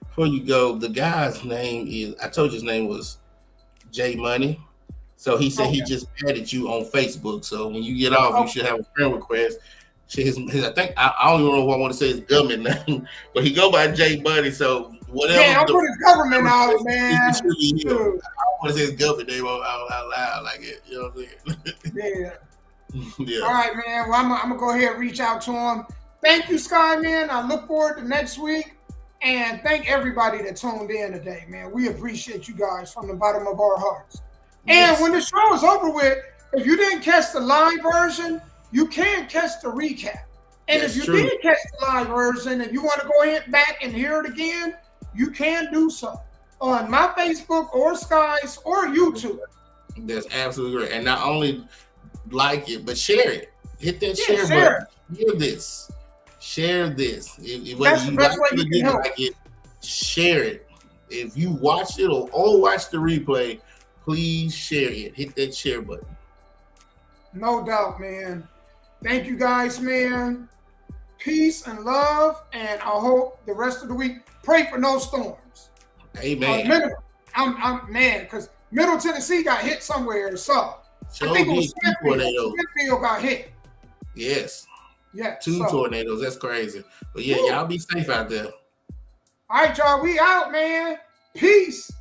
Before you go, the guy's name is, I told you his name was J Money. So he said he just added you on Facebook. So when you get off, you should have a friend request. I think I don't even know what I want to say his government name, but he go by J Money. So whatever. Yeah, I'm putting government out, man. I don't want to say his government name out loud like it. You know what I'm saying? Yeah. All right, man. Well, I'm gonna go ahead and reach out to him. Thank you, Sky, man. I look forward to next week. And thank everybody that tuned in today, man. We appreciate you guys from the bottom of our hearts. Yes. And when the show is over with, if you didn't catch the live version, you can catch the recap. And if you did catch the live version and you want to go ahead back and hear it again, you can do so on my Facebook or Sky's or YouTube. That's absolutely great. And not only like it, but share it. Hit that share button. Share this. That's the best way you can help. Share it. If you watched it or watch the replay, please share it. Hit that share button. No doubt, man. Thank you guys, man. Peace and love. And I hope the rest of the week, pray for no storms. Amen. I'm man, because Middle Tennessee got hit somewhere. So I think it was Smithfield got hit. Yes. Yeah. 2 tornadoes. That's crazy. But yeah, y'all be safe out there. All right, y'all. We out, man. Peace.